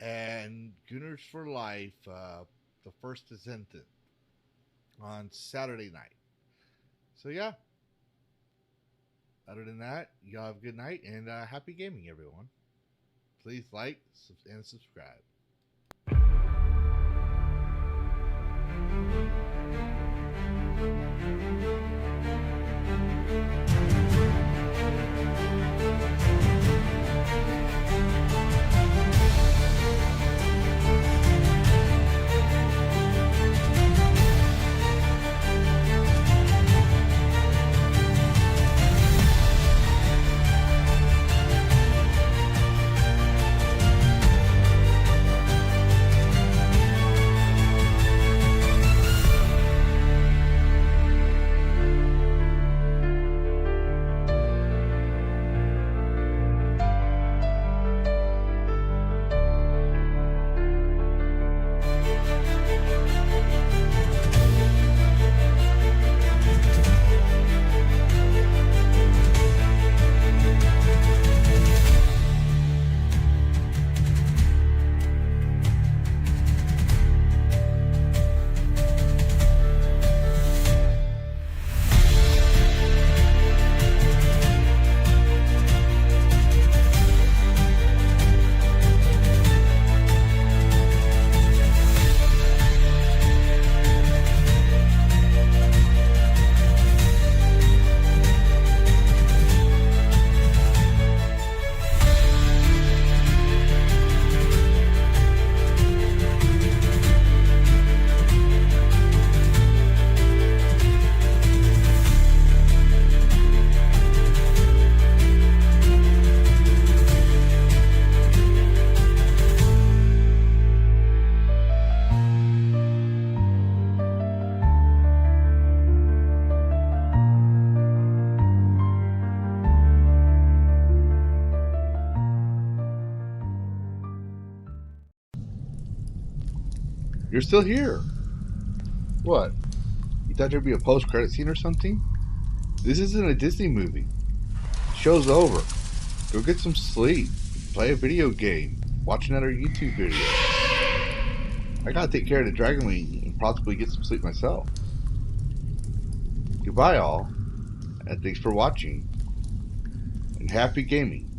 And Gunners for Life, the first Descendant, on Saturday night. So yeah. Other than that, y'all have a good night and happy gaming, everyone. Please like and subscribe. You're still here. What? You thought there'd be a post-credit scene or something? This isn't a Disney movie. The show's over. Go get some sleep. Play a video game. Watch another YouTube video. I gotta take care of the Dragonling and possibly get some sleep myself. Goodbye all, and thanks for watching. And happy gaming.